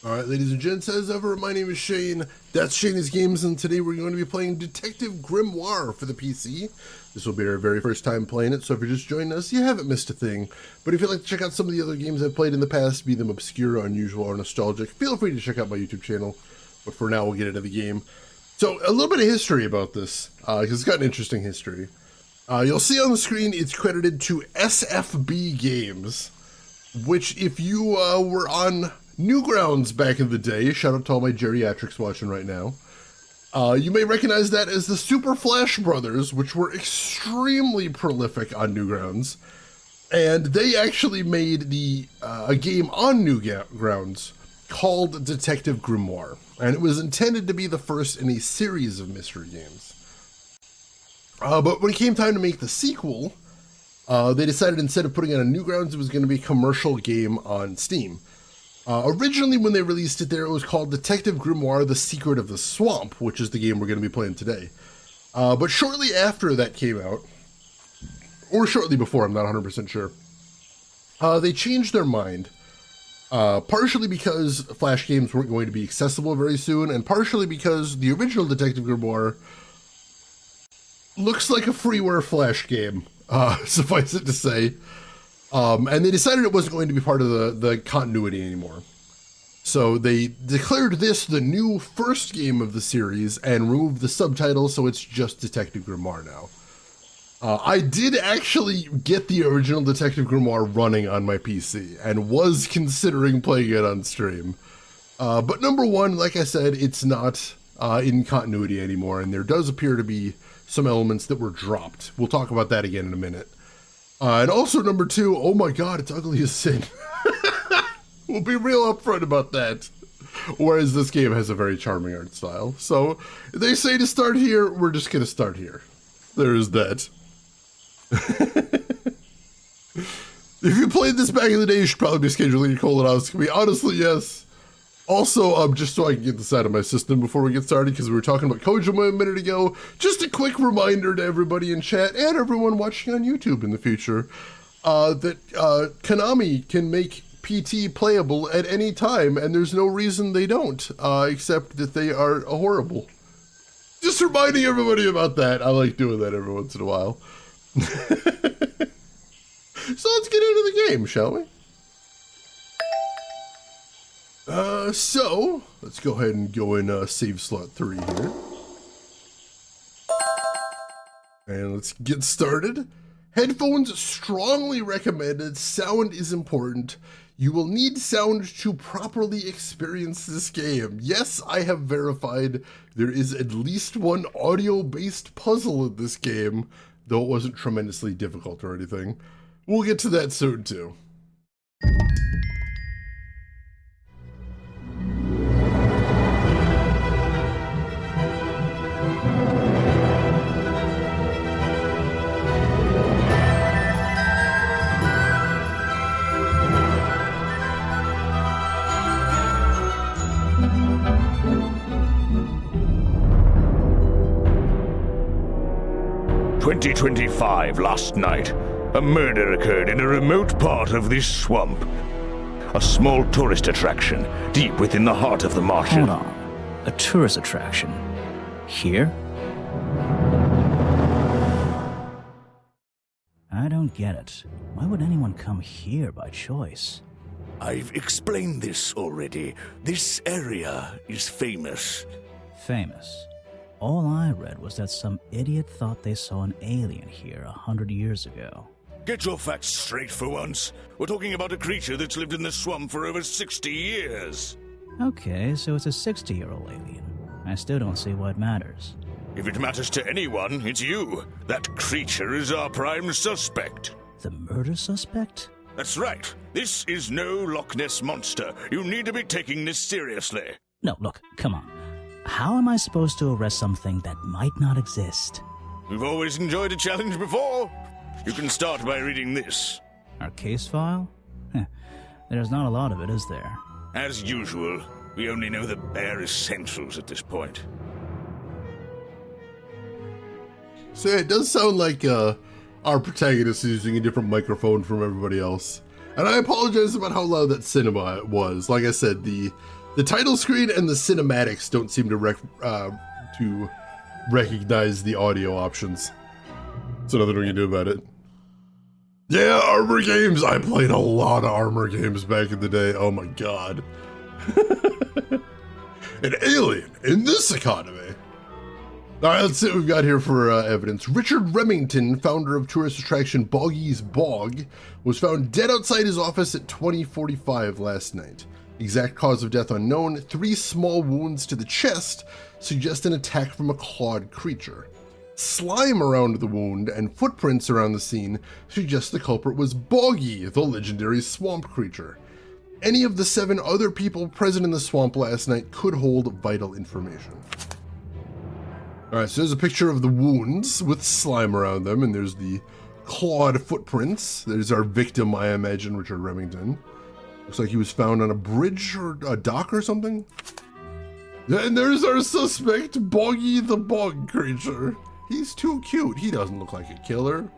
Alright, ladies and gents, as ever, my name is Shane. That's Shane's Games, and today we're going to be playing Detective Grimoire for the PC. This will be our very first time playing it, so if you're just joining us, you haven't missed a thing. But if you'd like to check out some of the other games I've played in the past, be them obscure, unusual, or nostalgic, feel free to check out my YouTube channel. But for now, we'll get into the game. So, a little bit of history about this, because it's got an interesting history. You'll see on the screen, it's credited to SFB Games, which if you were on Newgrounds back in the day, shout out to all my geriatrics watching right now, you may recognize that as the Super Flash Brothers, which were extremely prolific on Newgrounds, and they actually made a game on Newgrounds called Detective Grimoire, and it was intended to be the first in a series of mystery games. But when it came time to make the sequel, they decided instead of putting it on Newgrounds, it was going to be a commercial game on Steam. Originally, when they released it there, it was called Detective Grimoire: The Secret of the Swamp, which is the game we're going to be playing today. But shortly after that came out, or shortly before, I'm not 100% sure, they changed their mind. Partially because Flash games weren't going to be accessible very soon, and partially because the original Detective Grimoire looks like a freeware Flash game, suffice it to say. And they decided it wasn't going to be part of the continuity anymore. So they declared this the new first game of the series and removed the subtitle, so it's just Detective Grimoire now. I did actually get the original Detective Grimoire running on my PC and was considering playing it on stream. But number one, like I said, it's not in continuity anymore, and there does appear to be some elements that were dropped. We'll talk about that again in a minute. And also number two, oh my god, it's ugly as sin. We'll be real upfront about that. Whereas this game has a very charming art style. So, they say to start here, we're just gonna start here. There's that. If you played this back in the day, you should probably be scheduling your colonoscopy. Honestly, yes. Also, just so I can get this out of my system before we get started, because we were talking about Kojima a minute ago, just a quick reminder to everybody in chat and everyone watching on YouTube in the future, that Konami can make PT playable at any time, and there's no reason they don't, except that they are horrible. Just reminding everybody about that. I like doing that every once in a while. So let's get into the game, shall we? So, let's go ahead and go in save slot 3 here. And let's get started. Headphones strongly recommended. Sound is important. You will need sound to properly experience this game. Yes, I have verified there is at least one audio-based puzzle in this game, though it wasn't tremendously difficult or anything. We'll get to that soon, too. "2025 last night, a murder occurred in a remote part of this swamp. A small tourist attraction deep within the heart of the marshal." Hold on. A tourist attraction? Here? I don't get it. Why would anyone come here by choice? I've explained this already. This area is famous. Famous. All I read was that some idiot thought they saw an alien here 100 years ago. Get your facts straight for once. We're talking about a creature that's lived in the swamp for over 60 years. Okay, so it's a 60-year-old alien. I still don't see why it matters. If it matters to anyone, it's you. That creature is our prime suspect. The murder suspect? That's right. This is no Loch Ness monster. You need to be taking this seriously. No, look, come on. How am I supposed to arrest something that might not exist? We've always enjoyed a challenge before. You can start by reading this. Our case file? There's not a lot of it, is there? As usual, we only know the bare essentials at this point. So yeah, it does sound like our protagonist is using a different microphone from everybody else. And I apologize about how loud that cinema was. Like I said, the The title screen and the cinematics don't seem to recognize the audio options. So nothing we can do about it. Yeah, Armor games! I played a lot of Armor games back in the day. Oh my god. An alien in this economy. Alright, let's see what we've got here for evidence. Richard Remington, founder of tourist attraction Boggy's Bog, was found dead outside his office at 20:45 last night. Exact cause of death unknown. 3 small wounds to the chest suggest an attack from a clawed creature. Slime around the wound and footprints around the scene suggest the culprit was Boggy, the legendary swamp creature. Any of the 7 other people present in the swamp last night could hold vital information. Alright, so there's a picture of the wounds with slime around them, and there's the clawed footprints. There's our victim, I imagine, Richard Remington. Looks like he was found on a bridge or a dock or something. And there's our suspect, Boggy the Bog creature. He's too cute. He doesn't look like a killer.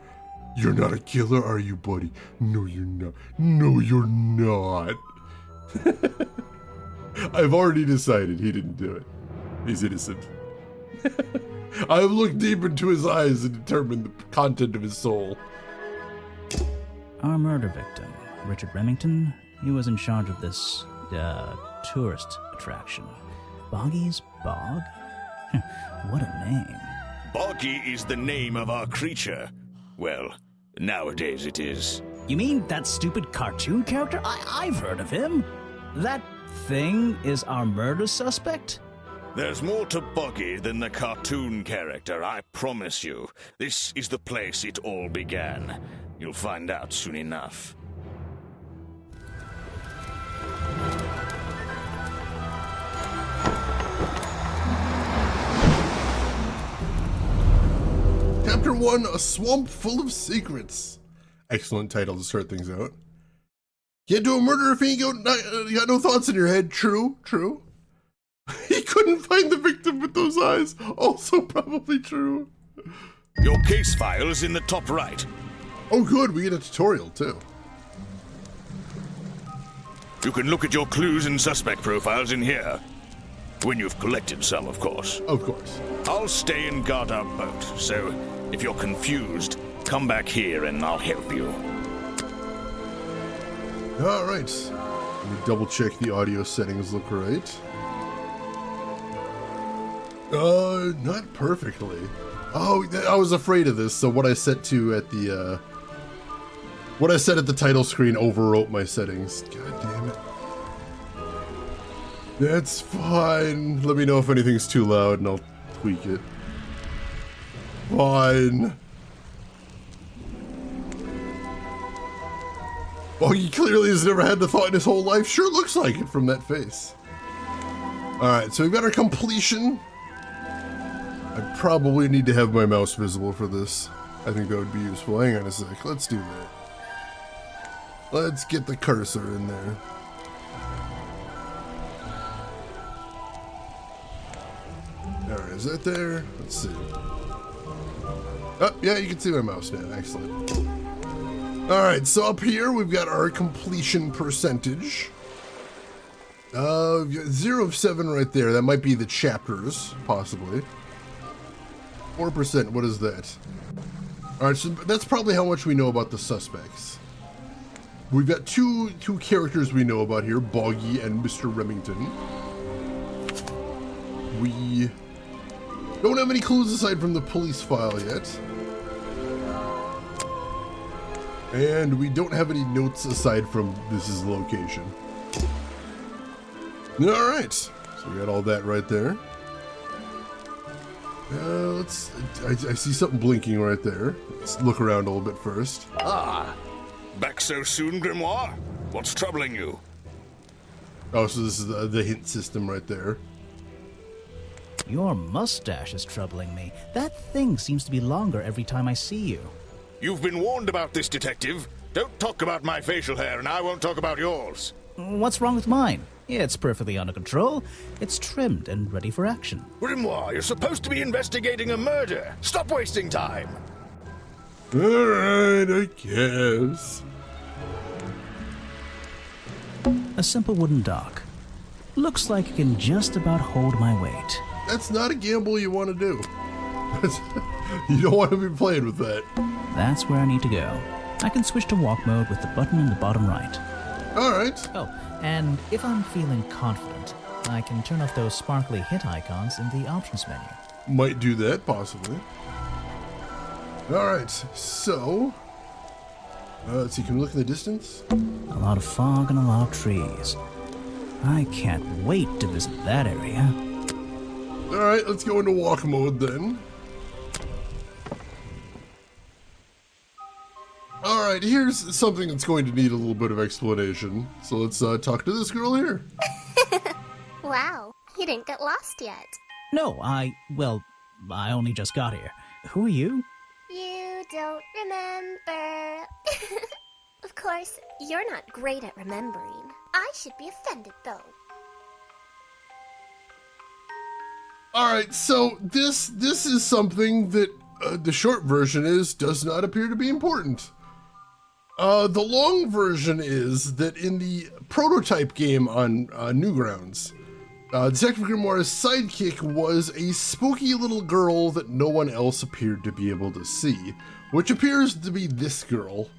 You're not a killer, are you, buddy? No, you're not. No, you're not. I've already decided he didn't do it. He's innocent. I've looked deep into his eyes and determined the content of his soul. Our murder victim, Richard Remington, he was in charge of this, tourist attraction. Boggy's Bog? What a name. Boggy is the name of our creature. Well, nowadays it is. You mean that stupid cartoon character? I've heard of him. That thing is our murder suspect? There's more to Boggy than the cartoon character, I promise you. This is the place it all began. You'll find out soon enough. Chapter 1, A Swamp Full of Secrets. Excellent title to start things out. Can't do a murder if you got no thoughts in your head. True, true. He couldn't find the victim with those eyes. Also probably true. Your case file is in the top right. Oh good, we get a tutorial too. You can look at your clues and suspect profiles in here. When you've collected some, of course. Of course. I'll stay and guard our boat, so if you're confused, come back here and I'll help you. Alright. Let me double check the audio settings look right. Not perfectly. Oh, I was afraid of this, so what I set to at the, what I set at the title screen overwrote my settings. God damn it. That's fine. Let me know if anything's too loud and I'll tweak it. Fine. Well, he clearly has never had the thought in his whole life. Sure looks like it from that face. Alright, so we've got our completion. I probably need to have my mouse visible for this. I think that would be useful. Hang on a sec. Let's do that. Let's get the cursor in there. Alright, is that there? Let's see. Oh, yeah, you can see my mouse now. Excellent. Alright, so up here we've got our completion percentage. 0 of 7 right there. That might be the chapters, possibly. 4%, what is that? Alright, so that's probably how much we know about the suspects. We've got two characters we know about here, Boggy and Mr. Remington. We don't have any clues aside from the police file yet. And we don't have any notes aside from this is the location. Alright, so we got all that right there. I see something blinking right there. Let's look around a little bit first. Ah, back so soon, Grimoire? What's troubling you? Oh, so this is the hint system right there. Your mustache is troubling me. That thing seems to be longer every time I see you. You've been warned about this, detective. Don't talk about my facial hair, and I won't talk about yours. What's wrong with mine? It's perfectly under control. It's trimmed and ready for action. Grimoire, you're supposed to be investigating a murder. Stop wasting time. Alright, I guess. A simple wooden dock. Looks like it can just about hold my weight. That's not a gamble you want to do. You don't want to be playing with that. That's where I need to go. I can switch to walk mode with the button in the bottom right. Alright. Oh, and if I'm feeling confident, I can turn off those sparkly hit icons in the options menu. Might do that, possibly. Alright, so... let's see, can we look in the distance? A lot of fog and a lot of trees. I can't wait to visit that area. Alright, let's go into walk mode then. Alright, here's something that's going to need a little bit of explanation. So let's talk to this girl here. Wow, you didn't get lost yet. No, I only just got here. Who are you? You don't remember. Of course, you're not great at remembering. I should be offended, though. Alright, so this is something that the short version does not appear to be important. The long version is that in the prototype game on Newgrounds, Detective Grimoire's sidekick was a spooky little girl that no one else appeared to be able to see, which appears to be this girl.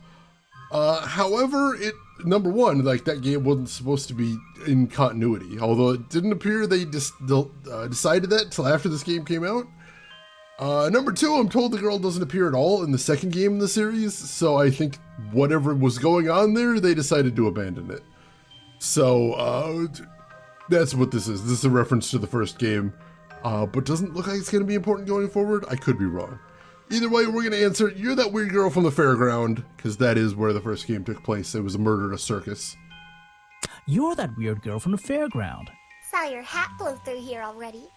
However, number one, like, that game wasn't supposed to be in continuity, although it didn't appear they decided that till after this game came out. Number two, I'm told the girl doesn't appear at all in the second game in the series, so I think whatever was going on there, they decided to abandon it. So, that's what this is. This is a reference to the first game, but doesn't look like it's going to be important going forward. I could be wrong. Either way, we're going to answer, you're that weird girl from the fairground, because that is where the first game took place. It was a murder at a circus. You're that weird girl from the fairground. Saw your hat blow through here already.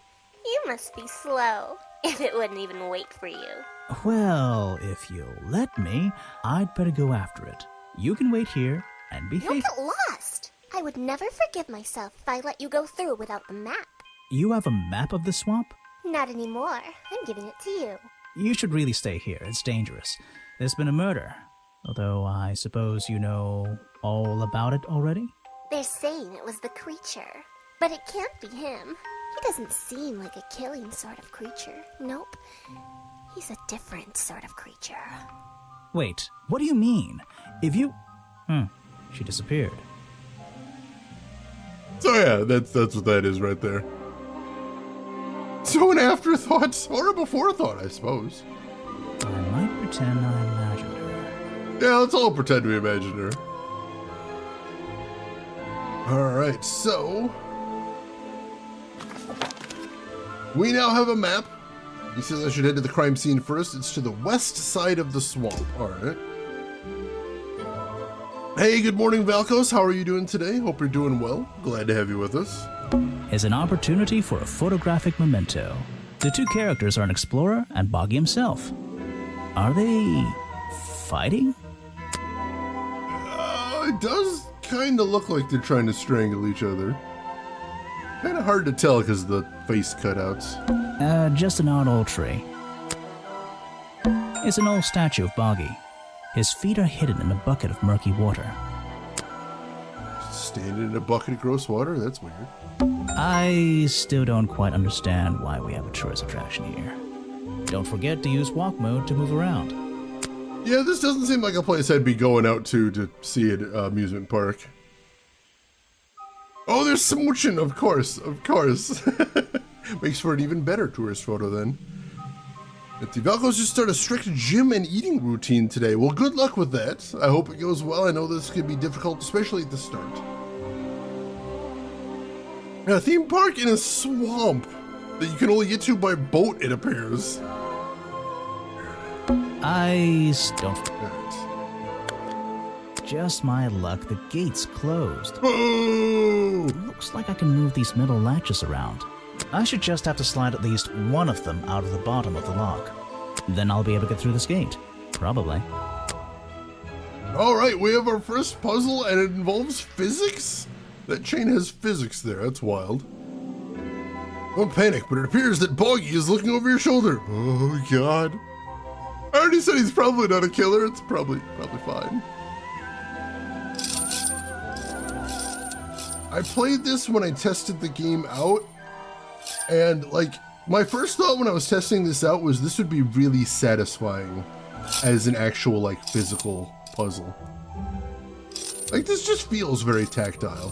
You must be slow, if it wouldn't even wait for you. Well, if you'll let me, I'd better go after it. You can wait here and behave. You'll get lost. I would never forgive myself if I let you go through without the map. You have a map of the swamp? Not anymore. I'm giving it to you. You should really stay here. It's dangerous. There's been a murder. Although I suppose you know all about it already? They're saying it was the creature, but it can't be him. He doesn't seem like a killing sort of creature. Nope. He's a different sort of creature. Wait, what do you mean? If you... she disappeared. So yeah, that's what that is right there. So an afterthought, or a beforethought, I suppose. I might pretend I imagined her. Yeah, let's all pretend we imagined her. Alright, so... we now have a map. He says I should head to the crime scene first. It's to the west side of the swamp. Alright. Hey, good morning, Valkos. How are you doing today? Hope you're doing well. Glad to have you with us. Is an opportunity for a photographic memento. The two characters are an explorer and Boggy himself. Are they fighting? It does kind of look like they're trying to strangle each other. Kind of hard to tell because of the face cutouts. Just an odd old tree. It's an old statue of Boggy. His feet are hidden in a bucket of murky water. Standing in a bucket of gross water? That's weird. I still don't quite understand why we have a tourist attraction here. Don't forget to use walk mode to move around. Yeah, this doesn't seem like a place I'd be going out to see an amusement park. Oh, there's smooching, of course. Makes for an even better tourist photo then. The Valkos just start a strict gym and eating routine today. Well, good luck with that. I hope it goes well. I know this could be difficult, especially at the start. A theme park in a swamp that you can only get to by boat, it appears. Don't. Alright. Just my luck, the gate's closed. Oh! Looks like I can move these metal latches around. I should just have to slide at least one of them out of the bottom of the lock. Then I'll be able to get through this gate. Probably. Alright, we have our first puzzle and it involves physics? That chain has physics there, that's wild. Don't panic, but it appears that Boggy is looking over your shoulder. Oh god. I already said he's probably not a killer, it's probably fine. I played this when I tested the game out, and like my first thought when I was testing this out was this would be really satisfying as an actual like physical puzzle. Like this just feels very tactile,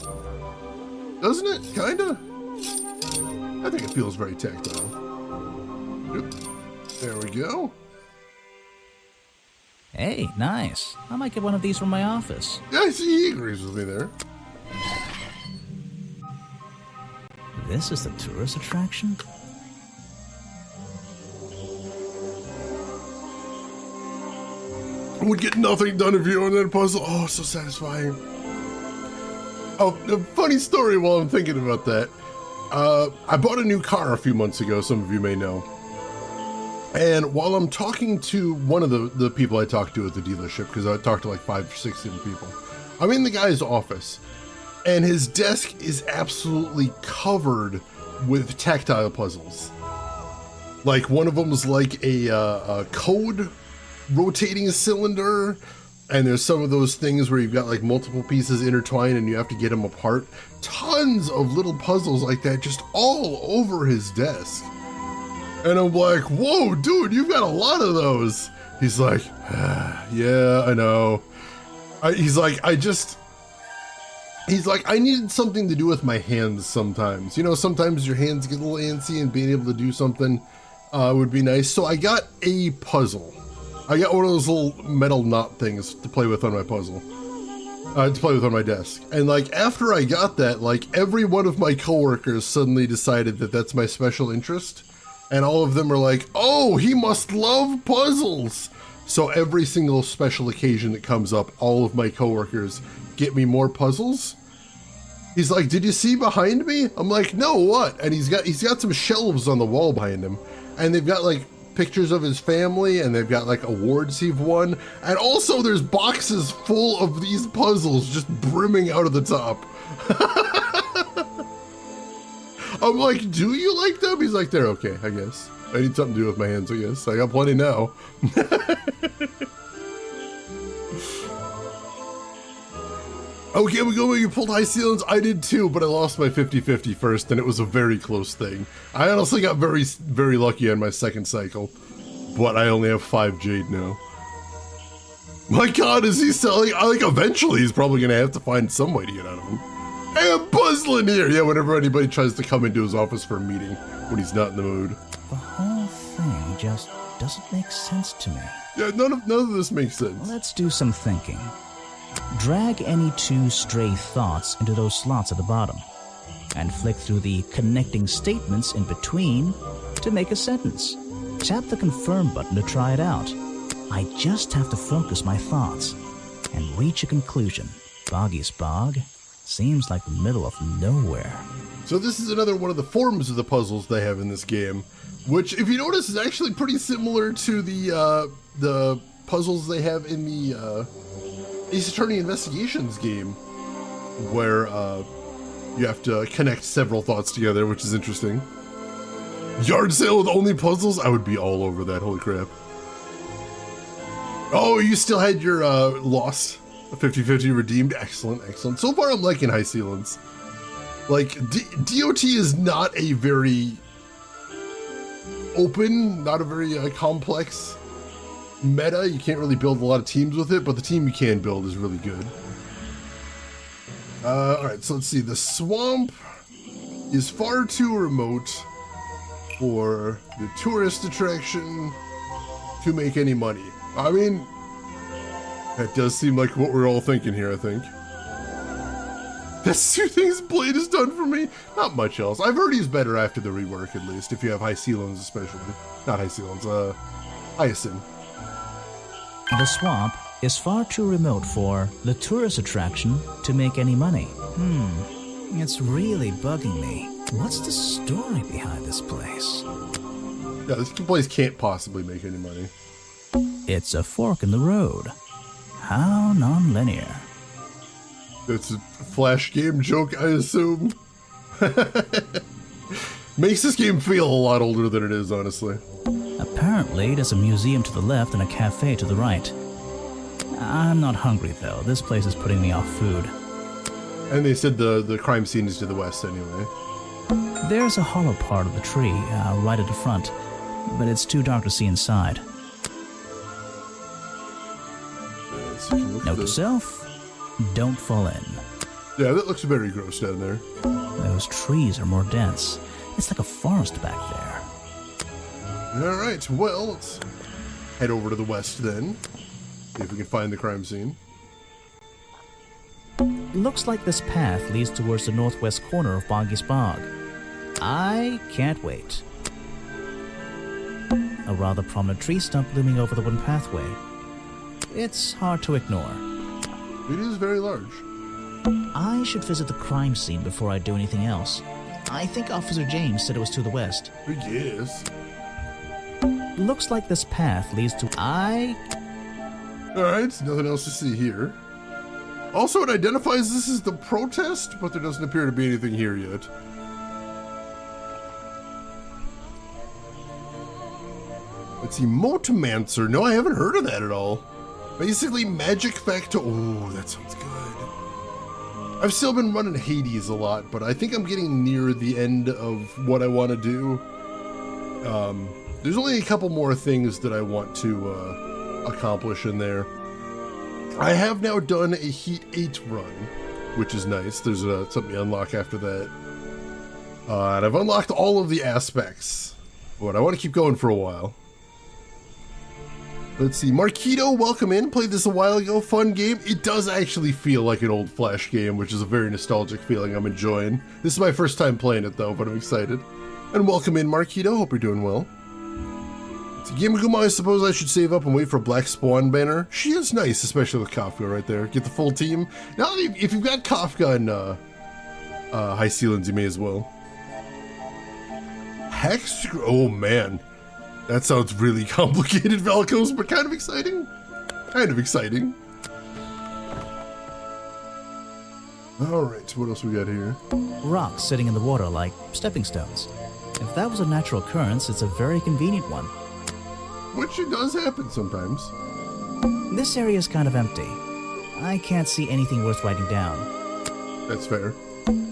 doesn't it? Kinda. I think it feels very tactile. Oop. There we go. Hey, nice. I might get one of these from my office. Yeah, I see he agrees with me there. This is the tourist attraction? Would get nothing done if you owned that puzzle. Oh, so satisfying. Oh, a funny story while I'm thinking about that. I bought a new car a few months ago, some of you may know. And while I'm talking to one of the people I talked to at the dealership, because I talked to like 5 or 6 different people, I'm in the guy's office, and his desk is absolutely covered with tactile puzzles. Like one of them is like a code rotating cylinder, and there's some of those things where you've got like multiple pieces intertwined and you have to get them apart. Tons of little puzzles like that just all over his desk. And I'm like, whoa, dude, you've got a lot of those. He's like, yeah, I know. He's like, I needed something to do with my hands sometimes. You know, sometimes your hands get a little antsy, and being able to do something would be nice. So I got a puzzle. I got one of those little metal knot things to play with on my puzzle. To play with on my desk. And like, after I got that, like every one of my coworkers suddenly decided that that's my special interest. And all of them are like, oh, he must love puzzles. So every single special occasion that comes up, all of my coworkers get me more puzzles. He's like, did you see behind me? I'm like, no, what? And he's got some shelves on the wall behind him, and they've got like pictures of his family, and they've got like awards he's won. And also there's boxes full of these puzzles just brimming out of the top. I'm like, do you like them? He's like, they're okay, I guess. I need something to do with my hands, I guess. I got plenty now. Okay, we go, you pulled high ceilings. I did too, but I lost my 50-50 first, and it was a very close thing. I honestly got very, very lucky on my second cycle, but I only have 5 jade now. My god, is he selling? Like, eventually he's probably gonna have to find some way to get out of him. Hey, I'm puzzling here! Yeah, whenever anybody tries to come into his office for a meeting when he's not in the mood. The whole thing just doesn't make sense to me. Yeah, none of this makes sense. Let's do some thinking. Drag any 2 stray thoughts into those slots at the bottom, and flick through the connecting statements in between to make a sentence. Tap the confirm button to try it out. I just have to focus my thoughts and reach a conclusion. Boggy's Bog seems like the middle of nowhere. So this is another one of the forms of the puzzles they have in this game, which, if you notice, is actually pretty similar to the puzzles they have in the Ace Attorney Investigations game, where you have to connect several thoughts together, which is interesting. Yard sale with only puzzles? I would be all over that, holy crap. Oh, you still had your lost 50-50 redeemed. Excellent, excellent. So far I'm liking high ceilings. Like, DOT is not a very open, not a very complex meta. You can't really build a lot of teams with it, but the team you can build is really good. Alright, so let's see. The swamp is far too remote for the tourist attraction to make any money. I mean, that does seem like what we're all thinking here, I think. That's 2 things Blade has done for me. Not much else. I've heard he's better after the rework, at least, if you have high ceilings especially. Not high ceilings, hyacinth. The swamp is far too remote for the tourist attraction to make any money. It's really bugging me. What's the story behind this place? Yeah, this place can't possibly make any money. It's a fork in the road. How non-linear. It's a Flash game joke, I assume. Makes this game feel a lot older than it is, honestly. Apparently, there's a museum to the left and a cafe to the right. I'm not hungry, though. This place is putting me off food. And they said the crime scene is to the west anyway. There's a hollow part of the tree right at the front, but it's too dark to see inside. So you can look at Note the- to self, don't fall in. Yeah, that looks very gross down there. Those trees are more dense. It's like a forest back there. All right, well, let's head over to the west then. See if we can find the crime scene. Looks like this path leads towards the northwest corner of Boggy's Bog. I can't wait. A rather prominent tree stump looming over the wooden pathway. It's hard to ignore. It is very large. I should visit the crime scene before I do anything else. I think Officer James said it was to the west. I guess. Looks like this path leads to... All right, nothing else to see here. Also, it identifies this as the protest, but there doesn't appear to be anything here yet. Let's see, Motomancer. No, I haven't heard of that at all. Basically, magic facto. Oh, that sounds good. I've still been running Hades a lot, but I think I'm getting near the end of what I want to do. There's only a couple more things that I want to accomplish in there. I have now done a Heat 8 run, which is nice. There's something you unlock after that. And I've unlocked all of the aspects, but I want to keep going for a while. Let's see, Marquito, welcome in. Played this a while ago, fun game. It does actually feel like an old Flash game, which is a very nostalgic feeling I'm enjoying. This is my first time playing it though, but I'm excited. And welcome in, Marquito, hope you're doing well. It's a Game Guma, I suppose I should save up and wait for a Black Spawn banner. She is nice, especially with Kafka right there. Get the full team. Now, if you've got Kafka and High Ceilings, you may as well. Hex, oh man. That sounds really complicated, Valkos, but kind of exciting. Kind of exciting. Alright, what else we got here? Rocks sitting in the water like stepping stones. If that was a natural occurrence, it's a very convenient one. Which it does happen sometimes. This area is kind of empty. I can't see anything worth writing down. That's fair.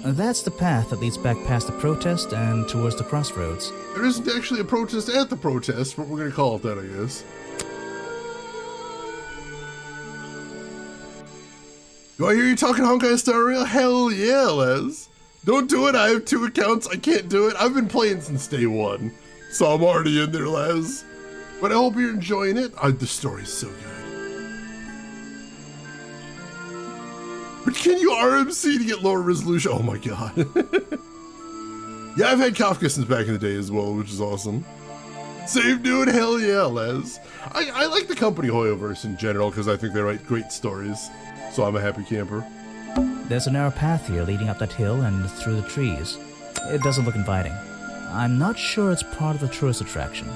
That's the path that leads back past the protest and towards the crossroads. There isn't actually a protest at the protest, but we're going to call it that, I guess. Do I hear you talking Honkai Star Rail? Hell yeah, Les. Don't do it, I have 2 accounts, I can't do it. I've been playing since day 1, so I'm already in there, Les. But I hope you're enjoying it. The story's so good. But can you RMC to get lower resolution? Oh my god. Yeah, I've had Kafka since back in the day as well, which is awesome. Same dude, hell yeah, Les. I like the company Hoyoverse in general because I think they write great stories. So I'm a happy camper. There's a narrow path here leading up that hill and through the trees. It doesn't look inviting. I'm not sure it's part of the tourist attraction.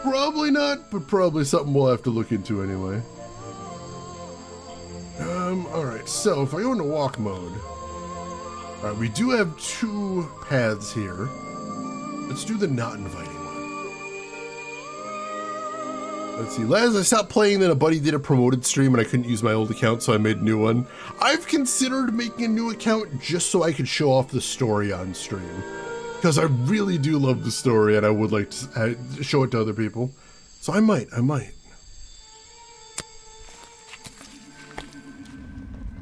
Probably not, but probably something we'll have to look into anyway. Alright, so if I go into walk mode, alright, we do have 2 paths here. Let's do the not inviting one. Let's see, last I stopped playing, then a buddy did a promoted stream and I couldn't use my old account, so I made a new one. I've considered making a new account just so I could show off the story on stream. Because I really do love the story and I would like to show it to other people. So I might.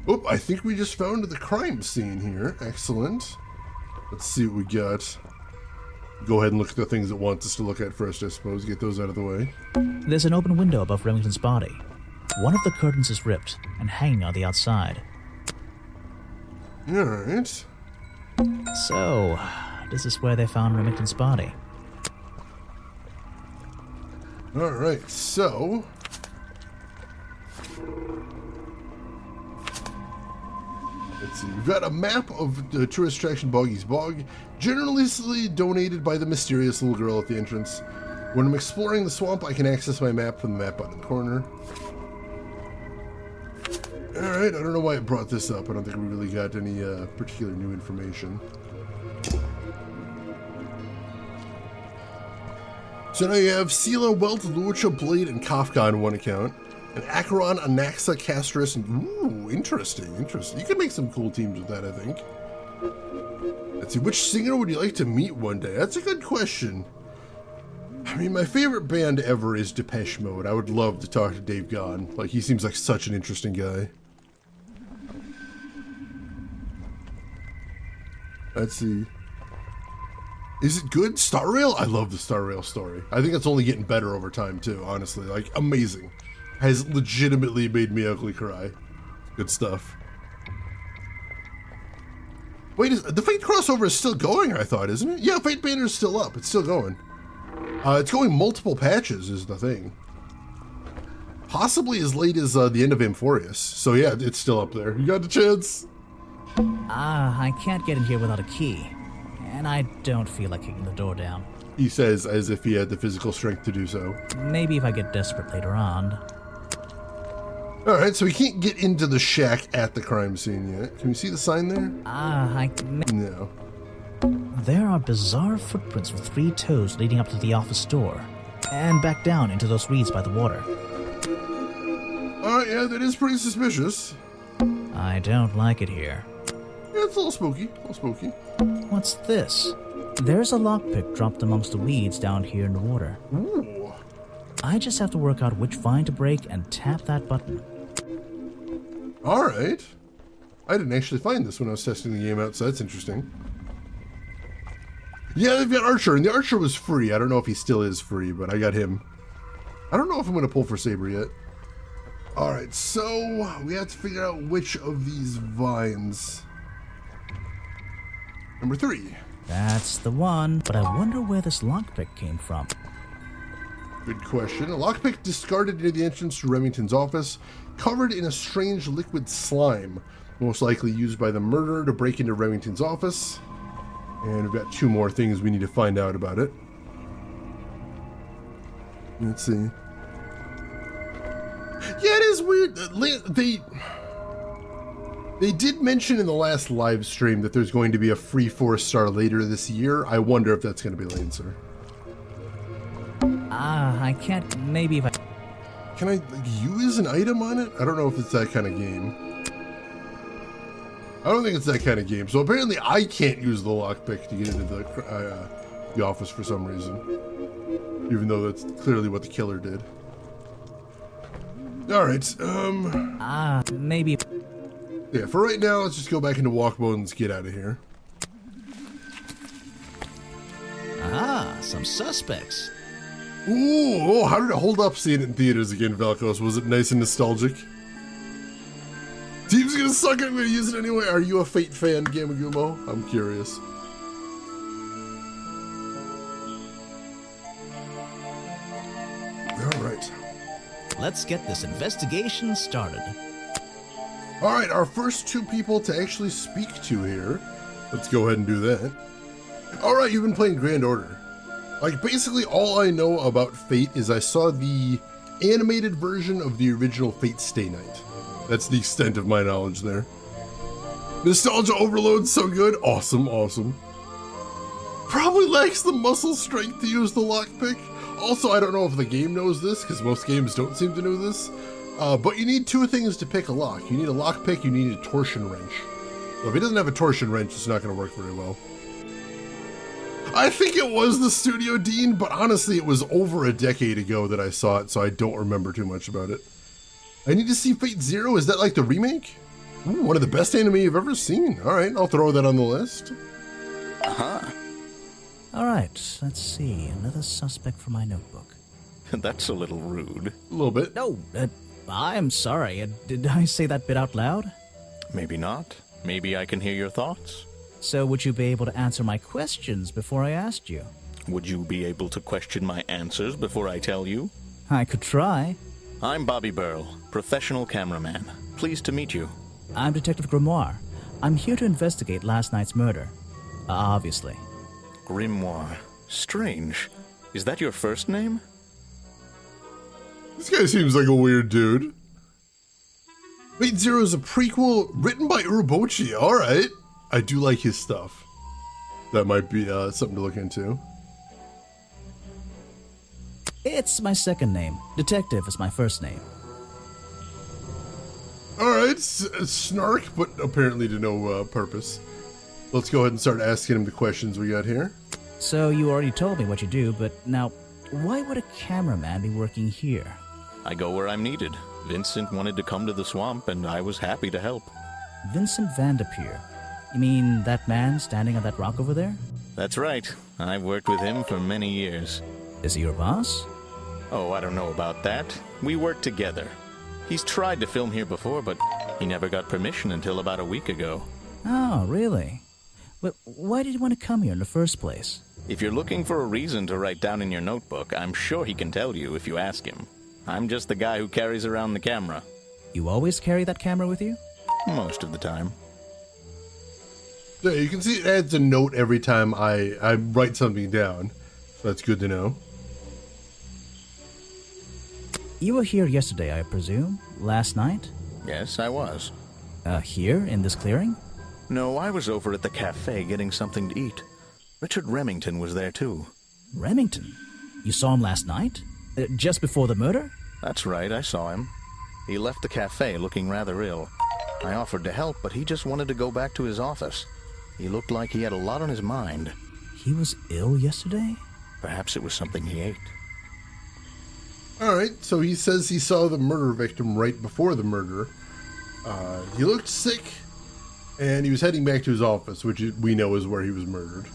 Oh, I think we just found the crime scene here. Excellent. Let's see what we got. Go ahead and look at the things it wants us to look at first, I suppose. Get those out of the way. There's an open window above Remington's body. One of the curtains is ripped and hanging on the outside. Alright. So, this is where they found Remington's body. Alright, so... let's see, we've got a map of the tourist attraction Boggy's Bog, generously donated by the mysterious little girl at the entrance. When I'm exploring the swamp, I can access my map from the map button in the corner. Alright, I don't know why it brought this up. I don't think we really got any particular new information. So now you have Sela, Welt, Lucha, Blade, and Kafka on one account. An Acheron, a Naxa, Castris, and ooh, interesting. You could make some cool teams with that, I think. Let's see, which singer would you like to meet one day? That's a good question. I mean, my favorite band ever is Depeche Mode. I would love to talk to Dave Gahan. Like, he seems like such an interesting guy. Let's see. Is it good? Star Rail? I love the Star Rail story. I think it's only getting better over time, too, honestly. Like, amazing. Has legitimately made me ugly cry. Good stuff. Wait, the Fate crossover is still going, I thought, isn't it? Yeah, Fate Banner's still up. It's still going. It's going multiple patches is the thing. Possibly as late as the end of Amphorius. So yeah, it's still up there. You got the chance. I can't get in here without a key. And I don't feel like kicking the door down. He says as if he had the physical strength to do so. Maybe if I get desperate later on. Alright, so we can't get into the shack at the crime scene yet. Can you see the sign there? No. There are bizarre footprints with 3 toes leading up to the office door. And back down into those reeds by the water. Alright, yeah, that is pretty suspicious. I don't like it here. Yeah, it's a little spooky. What's this? There's a lockpick dropped amongst the weeds down here in the water. Ooh. I just have to work out which vine to break and tap that button. Alright. I didn't actually find this when I was testing the game out, so that's interesting. Yeah, they've got Archer, and the Archer was free. I don't know if he still is free, but I got him. I don't know if I'm going to pull for Saber yet. Alright, so we have to figure out which of these vines. Number 3. That's the one, but I wonder where this lockpick came from. Good question. A lockpick discarded near the entrance to Remington's office, covered in a strange liquid slime, most likely used by the murderer to break into Remington's office. And we've got 2 more things we need to find out about it. Let's see. Yeah, it is weird. They did mention in the last live stream that there's going to be a free 4-star later this year. I wonder if that's going to be Lancer. I can't. Maybe if I. Can I use an item on it? I don't know if it's that kind of game. I don't think it's that kind of game. So apparently I can't use the lockpick to get into the office for some reason. Even though that's clearly what the killer did. Alright, maybe. Yeah, for right now, let's just go back into walk mode and get out of here. Some suspects. Ooh, how did it hold up seeing it in theaters again, Velkos? Was it nice and nostalgic? Team's gonna suck it, I'm gonna use it anyway. Are you a Fate fan, Gamagumo? I'm curious. Alright. Let's get this investigation started. Alright, our first 2 people to actually speak to here. Let's go ahead and do that. Alright, you've been playing Grand Order. Like, basically all I know about Fate is I saw the animated version of the original Fate Stay Night. That's the extent of my knowledge there. Nostalgia overload, so good. Awesome, awesome. Probably lacks the muscle strength to use the lockpick. Also, I don't know if the game knows this, because most games don't seem to know this. But you need 2 things to pick a lock. You need a lockpick, you need a torsion wrench. So if he doesn't have a torsion wrench, it's not going to work very well. I think it was the Studio Dean, but honestly, it was over a decade ago that I saw it, so I don't remember too much about it. I need to see Fate Zero. Is that like the remake? Ooh, one of the best anime you've ever seen. All right, I'll throw that on the list. All right, let's see. Another suspect for my notebook. That's a little rude. A little bit. No, I'm sorry. Did I say that bit out loud? Maybe not. Maybe I can hear your thoughts. So would you be able to answer my questions before I asked you? Would you be able to question my answers before I tell you? I could try. I'm Bobby Burl, professional cameraman. Pleased to meet you. I'm Detective Grimoire. I'm here to investigate last night's murder. Obviously. Grimoire. Strange. Is that your first name? This guy seems like a weird dude. Fate Zero is a prequel written by Urobuchi. All right. I do like his stuff. That might be something to look into. It's my second name. Detective is my first name. Alright, snark, but apparently to no purpose. Let's go ahead and start asking him the questions we got here. So you already told me what you do, but now, why would a cameraman be working here? I go where I'm needed. Vincent wanted to come to the swamp, and I was happy to help. Vincent Vanderpeer. You mean that man standing on that rock over there? That's right. I've worked with him for many years. Is he your boss? Oh, I don't know about that. We work together. He's tried to film here before, but he never got permission until about a week ago. Oh, really? But why did you want to come here in the first place? If you're looking for a reason to write down in your notebook, I'm sure he can tell you if you ask him. I'm just the guy who carries around the camera. You always carry that camera with you? Most of the time. Yeah, you can see it adds a note every time I write something down. So that's good to know. You were here yesterday, I presume? Last night? Yes, I was. Here, in this clearing? No, I was over at the cafe getting something to eat. Richard Remington was there too. Remington? You saw him last night? Just before the murder? That's right, I saw him. He left the cafe looking rather ill. I offered to help, but he just wanted to go back to his office. He looked like he had a lot on his mind. He was ill yesterday? Perhaps it was something he ate. Alright, so he says he saw the murder victim right before the murder. He looked sick, and he was heading back to his office, which we know is where he was murdered.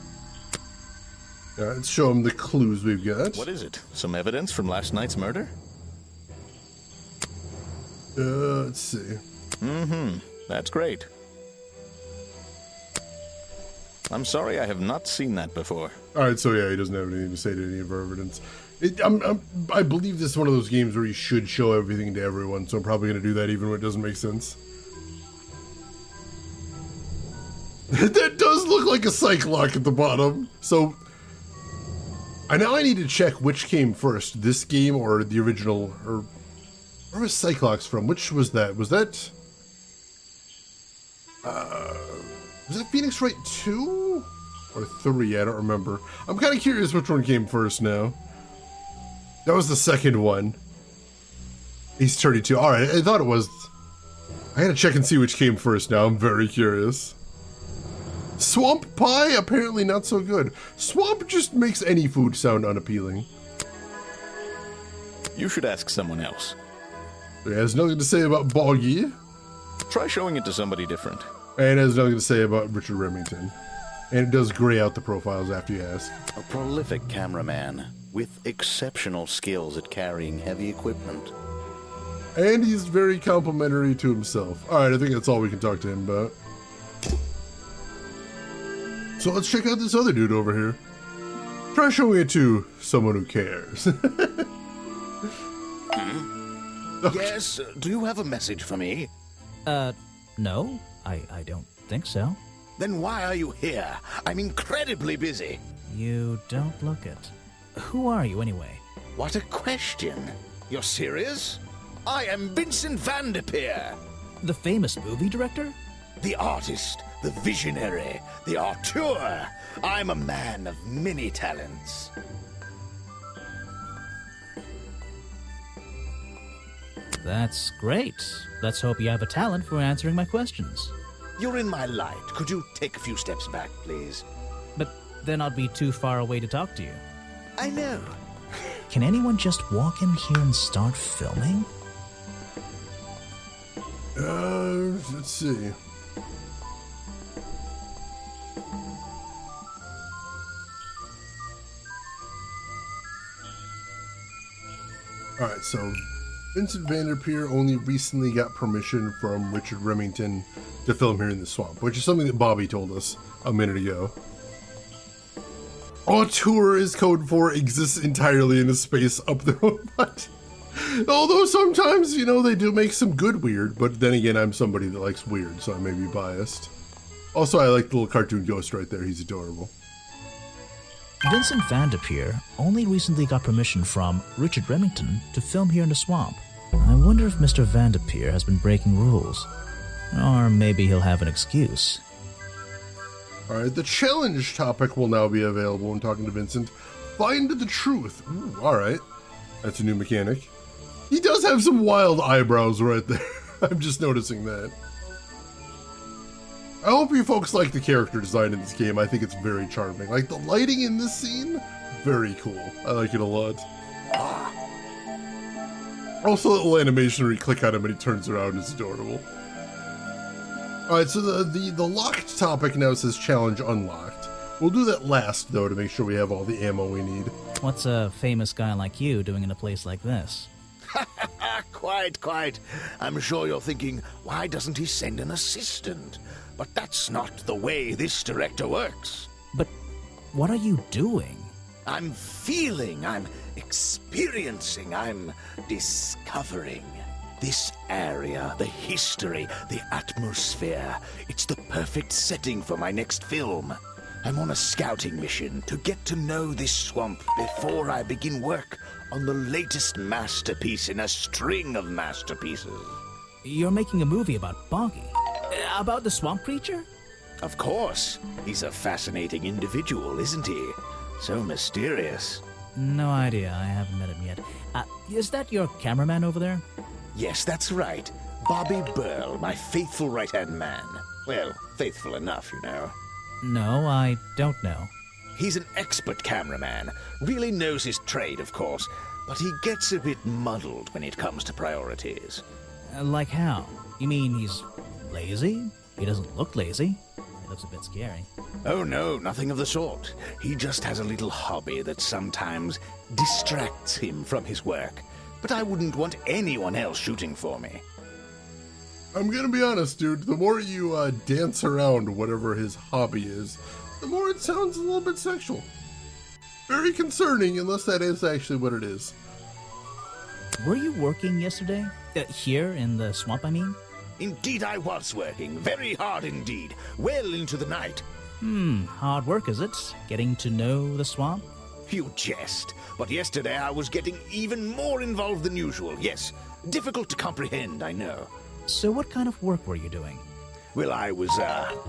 Let's show him the clues we've got. What is it? Some evidence from last night's murder? Let's see. Mm-hmm. That's great. I'm sorry I have not seen that before. Alright, so yeah, he doesn't have anything to say to any of our evidence. I believe this is one of those games where you should show everything to everyone, so I'm probably going to do that even when it doesn't make sense. That does look like a psych lock at the bottom. So, now I need to check which came first, this game or the original, or where was Cyclops from? Which was that? Was that Phoenix Wright 2 or 3? I don't remember. I'm kind of curious which one came first now. That was the second one. He's 32. All right, I thought it was. I gotta check and see which came first now. I'm very curious. Swamp pie? Apparently not so good. Swamp just makes any food sound unappealing. You should ask someone else. It has nothing to say about Boggy, Try showing it to somebody different. and it has nothing to say about Richard Remington. And it does gray out the profiles after you ask. A prolific cameraman with exceptional skills at carrying heavy equipment. And he's very complimentary to himself. Alright, I think that's all we can talk to him about. So let's check out this other dude over here. Try showing it to someone who cares. Yes, do you have a message for me? No, I don't think so. Then why are you here? I'm incredibly busy. You don't look it. Who are you, anyway? What a question. You're serious? I am Vincent Vanderpeer, The famous movie director? the artist, the visionary, the auteur. I'm a man of many talents. That's great. Let's hope you have a talent for answering my questions. You're in my light. Could you take a few steps back, please? But then I'd be too far away to talk to you. I know. Can anyone just walk in here and start filming? Let's see. Alright, so Vincent Vanderpeer only recently got permission from Richard Remington to film here in the swamp, which is something that Bobby told us a minute ago. Auteur is code for exists entirely in a space up their own butt. Although sometimes, you know, they do make some good weird, but then again, I'm somebody that likes weird, so I may be biased. Also, I like the little cartoon ghost right there. He's adorable. Vincent Vanderpeer only recently got permission from Richard Remington to film here in the swamp. I wonder if Mr. Vanderpeer has been breaking rules. Or maybe he'll have an excuse. Alright, the challenge topic will now be available when talking to Vincent. Find the truth. Alright. That's a new mechanic. He does have some wild eyebrows right there. I'm just noticing that. I hope you folks like the character design in this game. I think it's very charming. Like, the lighting in this scene, very cool. I like it a lot. Also, the little animation where you click on him and he turns around is adorable. Alright, so the locked topic now says challenge unlocked. We'll do that last, though, to make sure we have all the ammo we need. What's a famous guy like you doing in a place like this? Quite. I'm sure you're thinking, why doesn't he send an assistant? But that's not the way this director works. But what are you doing? I'm feeling, I'm experiencing, I'm discovering. This area, the history, the atmosphere, it's the perfect setting for my next film. I'm on a scouting mission to get to know this swamp before I begin work on the latest masterpiece in a string of masterpieces. You're making a movie about Boggy? About the swamp creature? Of course. He's a fascinating individual, isn't he? So mysterious. No idea. I haven't met him yet. Is that your cameraman over there? Yes, that's right. Bobby Burl, my faithful right-hand man. Well, faithful enough, you know. No, I don't know. He's an expert cameraman. Really knows his trade, of course. But he gets a bit muddled when it comes to priorities. Like how? You mean he's lazy? He doesn't look lazy. He looks a bit scary. Oh no, nothing of the sort. He just has a little hobby that sometimes distracts him from his work. But I wouldn't want anyone else shooting for me. I'm gonna be honest, dude. The more you dance around whatever his hobby is, the more it sounds a little bit sexual. Very concerning, unless that is actually what it is. Were you working yesterday? Here in the swamp, I mean? Indeed I was working, very hard indeed, well into the night. Hard work, is it? Getting to know the swamp? You jest, but yesterday I was getting even more involved than usual, yes. Difficult to comprehend, I know. So what kind of work were you doing? Well, I was,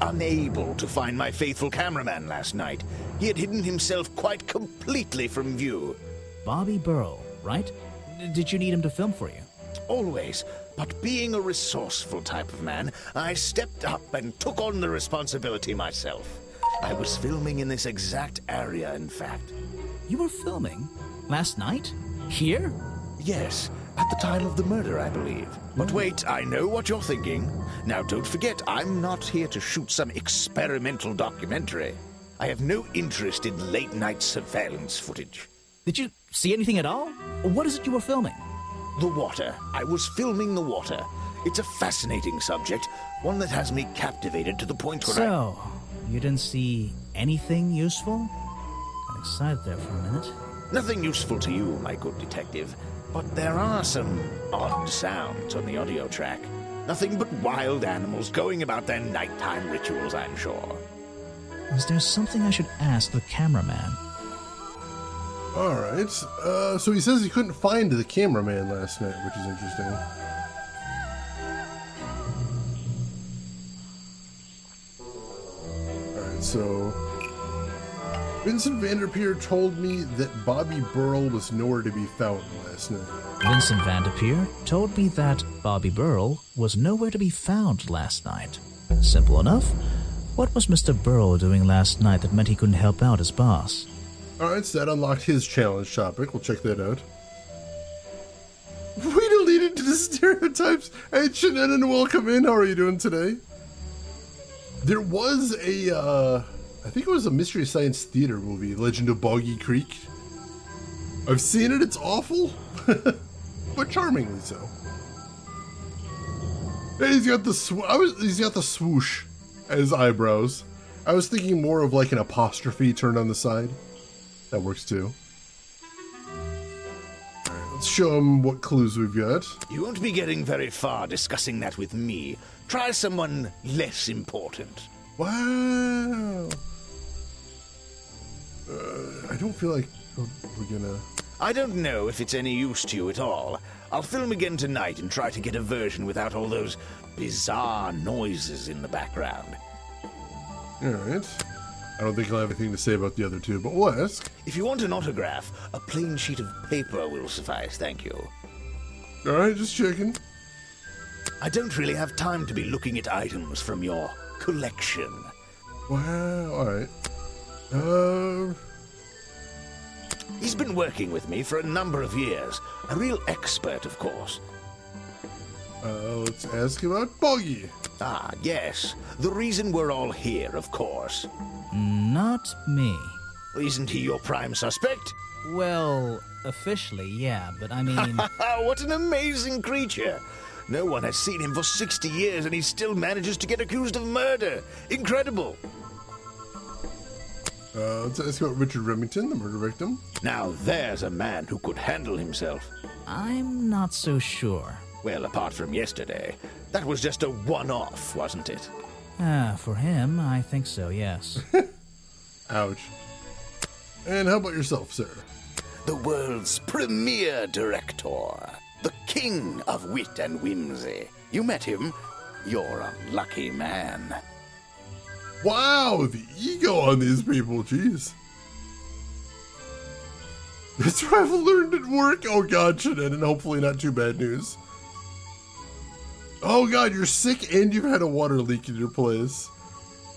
unable to find my faithful cameraman last night. He had hidden himself quite completely from view. Bobby Burl, right? Did you need him to film for you? Always, but being a resourceful type of man, I stepped up and took on the responsibility myself. I was filming in this exact area, in fact. You were filming? Last night? Here? Yes, at the time of the murder, I believe. But wait, I know what you're thinking. Now, don't forget, I'm not here to shoot some experimental documentary. I have no interest in late-night surveillance footage. Did you see anything at all? What is it you were filming? The water. I was filming the water. It's a fascinating subject, one that has me captivated to the point where So, you didn't see anything useful? Got excited there for a minute. Nothing useful to you, my good detective. But there are some odd sounds on the audio track. Nothing but wild animals going about their nighttime rituals, I'm sure. Is there something I should ask the cameraman? Alright, so he says he couldn't find the cameraman last night, which is interesting. Alright, so Vincent Vanderpeer told me that Bobby Burl was nowhere to be found last night. Vincent Vanderpeer told me that Bobby Burl was nowhere to be found last night. Simple enough. What was Mr. Burl doing last night that meant he couldn't help out his boss? Alright, so that unlocked his challenge topic. We'll check that out. We deleted the stereotypes. Hey, Shannon, welcome in. How are you doing today? There was a, I think it was a Mystery Science Theater movie, Legend of Boggy Creek. I've seen it. It's awful, but charmingly so. Hey, he's got the he's got the swoosh as eyebrows. I was thinking more of like an apostrophe turned on the side. That works too. Alright, let's show him what clues we've got. You won't be getting very far discussing that with me. Try someone less important. Wow. I don't feel like we're gonna... I don't know if it's any use to you at all. I'll film again tonight and try to get a version without all those bizarre noises in the background. Alright. I don't think I'll have anything to say about the other two, but we'll ask. If you want an autograph, a plain sheet of paper will suffice, thank you. Alright, just checking. I don't really have time to be looking at items from your collection. Wow, alright. He's been working with me for a number of years. A real expert, of course. Let's ask about Boggy. Ah, yes. The reason we're all here, of course. Not me. Isn't he your prime suspect? Well, officially, yeah, but I mean... What an amazing creature! No one has seen him for 60 years and he still manages to get accused of murder. Incredible! Let's ask about Richard Remington, the murder victim. Now there's a man who could handle himself. I'm not so sure. Well, apart from yesterday, that was just a one-off, wasn't it? For him, I think so, yes. Ouch. And how about yourself, sir? The world's premier director. The king of wit and whimsy. You met him? You're a lucky man. Wow, the ego on these people, jeez. That's what I've learned at work. Oh god, Shannon, and hopefully not too bad news. Oh god, you're sick and you've had a water leak in your place.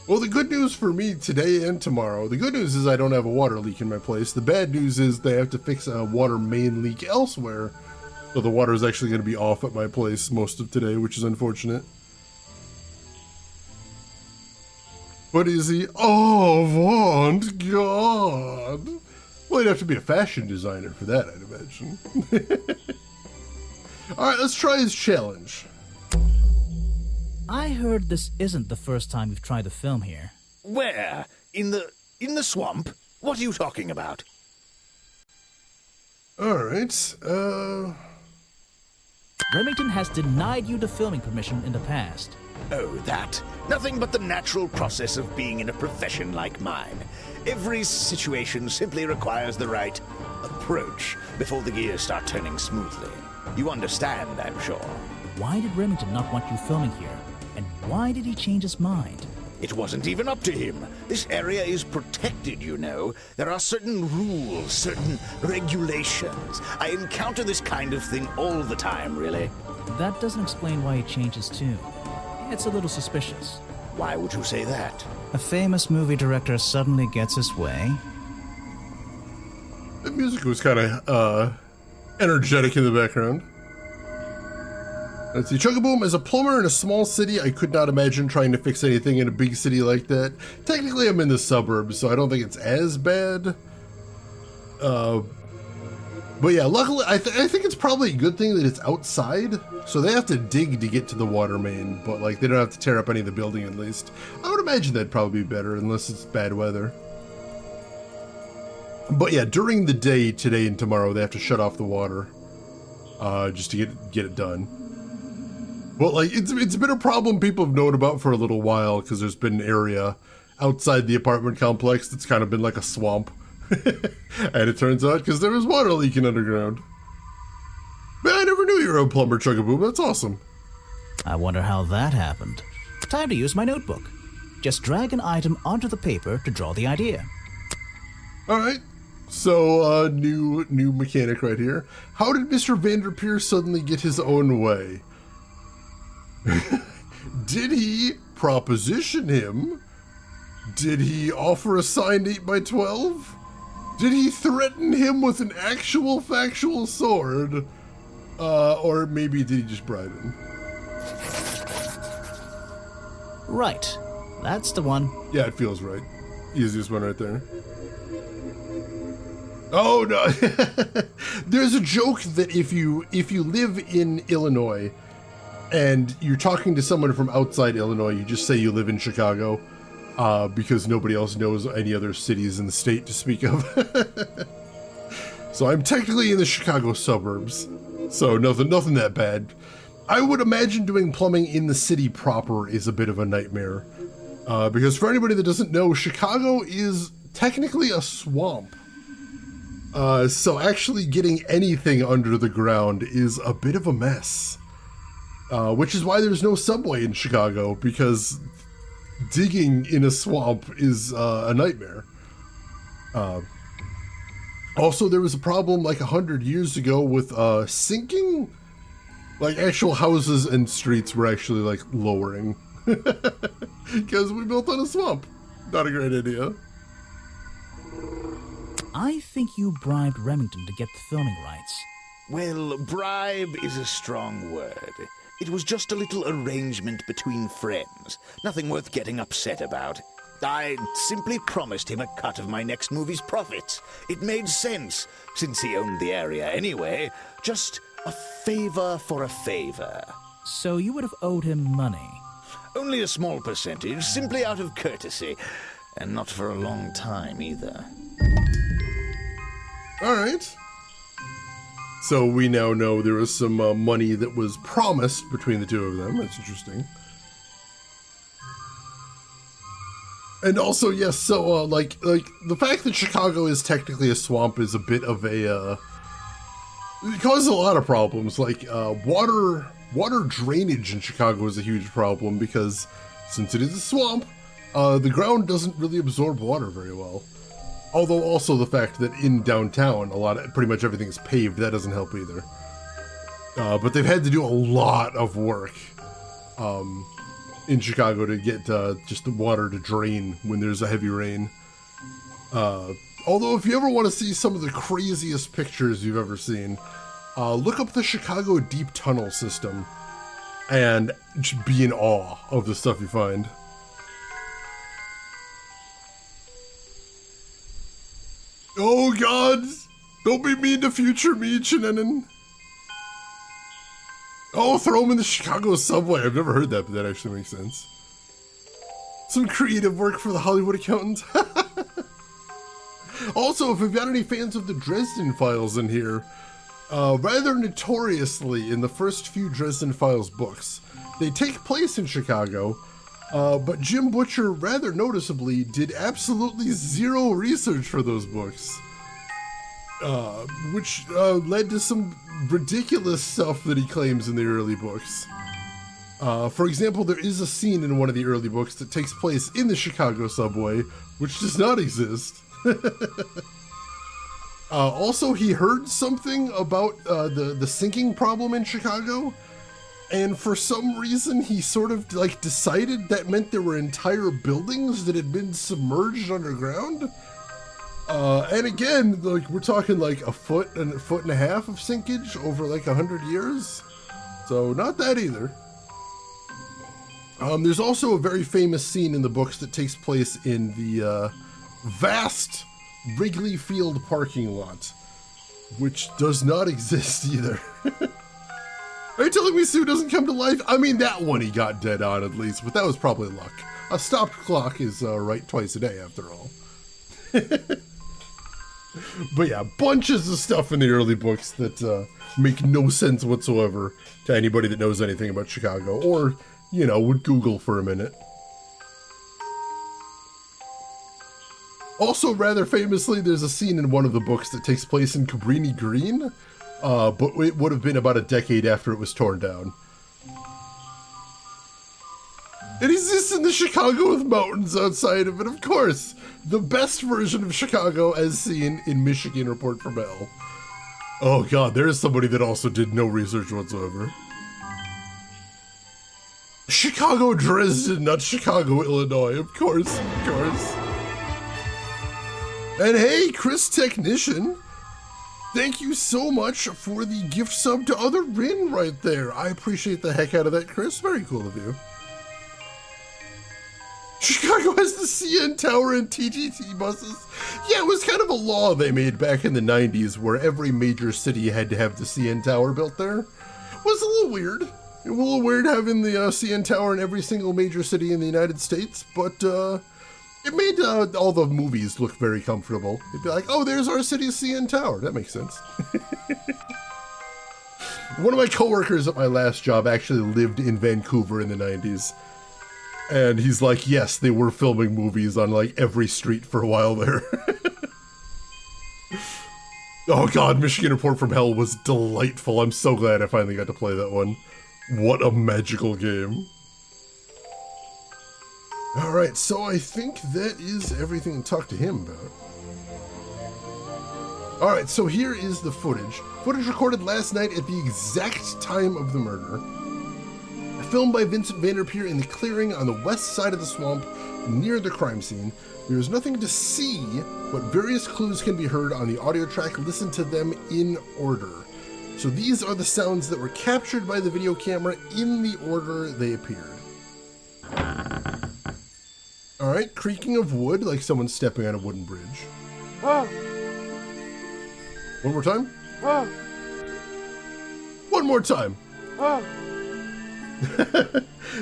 Well, the good news for me today and tomorrow, the good news is I don't have a water leak in my place. The bad news is they have to fix a water main leak elsewhere. So the water is actually going to be off at my place most of today, which is unfortunate. What is he? Oh, Vaughn, God. Well, you'd have to be a fashion designer for that, I'd imagine. Alright, let's try his challenge. I heard this isn't the first time you've tried to film here. Where? In the swamp? What are you talking about? Alright, Remington has denied you the filming permission in the past. Oh, that. Nothing but the natural process of being in a profession like mine. Every situation simply requires the right approach before the gears start turning smoothly. You understand, I'm sure. Why did Remington not want you filming here? And why did he change his mind? It wasn't even up to him. This area is protected, you know. There are certain rules, certain regulations. I encounter this kind of thing all the time, really. That doesn't explain why he changed his tune. It's a little suspicious. Why would you say that? A famous movie director suddenly gets his way. the music was kind of energetic in the background. Let's see. Chugaboom, as a plumber in a small city, I could not imagine trying to fix anything in a big city like that. Technically, I'm in the suburbs, so I don't think it's as bad. But yeah, luckily, I think it's probably a good thing that it's outside. So they have to dig to get to the water main, but like they don't have to tear up any of the building at least. I would imagine that'd probably be better unless it's bad weather. But yeah, during the day, today and tomorrow, they have to shut off the water just to get it done. Well, like it's been a problem people have known about for a little while because there's been an area outside the apartment complex that's kind of been like a swamp. And it turns out because there was water leaking underground. Man, I never knew you were a plumber, Chugaboom. That's awesome. I wonder how that happened. Time to use my notebook. Just drag an item onto the paper to draw the idea. All right. So, new mechanic right here. How did Mr. Vanderpeer suddenly get his own way? Did he proposition him? Did he offer a signed 8x12? Did he threaten him with an actual factual sword? Or maybe did he just bribe him? Right. That's the one. Yeah, it feels right. Easiest one right there. Oh no! There's a joke that if you live in Illinois and you're talking to someone from outside Illinois, you just say you live in Chicago. Because nobody else knows any other cities in the state to speak of. So I'm technically in the Chicago suburbs, so nothing that bad. I would imagine doing plumbing in the city proper is a bit of a nightmare. Because for anybody that doesn't know, Chicago is technically a swamp. So actually getting anything under the ground is a bit of a mess. Which is why there's no subway in Chicago, because digging in a swamp is a nightmare. Also, there was a problem like 100 years ago with sinking. Like, actual houses and streets were actually, like, lowering. Because we built on a swamp. Not a great idea. I think you bribed Remington to get the filming rights. Well, bribe is a strong word. It was just a little arrangement between friends. Nothing worth getting upset about. I simply promised him a cut of my next movie's profits. It made sense, since he owned the area anyway. Just a favor for a favor. So you would have owed him money. Only a small percentage, simply out of courtesy. And not for a long time, either. Alright. So we now know there was some money that was promised between the two of them. That's interesting. And also, yes, so, like, the fact that Chicago is technically a swamp is a bit of a, it causes a lot of problems. Like, water drainage in Chicago is a huge problem because since it is a swamp, the ground doesn't really absorb water very well. Although also the fact that in downtown, pretty much everything is paved, that doesn't help either. But they've had to do a lot of work in Chicago to get just the water to drain when there's a heavy rain. Although if you ever want to see some of the craziest pictures you've ever seen, look up the Chicago Deep Tunnel System and just be in awe of the stuff you find. Oh god! Don't be mean to future me, Chinanen. Oh, throw him in the Chicago subway. I've never heard that, but that actually makes sense. Some creative work for the Hollywood accountant. Also, if we've got any fans of the Dresden Files in here, rather notoriously in the first few Dresden Files books, they take place in Chicago, but Jim Butcher, rather noticeably, did absolutely zero research for those books. Which led to some ridiculous stuff that he claims in the early books. For example, there is a scene in one of the early books that takes place in the Chicago subway, which does not exist. Also, he heard something about the sinking problem in Chicago, and for some reason he sort of like decided that meant there were entire buildings that had been submerged underground. And again, like we're talking like a foot and a half of sinkage over like 100 years. So not that either. There's also a very famous scene in the books that takes place in the vast Wrigley Field parking lot, which does not exist either. Are you telling me Sue doesn't come to life? I mean, that one he got dead on at least, but that was probably luck. A stopped clock is right twice a day after all. But yeah, bunches of stuff in the early books that make no sense whatsoever to anybody that knows anything about Chicago, or, you know, would Google for a minute. Also, rather famously, there's a scene in one of the books that takes place in Cabrini Green, but it would have been about a decade after it was torn down. It exists in the Chicago with mountains outside of it, of course. The best version of Chicago as seen in Michigan Report from Hell. Oh god, there is somebody that also did no research whatsoever. Chicago, Dresden, not Chicago, Illinois. Of course, of course. And hey, Chris Technician, thank you so much for the gift sub to Other Rin right there. I appreciate the heck out of that, Chris. Very cool of you. Chicago has the CN Tower and TTT buses. Yeah, it was kind of a law they made back in the 90s where every major city had to have the CN Tower built there. It was a little weird. It was a little weird having the CN Tower in every single major city in the United States, but it made all the movies look very comfortable. It'd be like, oh, there's our city's CN Tower. That makes sense. One of my coworkers at my last job actually lived in Vancouver in the 90s. And he's like, yes, they were filming movies on like every street for a while there. Oh god, Michigan Report from Hell was delightful. I'm so glad I finally got to play that one. What a magical game. Alright, so I think that is everything to talk to him about. Alright, so here is the footage. Footage recorded last night at the exact time of the murder. Filmed by Vincent Vanderpeer in the clearing on the west side of the swamp near the crime scene. There is nothing to see, but various clues can be heard on the audio track. Listen to them in order. So these are the sounds that were captured by the video camera in the order they appeared. Alright, creaking of wood, like someone stepping on a wooden bridge. One more time? One more time!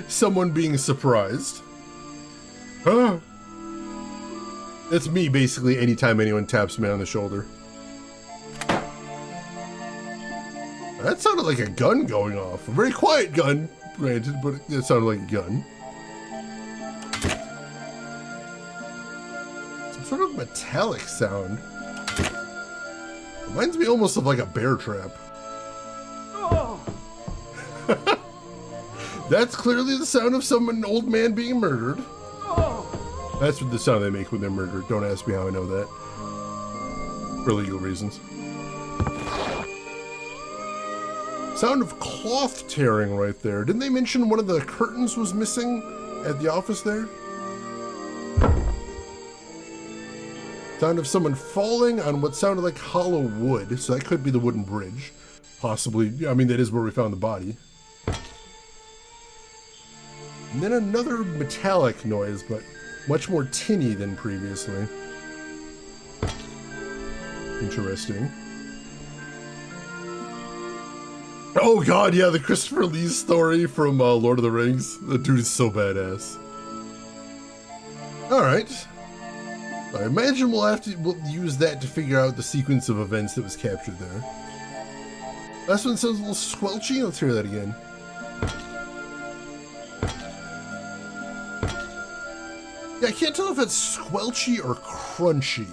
Someone being surprised. That's me, basically, anytime anyone taps me on the shoulder. That sounded like a gun going off. A very quiet gun, granted, but it sounded like a gun. Some sort of metallic sound. Reminds me almost of like a bear trap. That's clearly the sound of an old man being murdered. That's what the sound they make when they're murdered. Don't ask me how I know that. For legal reasons. Sound of cloth tearing right there. Didn't they mention one of the curtains was missing at the office there? Sound of someone falling on what sounded like hollow wood. So that could be the wooden bridge. Possibly. I mean, that is where we found the body. And then another metallic noise, but much more tinny than previously. Interesting. Oh god, yeah, the Christopher Lee story from Lord of the Rings. The dude is so badass. Alright. I imagine we'll use that to figure out the sequence of events that was captured there. Last one sounds a little squelchy. Let's hear that again. Yeah, I can't tell if it's squelchy or crunchy.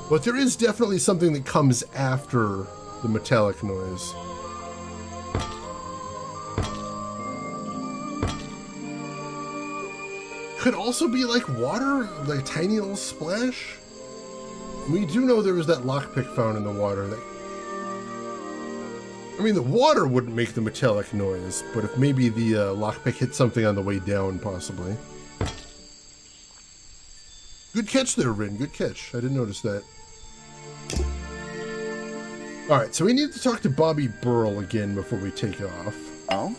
But there is definitely something that comes after the metallic noise. Could also be like water, like a tiny little splash. We do know there was that lockpick found in the water. I mean, the water wouldn't make the metallic noise, but if maybe the lockpick hit something on the way down, possibly. Good catch there, Rin. Good catch. I didn't notice that. Alright, so we need to talk to Bobby Burl again before we take off. Oh?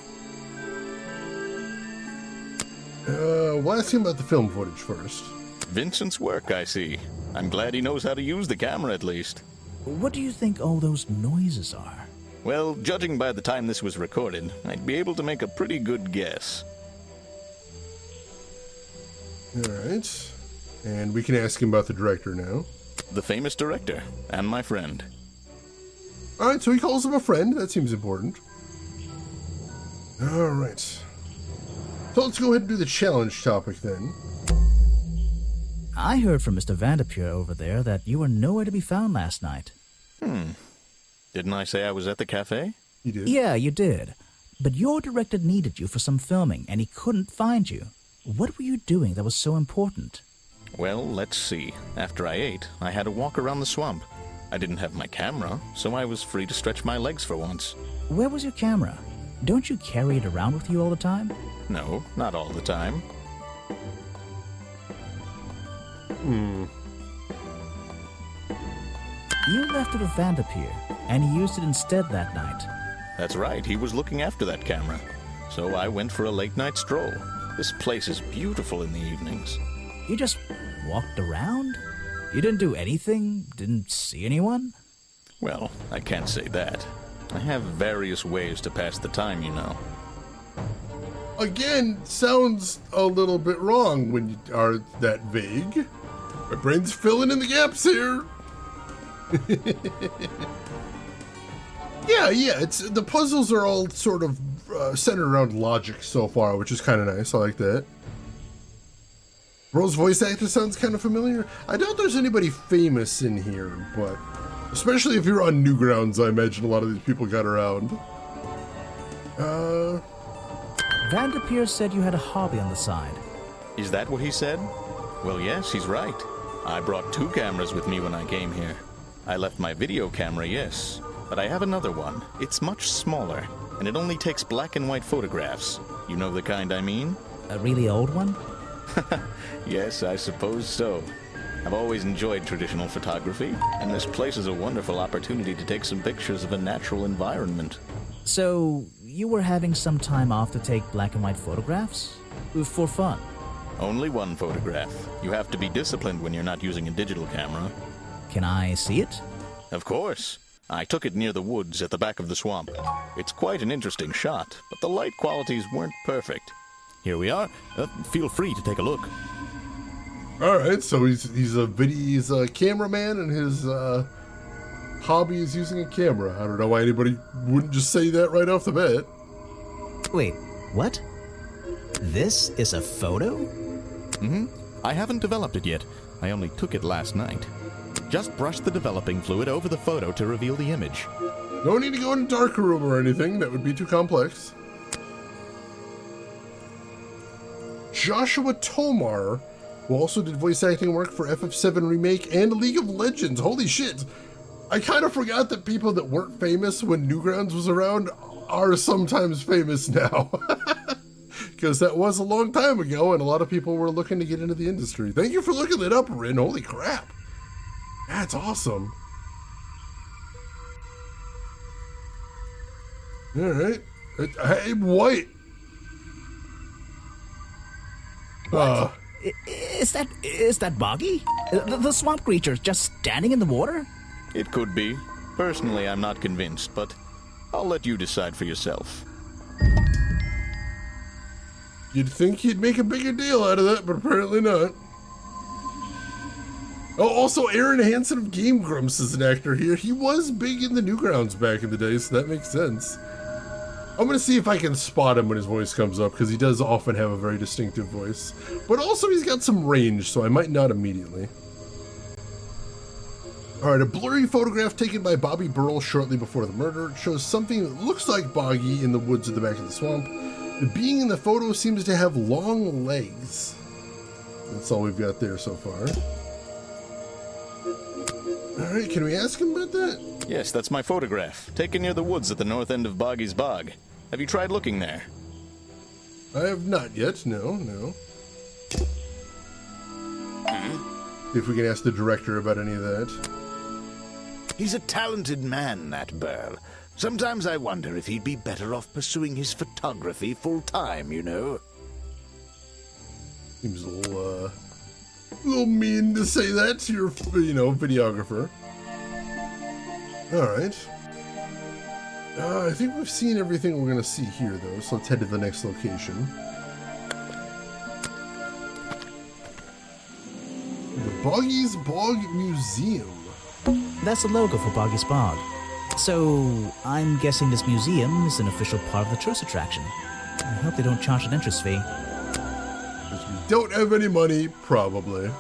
We'll ask him about the film footage first. Vincent's work, I see. I'm glad he knows how to use the camera at least. What do you think all those noises are? Well, judging by the time this was recorded, I'd be able to make a pretty good guess. Alright. And we can ask him about the director now. The famous director, and my friend. Alright, so he calls him a friend. That seems important. Alright. So let's go ahead and do the challenge topic then. I heard from Mr. Vanderpeer over there that you were nowhere to be found last night. Didn't I say I was at the cafe? You did? Yeah, you did. But your director needed you for some filming, and he couldn't find you. What were you doing that was so important? Well, let's see. After I ate, I had to walk around the swamp. I didn't have my camera, so I was free to stretch my legs for once. Where was your camera? Don't you carry it around with you all the time? No, not all the time. You left it with Vanderpeer, and he used it instead that night. That's right, he was looking after that camera. So I went for a late-night stroll. This place is beautiful in the evenings. You just walked around? You didn't do anything? Didn't see anyone? Well, I can't say that. I have various ways to pass the time, you know. Again, sounds a little bit wrong when you are that vague. My brain's filling in the gaps here. Yeah, it's the puzzles are all sort of centered around logic so far, which is kind of nice. I like that. Bro's voice actor sounds kind of familiar. I doubt there's anybody famous in here, but especially if you're on Newgrounds, I imagine a lot of these people got around. Vanderpeer said you had a hobby on the side. Is that what he said? Well, yes, he's right. I brought 2 cameras with me when I came here. I left my video camera, yes, but I have another one. It's much smaller, and it only takes black and white photographs. You know the kind I mean? A really old one? Yes, I suppose so. I've always enjoyed traditional photography, and this place is a wonderful opportunity to take some pictures of a natural environment. So, you were having some time off to take black and white photographs? For fun? Only one photograph. You have to be disciplined when you're not using a digital camera. Can I see it? Of course. I took it near the woods at the back of the swamp. It's quite an interesting shot, but the light qualities weren't perfect. Here we are. Feel free to take a look. All right, so he's a cameraman, and his hobby is using a camera. I don't know why anybody wouldn't just say that right off the bat. Wait, what? This is a photo? Mm-hmm. I haven't developed it yet. I only took it last night. Just brush the developing fluid over the photo to reveal the image. No need to go in a dark room or anything. That would be too complex. Joshua Tomar, who also did voice acting work for FF7 Remake and League of Legends. Holy shit! I kind of forgot that people that weren't famous when Newgrounds was around are sometimes famous now. Because that was a long time ago, and a lot of people were looking to get into the industry. Thank you for looking that up, Rin. Holy crap. That's awesome. Alright. Hey, White. Is that Boggy? The swamp creature just standing in the water? It could be. Personally, I'm not convinced, but I'll let you decide for yourself. You'd think he'd make a bigger deal out of that, but apparently not. Oh, also, Aaron Hansen of Game Grumps is an actor here. He was big in the Newgrounds back in the day, so that makes sense. I'm going to see if I can spot him when his voice comes up, because he does often have a very distinctive voice. But also, he's got some range, so I might not immediately. Alright, a blurry photograph taken by Bobby Burrell shortly before the murder shows something that looks like Boggy in the woods at the back of the swamp. The being in the photo seems to have long legs. That's all we've got there so far. Alright, can we ask him about that? Yes, that's my photograph, taken near the woods at the north end of Boggy's Bog. Have you tried looking there? I have not yet, no. See if we can ask the director about any of that. He's a talented man, that Burl. Sometimes I wonder if he'd be better off pursuing his photography full-time, you know. Seems a little mean to say that to your, videographer. Alright. I think we've seen everything we're going to see here, though, so let's head to the next location. The Boggy's Bog Museum. That's the logo for Boggy's Bog. So, I'm guessing this museum is an official part of the tourist attraction. I hope they don't charge an entrance fee. Because we don't have any money, probably.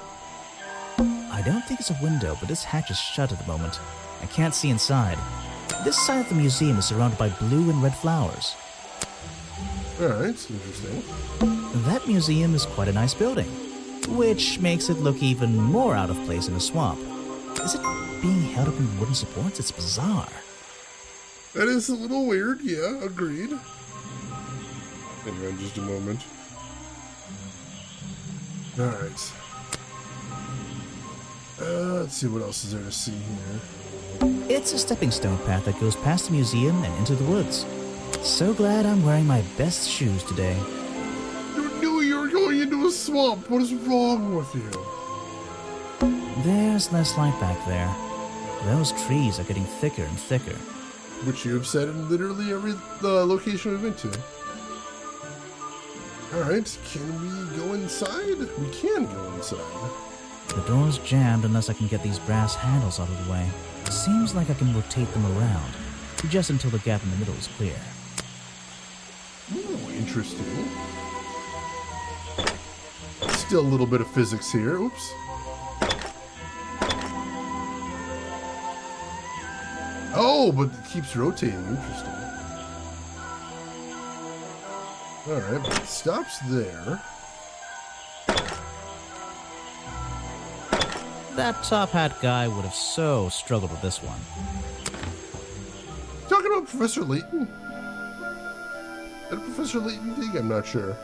I don't think it's a window, but this hatch is shut at the moment. I can't see inside. This side of the museum is surrounded by blue and red flowers. Alright, interesting. That museum is quite a nice building, which makes it look even more out of place in a swamp. Is it being held up in wooden supports? It's bizarre. That is a little weird, yeah, agreed. Hang on just a moment. Alright. Let's see what else is there to see here. It's a stepping stone path that goes past the museum and into the woods. So glad I'm wearing my best shoes today. You knew you were going into a swamp. What is wrong with you? There's less light back there. Those trees are getting thicker and thicker. Which you have said in literally every location we've been to. Alright, can we go inside? We can go inside. The door's jammed unless I can get these brass handles out of the way. It seems like I can rotate them around, just until the gap in the middle is clear. Ooh, interesting. Still a little bit of physics here. Oops. Oh, but it keeps rotating. Interesting. Alright, but it stops there. That top hat guy would have so struggled with this one. Talking about Professor Layton? Is that a Professor Layton thing? I'm not sure.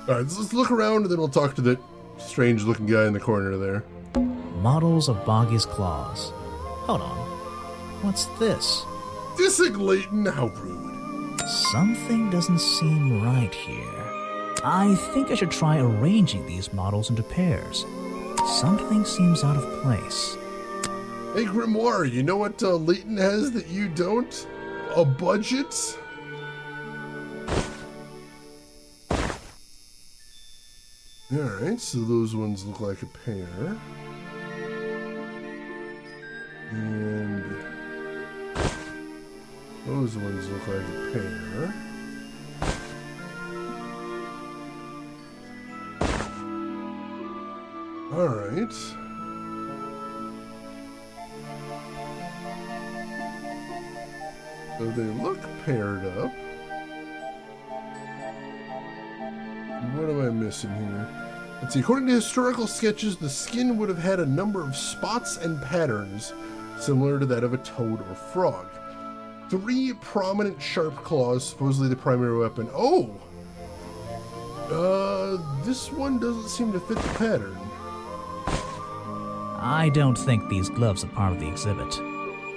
Alright, let's look around and then we'll talk to that strange looking guy in the corner there. Models of Boggy's claws. Hold on. What's this? Dissing Layton? How rude. Something doesn't seem right here. I think I should try arranging these models into pairs. Something seems out of place. Hey Grimoire, you know what Layton has that you don't? A budget? Alright, so those ones look like a pair. And those ones look like a pair. Alright. So they look paired up. What am I missing here? Let's see, according to historical sketches, the skin would have had a number of spots and patterns similar to that of a toad or frog. 3 prominent sharp claws, supposedly the primary weapon. Oh! This one doesn't seem to fit the pattern. I don't think these gloves are part of the exhibit.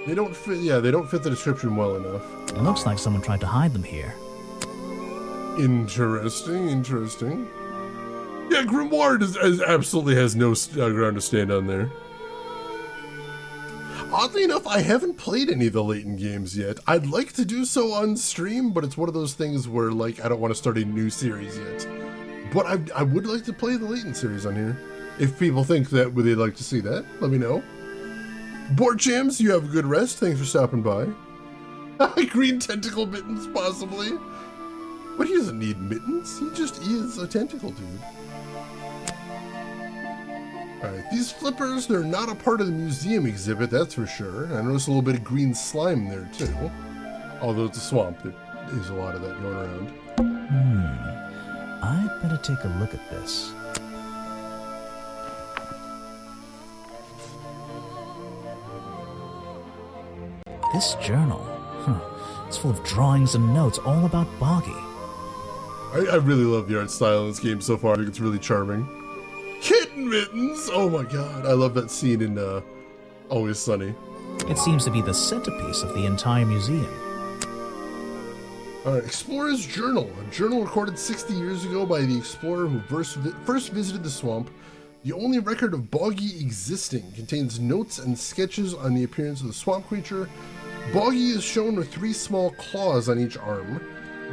They don't fit, yeah, they don't fit the description well enough. It looks like someone tried to hide them here. Interesting, interesting. Yeah, Grimoire absolutely has no ground to stand on there. Oddly enough, I haven't played any of the Layton games yet. I'd like to do so on stream, but it's one of those things where, like, I don't want to start a new series yet. But I would like to play the Layton series on here. If people think that would they like to see that, let me know. Board Jams, you have a good rest. Thanks for stopping by. Green tentacle mittens, possibly. But he doesn't need mittens. He just is a tentacle dude. Alright, these flippers, they're not a part of the museum exhibit, that's for sure. I noticed a little bit of green slime there, too. Although it's a swamp, there is a lot of that going around. I'd better take a look at this. This journal, it's full of drawings and notes all about Boggy. I really love the art style in this game so far. I think it's really charming. Kitten mittens! Oh my god, I love that scene in Always Sunny. It seems to be the centerpiece of the entire museum. Alright, Explorer's Journal. A journal recorded 60 years ago by the explorer who first visited the swamp. The only record of Boggy existing contains notes and sketches on the appearance of the swamp creature. Boggy is shown with 3 small claws on each arm.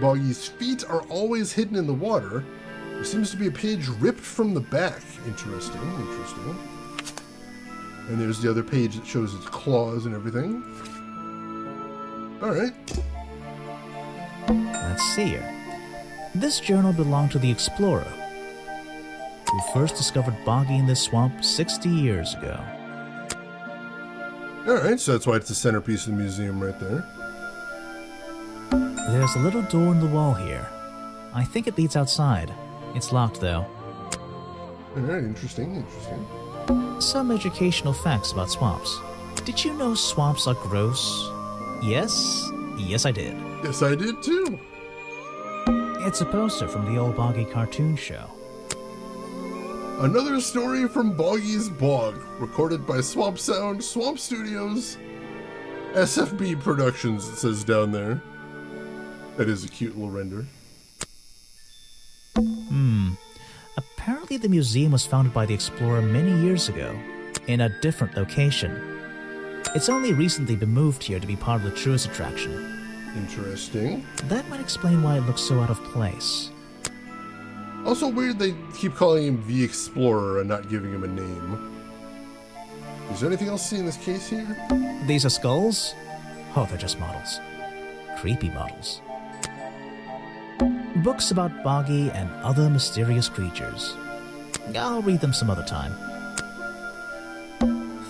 Boggy's feet are always hidden in the water. There seems to be a page ripped from the back. Interesting, interesting. And there's the other page that shows its claws and everything. Alright. Let's see here. This journal belonged to the explorer, who first discovered Boggy in this swamp 60 years ago. Alright, so that's why it's the centerpiece of the museum right there. There's a little door in the wall here. I think it leads outside. It's locked, though. Alright, interesting, interesting. Some educational facts about swamps. Did you know swamps are gross? Yes? Yes, I did. Yes, I did too. It's a poster from the old Boggy cartoon show. Another story from Boggy's Bog, recorded by Swamp Sound, Swamp Studios, SFB Productions, it says down there. That is a cute little render. Apparently the museum was founded by the explorer many years ago, in a different location. It's only recently been moved here to be part of the tourist attraction. Interesting. That might explain why it looks so out of place. Also weird they keep calling him the Explorer and not giving him a name. Is there anything else to see in this case here? These are skulls? Oh, they're just models. Creepy models. Books about Boggy and other mysterious creatures. I'll read them some other time.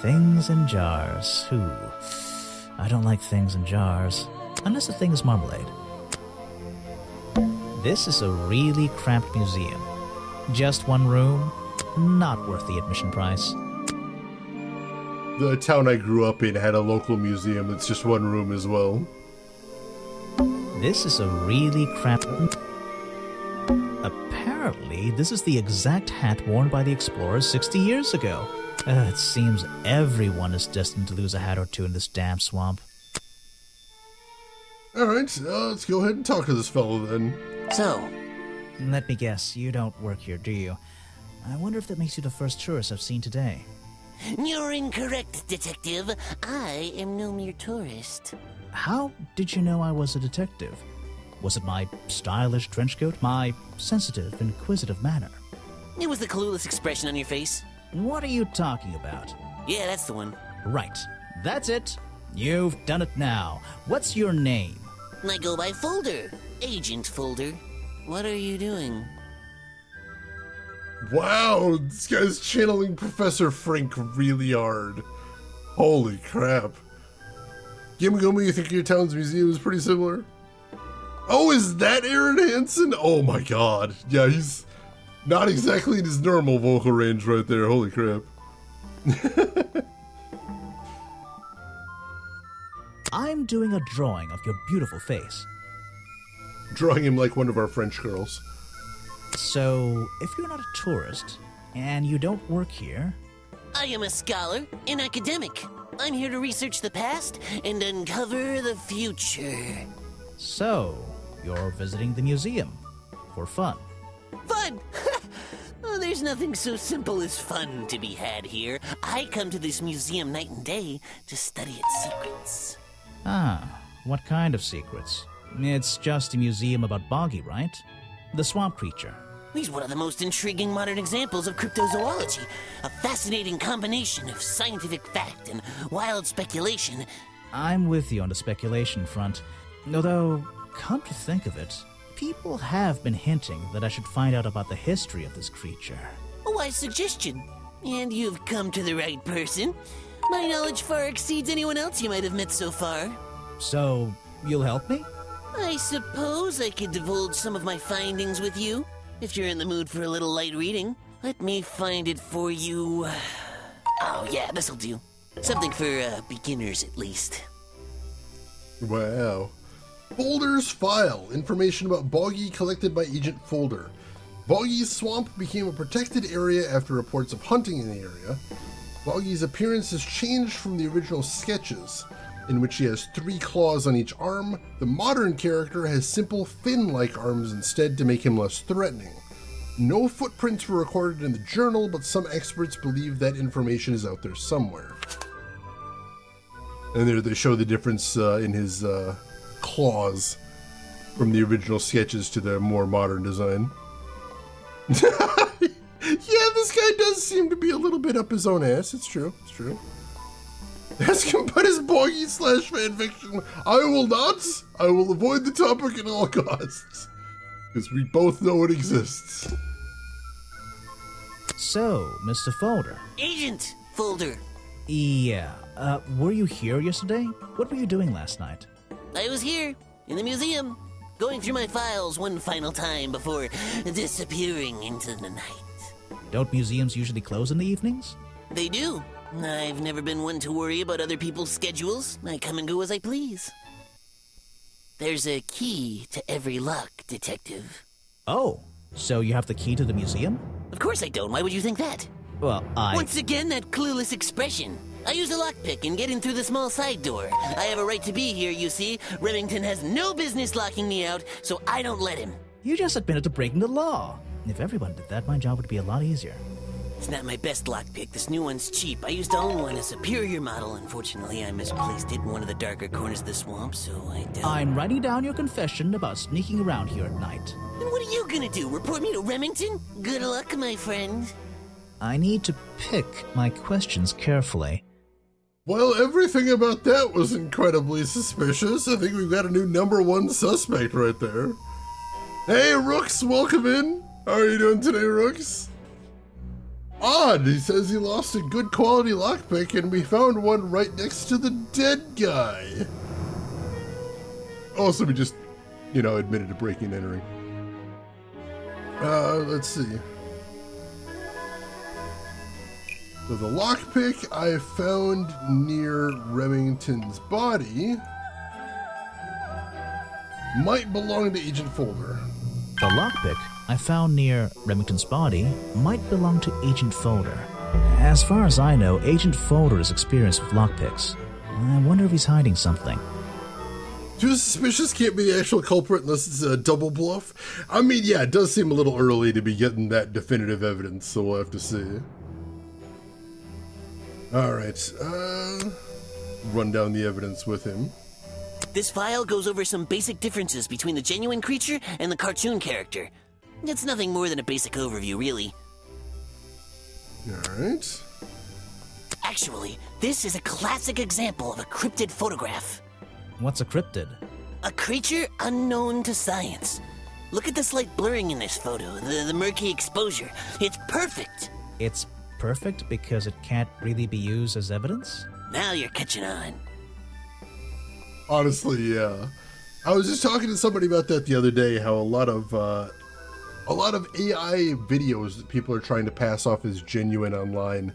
Things in jars. Ooh. I don't like things in jars. Unless the thing is marmalade. This is a really cramped museum. Just one room, not worth the admission price. The town I grew up in had a local museum that's just one room as well. This is a really crap... Apparently, this is the exact hat worn by the explorers 60 years ago. It seems everyone is destined to lose a hat or two in this damn swamp. Alright, let's go ahead and talk to this fellow then. So, Let me guess, you don't work here, do you? I wonder if that makes you the first tourist I've seen today. you're incorrect, detective. I am no mere tourist. How did you know I was a detective? Was it my stylish trench coat, my sensitive, inquisitive manner? It was the clueless expression on your face. What are you talking about? Yeah, that's the one. Right, that's it. You've done it now. What's your name? I go by Folder. Agent Folder. What are you doing? Wow, this guy's channeling Professor Frink really hard. Holy crap. Gimgumi, you think your town's museum is pretty similar? Oh, is that Aaron Hansen? Oh my god. Yeah, he's not exactly in his normal vocal range right there. Holy crap. I'm doing a drawing of your beautiful face. Drawing him like one of our French girls. So, if you're not a tourist, and you don't work here, I am a scholar, an academic. I'm here to research the past and uncover the future. so you're visiting the museum for fun. Fun! Oh, there's nothing so simple as fun to be had here. I come to this museum night and day to study its secrets. Ah, what kind of secrets? It's just a museum about Boggy, right? The swamp creature. He's one of the most intriguing modern examples of cryptozoology, a fascinating combination of scientific fact and wild speculation. I'm with you on the speculation front. Although, come to think of it, people have been hinting that I should find out about the history of this creature. A wise suggestion. And you've come to the right person. My knowledge far exceeds anyone else you might have met so far. So, you'll help me? I suppose I could divulge some of my findings with you, if you're in the mood for a little light reading. Let me find it for you. Oh yeah, this'll do. Something for beginners at least. Wow. Folder's File. Information about Boggy collected by Agent Folder. Boggy's swamp became a protected area after reports of hunting in the area. Boggy's appearance has changed from the original sketches, in which he has 3 claws on each arm. The modern character has simple fin-like arms instead to make him less threatening. No footprints were recorded in the journal, but some experts believe that information is out there somewhere. And there they show the difference in his claws from the original sketches to the more modern design. Yeah, this guy does seem to be a little bit up his own ass. It's true. It's true. Ask him about his Boggy / fanfiction. I will not. I will avoid the topic at all costs. Because we both know it exists. So, Mr. Folder. Agent Folder. Yeah, were you here yesterday? What were you doing last night? I was here, in the museum, going through my files one final time before disappearing into the night. Don't museums usually close in the evenings? They do. I've never been one to worry about other people's schedules. I come and go as I please. There's a key to every lock, Detective. Oh, so you have the key to the museum? Of course I don't. Why would you think that? Well, Once again, that clueless expression. I use a lockpick and get in through the small side door. I have a right to be here, you see. Remington has no business locking me out, so I don't let him. You just admitted to breaking the law. If everyone did that, my job would be a lot easier. It's not my best lockpick. This new one's cheap. I used to own one, a superior model. Unfortunately, I misplaced it in one of the darker corners of the swamp, so I doubt... I'm writing down your confession about sneaking around here at night. And what are you gonna do? Report me to Remington? Good luck, my friend. I need to pick my questions carefully. Well, everything about that was incredibly suspicious. I think we've got a new #1 suspect right there. Hey, Rooks, welcome in. How are you doing today, Rooks? Odd, he says he lost a good quality lockpick and we found one right next to the dead guy. Also, we just, admitted to breaking and entering. Let's see. So the lockpick I found near Remington's body might belong to Agent Folder. The lockpick I found near Remington's body might belong to Agent Folder. As far as I know, Agent Folder is experienced with lockpicks. I wonder if he's hiding something. Too suspicious can't be the actual culprit unless it's a double bluff. I mean, yeah, it does seem a little early to be getting that definitive evidence, so we'll have to see. Alright, run down the evidence with him. This file goes over some basic differences between the genuine creature and the cartoon character. It's nothing more than a basic overview, really. Alright. Actually, this is a classic example of a cryptid photograph. What's a cryptid? A creature unknown to science. Look at the slight blurring in this photo, the murky exposure. It's perfect. It's perfect because it can't really be used as evidence? Now you're catching on. Honestly, yeah. I was just talking to somebody about that the other day, how a lot of AI videos that people are trying to pass off as genuine online,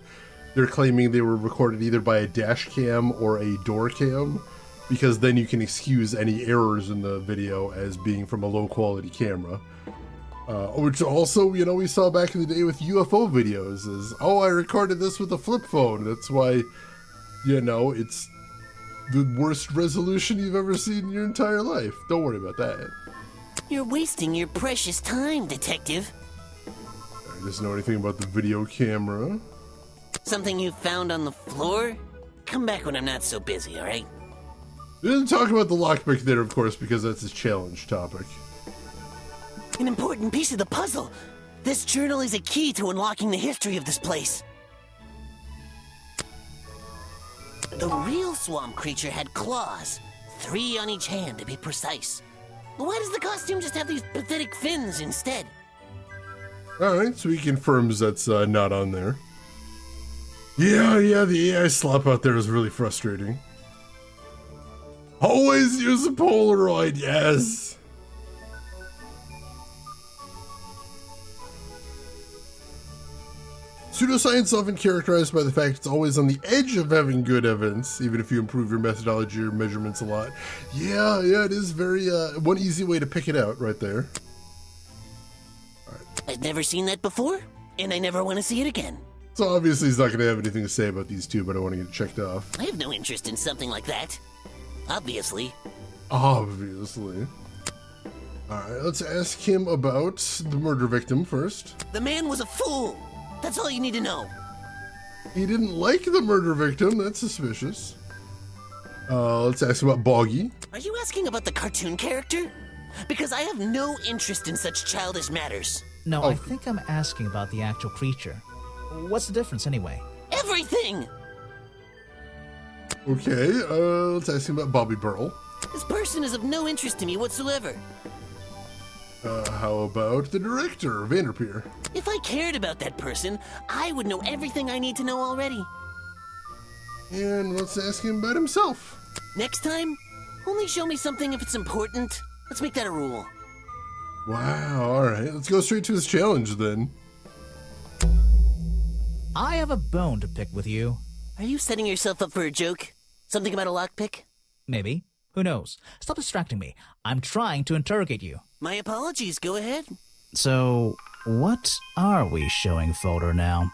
they're claiming they were recorded either by a dash cam or a door cam, because then you can excuse any errors in the video as being from a low quality camera. Which also, you know, we saw back in the day with UFO videos is, oh, I recorded this with a flip phone. That's why, you know, it's the worst resolution you've ever seen in your entire life. Don't worry about that. You're wasting your precious time, Detective. I just know anything about the video camera. Something you found on the floor? Come back when I'm not so busy, all right? We didn't talk about the lockpick there, of course, because that's his challenge topic. An important piece of the puzzle. This journal is a key to unlocking the history of this place. The real swamp creature had claws, 3 on each hand to be precise. Why does the costume just have these pathetic fins instead? Alright, so he confirms that's not on there. Yeah, the AI slop out there is really frustrating. Always use a Polaroid, yes! Pseudoscience is often characterized by the fact it's always on the edge of having good evidence, even if you improve your methodology or measurements a lot. Yeah, it is very, one easy way to pick it out right there. I've never seen that before, and I never want to see it again. So obviously he's not going to have anything to say about these two, but I want to get it checked off. I have no interest in something like that. Obviously. Obviously. Alright, let's ask him about the murder victim first. The man was a fool. That's all you need to know. He didn't like the murder victim, that's suspicious. Let's ask about Boggy. Are you asking about the cartoon character? Because I have no interest in such childish matters. No, I think I'm asking about the actual creature. What's the difference anyway? Everything! Okay, let's ask him about Bobby Burl. This person is of no interest to me whatsoever. How about the director, Vanderpeer? If I cared about that person, I would know everything I need to know already. And let's ask him about himself. Next time, only show me something if it's important. Let's make that a rule. Wow, alright, let's go straight to his challenge then. I have a bone to pick with you. Are you setting yourself up for a joke? Something about a lockpick? Maybe. Who knows? Stop distracting me. I'm trying to interrogate you. My apologies, go ahead. So, what are we showing Folder now?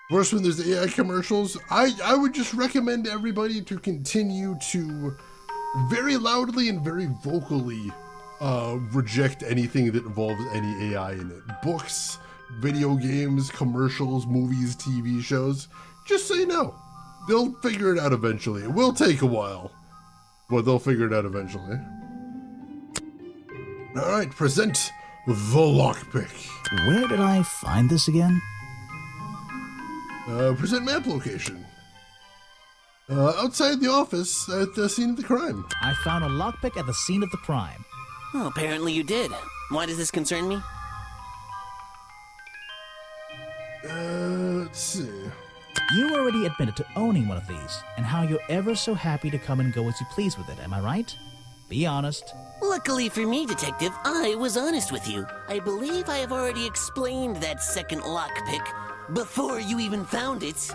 First, when there's AI commercials, I would just recommend everybody to continue to very loudly and very vocally reject anything that involves any AI in it. Books, video games, commercials, movies, TV shows. Just say no. They'll figure it out eventually. It will take a while, but they'll figure it out eventually. Alright, present the lockpick. Where did I find this again? Present map location. Outside the office at the scene of the crime. I found a lockpick at the scene of the crime. Oh, apparently you did. Why does this concern me? Let's see. You already admitted to owning one of these, and how you're ever so happy to come and go as you please with it, am I right? Be honest. Luckily for me, Detective, I was honest with you. I believe I have already explained that second lockpick before you even found it.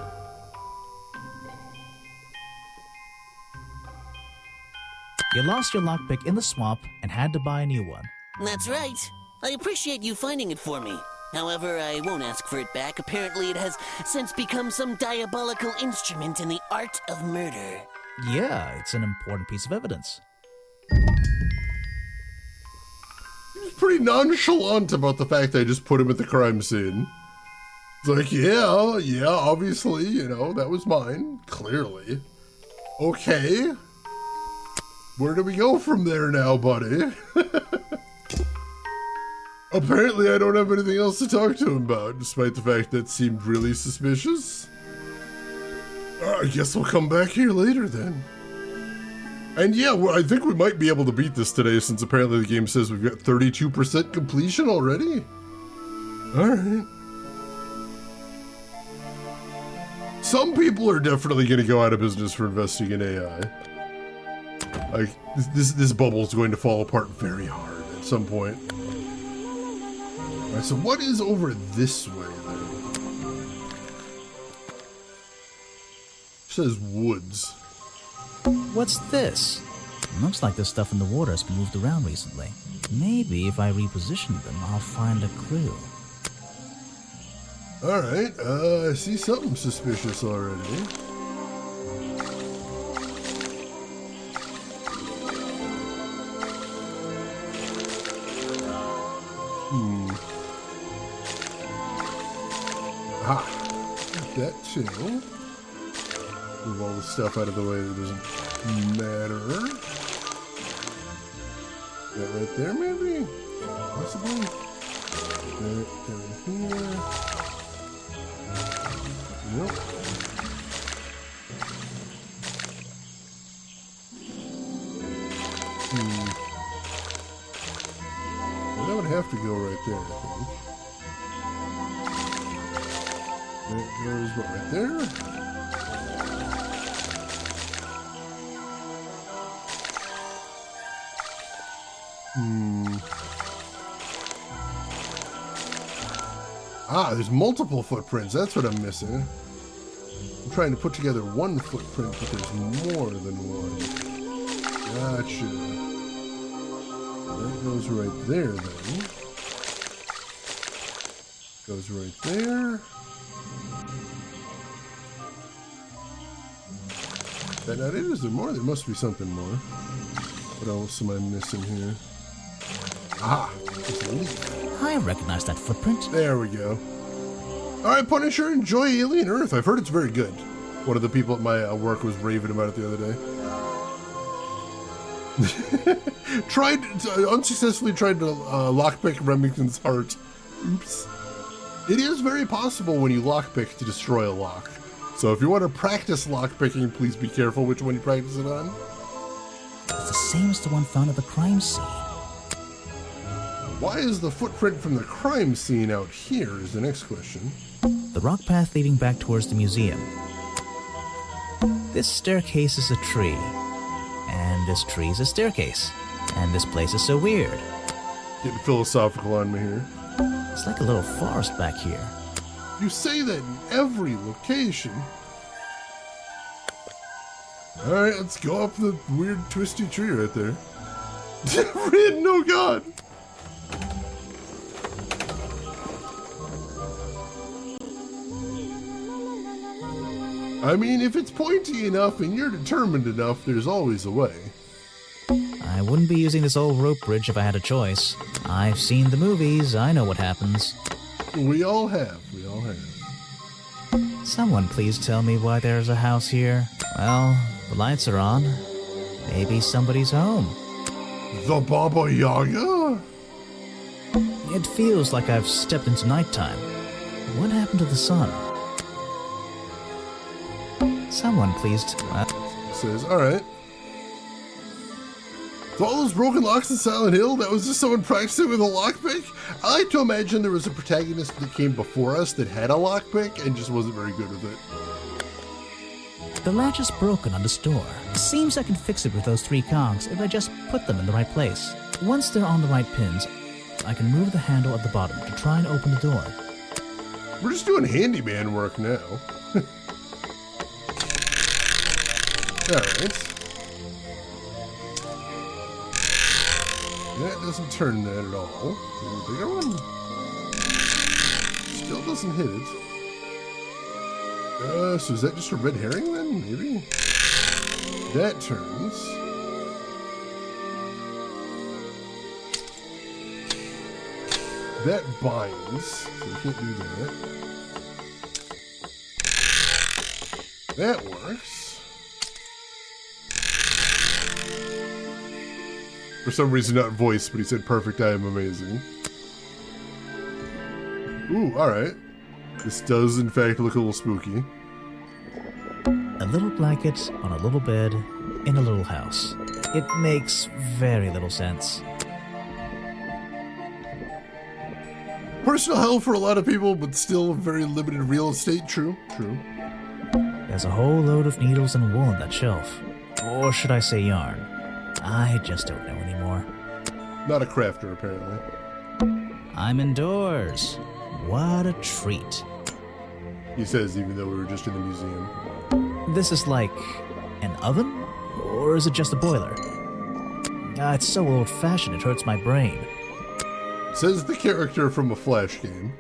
You lost your lockpick in the swamp and had to buy a new one. That's right. I appreciate you finding it for me. However, I won't ask for it back. Apparently, it has since become some diabolical instrument in the art of murder. Yeah, it's an important piece of evidence. He's pretty nonchalant about the fact I just put him at the crime scene. It's like, yeah, obviously, you know, that was mine, clearly. Okay. Where do we go from there now, buddy? Apparently I don't have anything else to talk to him about, despite the fact that seemed really suspicious. I guess we'll come back here later then. And yeah, well, I think we might be able to beat this today, since apparently the game says we've got 32% completion already. Alright. Some people are definitely going to go out of business for investing in AI. Like, this bubble is going to fall apart very hard at some point. Alright, so what is over this way then? It says woods. What's this? Looks like the stuff in the water has been moved around recently. Maybe if I reposition them, I'll find a clue. Alright, I see something suspicious already. Ah, got that too. Move all the stuff out of the way that doesn't matter. That right there, maybe? Possibly? That down here. Nope. Well, that would have to go right there, I think. And it goes what, right there? Ah, there's multiple footprints. That's what I'm missing. I'm trying to put together one footprint, but there's more than one. Gotcha. That goes right there, then. Goes right there. Is that not it? Is there more? There must be something more. What else am I missing here? Ah, it's a leaf. I recognize that footprint. There we go. Alright, Punisher, enjoy Alien Earth. I've heard it's very good. One of the people at my work was raving about it the other day. Unsuccessfully tried to lockpick Remington's heart. Oops. It is very possible when you lockpick to destroy a lock. So if you want to practice lockpicking, please be careful which one you practice it on. It's the same as the one found at the crime scene. Why is the footprint from the crime scene out here is the next question. The rock path leading back towards the museum. This staircase is a tree. And this tree is a staircase. And this place is so weird. Getting philosophical on me here. It's like a little forest back here. You say that in every location. Alright, let's go up the weird twisty tree right there. Rin, oh god! I mean, if it's pointy enough and you're determined enough, there's always a way. I wouldn't be using this old rope bridge if I had a choice. I've seen the movies, I know what happens. We all have, we all have. Someone please tell me why there's a house here. Well, the lights are on. Maybe somebody's home. The Baba Yaga? It feels like I've stepped into nighttime. What happened to the sun? Someone please Says, alright. So all those broken locks in Silent Hill, that was just someone practicing with a lockpick? I like to imagine there was a protagonist that came before us that had a lockpick and just wasn't very good with it. The latch is broken on this door. Seems I can fix it with those 3 cogs if I just put them in the right place. Once they're on the right pins, I can move the handle at the bottom to try and open the door. We're just doing handyman work now. Alright. That doesn't turn that at all. There's a bigger one. Still doesn't hit it. So is that just a red herring then? Maybe? That turns. That binds, so we can't do that. That works. For some reason not voice, but he said perfect, I am amazing. Ooh, alright. This does in fact look a little spooky. A little blanket on a little bed in a little house. It makes very little sense. Personal hell for a lot of people, but still very limited real estate. True, true. There's a whole load of needles and wool on that shelf. Or should I say yarn? I just don't know anymore. Not a crafter, apparently. I'm indoors. What a treat. He says, even though we were just in the museum. This is like an oven? Or is it just a boiler? It's so old-fashioned it hurts my brain. Says the character from a Flash game.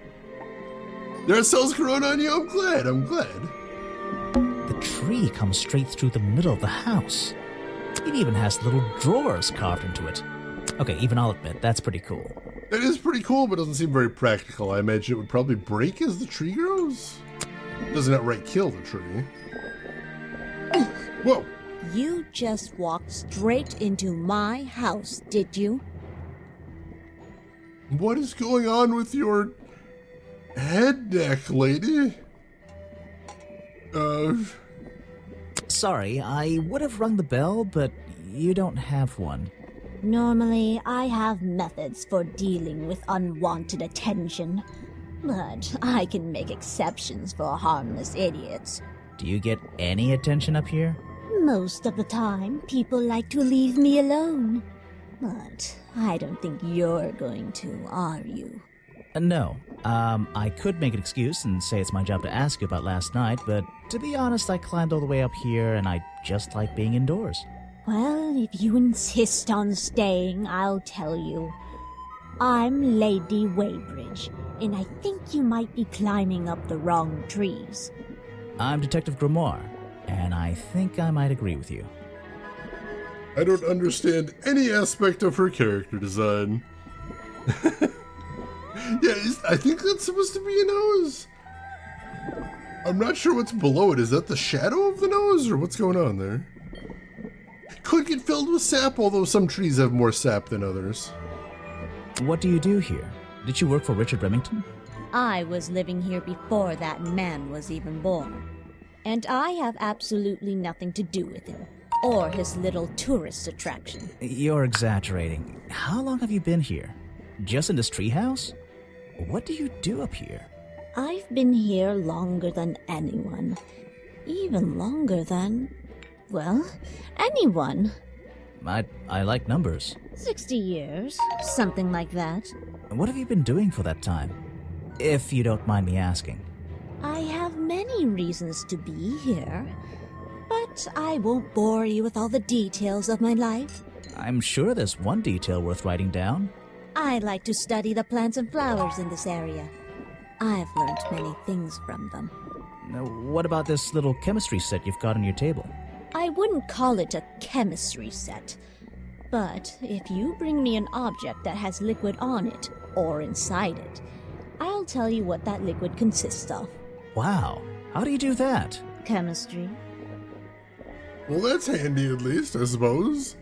There are cells growing on you, I'm glad. The tree comes straight through the middle of the house. It even has little drawers carved into it. Okay, even I'll admit, that's pretty cool. That is pretty cool, but doesn't seem very practical. I imagine it would probably break as the tree grows. Doesn't outright kill the tree. Whoa! You just walked straight into my house, did you? What is going on with your head neck, lady? Sorry, I would have rung the bell, but you don't have one. Normally, I have methods for dealing with unwanted attention, but I can make exceptions for harmless idiots. Do you get any attention up here? Most of the time, people like to leave me alone. But I don't think you're going to, are you? No. I could make an excuse and say it's my job to ask you about last night, but to be honest, I climbed all the way up here and I just like being indoors. Well, if you insist on staying, I'll tell you. I'm Lady Weybridge, and I think you might be climbing up the wrong trees. I'm Detective Grimoire, and I think I might agree with you. I don't understand any aspect of her character design. Yeah, I think that's supposed to be a nose. I'm not sure what's below it. Is that the shadow of the nose, or what's going on there? Could get filled with sap, although some trees have more sap than others. What do you do here? Did you work for Richard Remington? I was living here before that man was even born. And I have absolutely nothing to do with him, or his little tourist attraction. You're exaggerating. How long have you been here? Just in this treehouse? What do you do up here? I've been here longer than anyone. Even longer than, well, anyone. I like numbers. 60 years, something like that. What have you been doing for that time? If you don't mind me asking. I have many reasons to be here, but I won't bore you with all the details of my life. I'm sure there's one detail worth writing down. I like to study the plants and flowers in this area. I've learned many things from them. Now, what about this little chemistry set you've got on your table? I wouldn't call it a chemistry set, but if you bring me an object that has liquid on it, or inside it, I'll tell you what that liquid consists of. Wow, how do you do that? Chemistry. Well, that's handy at least, I suppose.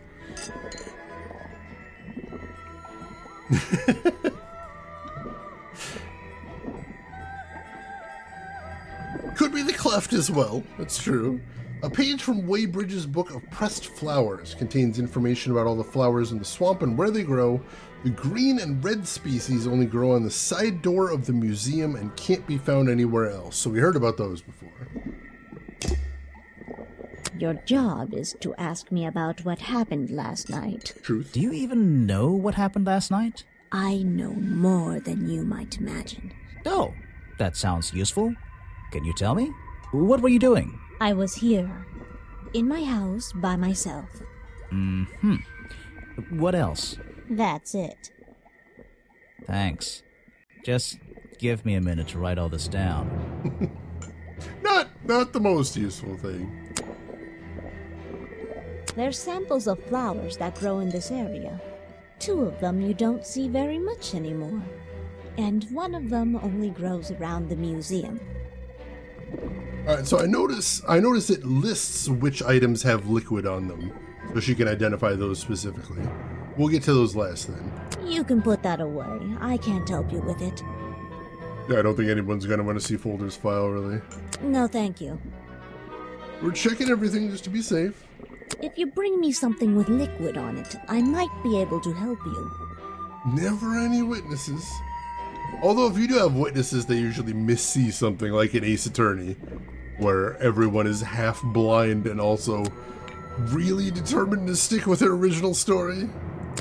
Could be the cleft as well, that's true. A page from Weybridge's book of pressed flowers contains information about all the flowers in the swamp and where they grow. The green and red species only grow on the side door of the museum and can't be found anywhere else. So we heard about those before. Your job is to ask me about what happened last night. Truth. Do you even know what happened last night? I know more than you might imagine. Oh, that sounds useful. Can you tell me? What were you doing? I was here, in my house, by myself. What else? That's it. Thanks. Just give me a minute to write all this down. Not the most useful thing. They're samples of flowers that grow in this area. 2 of them you don't see very much anymore. And 1 of them only grows around the museum. Alright, so I notice it lists which items have liquid on them, so she can identify those specifically. We'll get to those last then. You can put that away. I can't help you with it. Yeah, I don't think anyone's gonna want to see Folder's file, really. No, thank you. We're checking everything just to be safe. If you bring me something with liquid on it, I might be able to help you. Never any witnesses. Although if you do have witnesses, they usually missee something like an Ace Attorney, where everyone is half blind and also really determined to stick with their original story.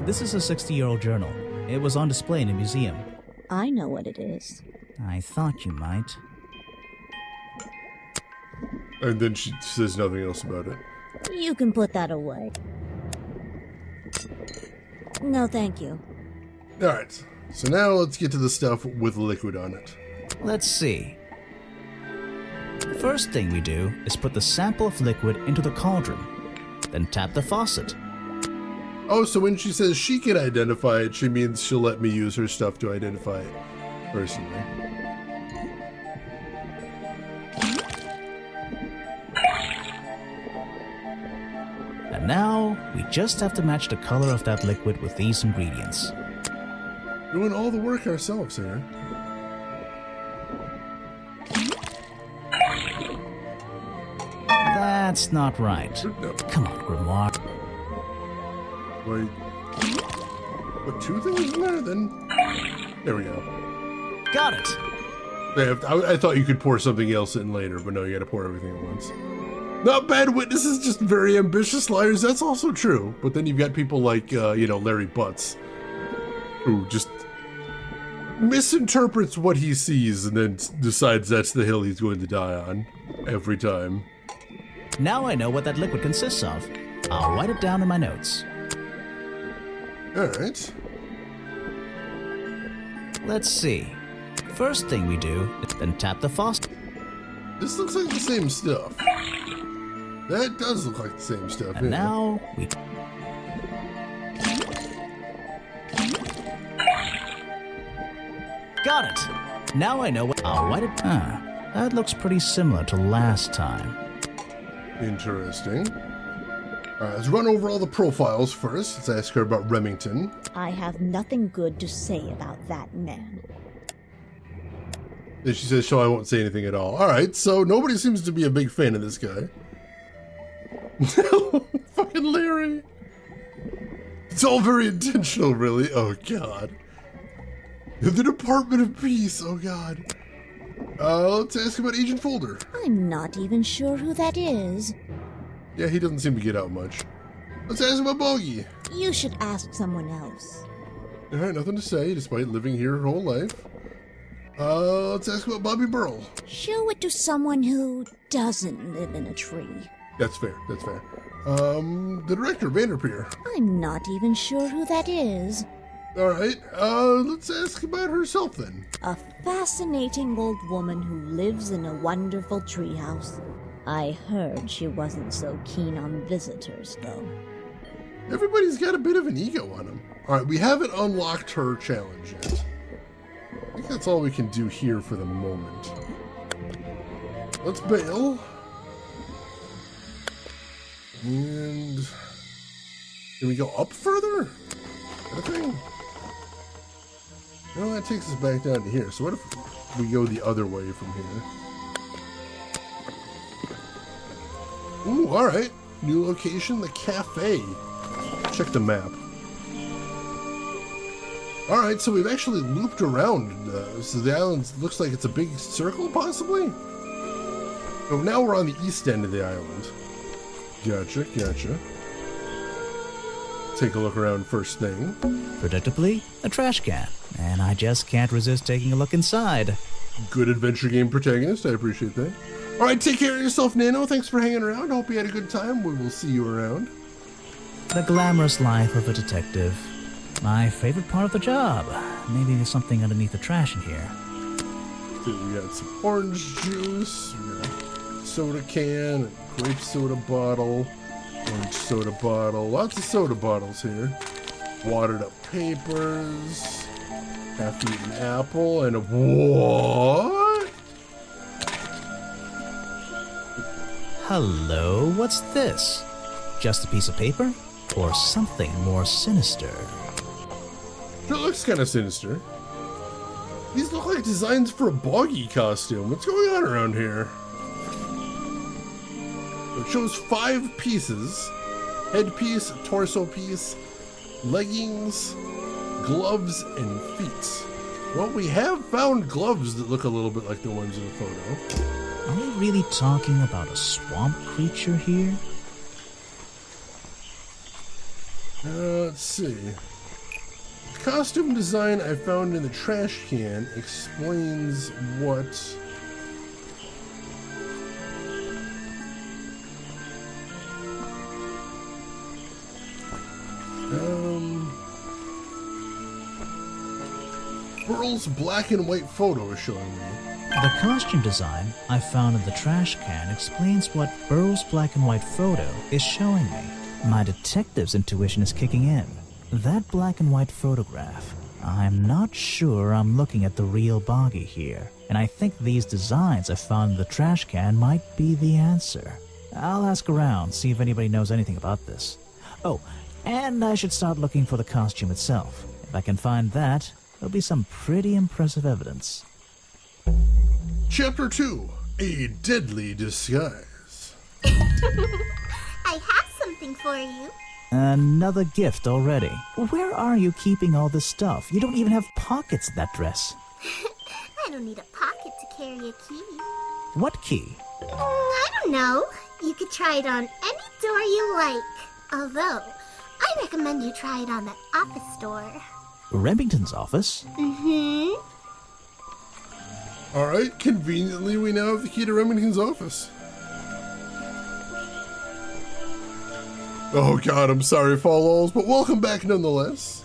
This is a 60-year-old journal. It was on display in a museum. I know what it is. I thought you might. And then she says nothing else about it. You can put that away. No, thank you. Alright, so now let's get to the stuff with liquid on it. Let's see. The first thing we do is put the sample of liquid into the cauldron, then tap the faucet. Oh, so when she says she can identify it, she means she'll let me use her stuff to identify it personally. And now, we just have to match the color of that liquid with these ingredients. Doing all the work ourselves here. That's not right. No. Come on, Grimoire. Wait. Put 2 things in there, then? There we go. Got it! I thought you could pour something else in later, but no, you gotta pour everything at once. Not bad witnesses, just very ambitious liars. That's also true. But then you've got people like, Larry Butts, who just misinterprets what he sees and then decides that's the hill he's going to die on every time. Now I know what that liquid consists of. I'll write it down in my notes. Alright. Let's see. First thing we do is then tap the faucet. This looks like the same stuff. That does look like the same stuff. And yeah. now we... Got it! Now I know what... I'll write it... that looks pretty similar to last time. Interesting. Alright, let's run over all the profiles first. Let's ask her about Remington. I have nothing good to say about that man. And she says, so I won't say anything at all. Alright, so nobody seems to be a big fan of this guy. Fucking Larry. It's all very intentional, really. Oh, God. The Department of Peace. Oh, God. Let's ask about Agent Folder. I'm not even sure who that is. Yeah, he doesn't seem to get out much. Let's ask about Boggy. You should ask someone else. Alright, nothing to say, despite living here her whole life. Let's ask about Bobby Burl. Show it to someone who doesn't live in a tree. That's fair, that's fair. The director, Vanderpeer. I'm not even sure who that is. Alright, let's ask about herself then. A fascinating old woman who lives in a wonderful treehouse. I heard she wasn't so keen on visitors, though. Everybody's got a bit of an ego on them. Alright, we haven't unlocked her challenge yet. I think that's all we can do here for the moment. Let's bail. And... can we go up further? That thing? No, that takes us back down to here. So what if we go the other way from here? Ooh, alright. New location, the cafe. Check the map. Alright, so we've actually looped around. So the island looks like it's a big circle, possibly? So now we're on the east end of the island. Gotcha. Take a look around first thing. Predictably, a trash can, and I just can't resist taking a look inside. Good adventure game protagonist. I appreciate that. All right, take care of yourself, Nano. Thanks for hanging around. Hope you had a good time. We will see you around. The glamorous life of a detective. My favorite part of the job. Maybe there's something underneath the trash in here. So we got some orange juice, we got a soda can, a grape soda bottle, orange soda bottle, lots of soda bottles here. Watered up papers, half-eaten apple, and a what? Hello, what's this? Just a piece of paper? Or something more sinister? It looks kind of sinister. These look like designs for a boggy costume. What's going on around here? It shows 5 pieces. Headpiece, torso piece, leggings, gloves, and feet. Well, we have found gloves that look a little bit like the ones in the photo. Are we really talking about a swamp creature here? Let's see. The costume design I found in the trash can explains what... Pearl's black and white photo is showing me. The costume design I found in the trash can explains what Burrow's black and white photo is showing me. My detective's intuition is kicking in. That black and white photograph. I'm not sure I'm looking at the real Boggy here, and I think these designs I found in the trash can might be the answer. I'll ask around, see if anybody knows anything about this. Oh, and I should start looking for the costume itself. If I can find that, there'll be some pretty impressive evidence. Chapter 2, A Deadly Disguise. I have something for you. Another gift already. Where are you keeping all this stuff? You don't even have pockets in that dress. I don't need a pocket to carry a key. What key? I don't know. You could try it on any door you like. Although, I recommend you try it on that office door. Remington's office? Mm-hmm. Alright, conveniently we now have the key to Remington's office. Oh god, I'm sorry, Falls, but welcome back nonetheless.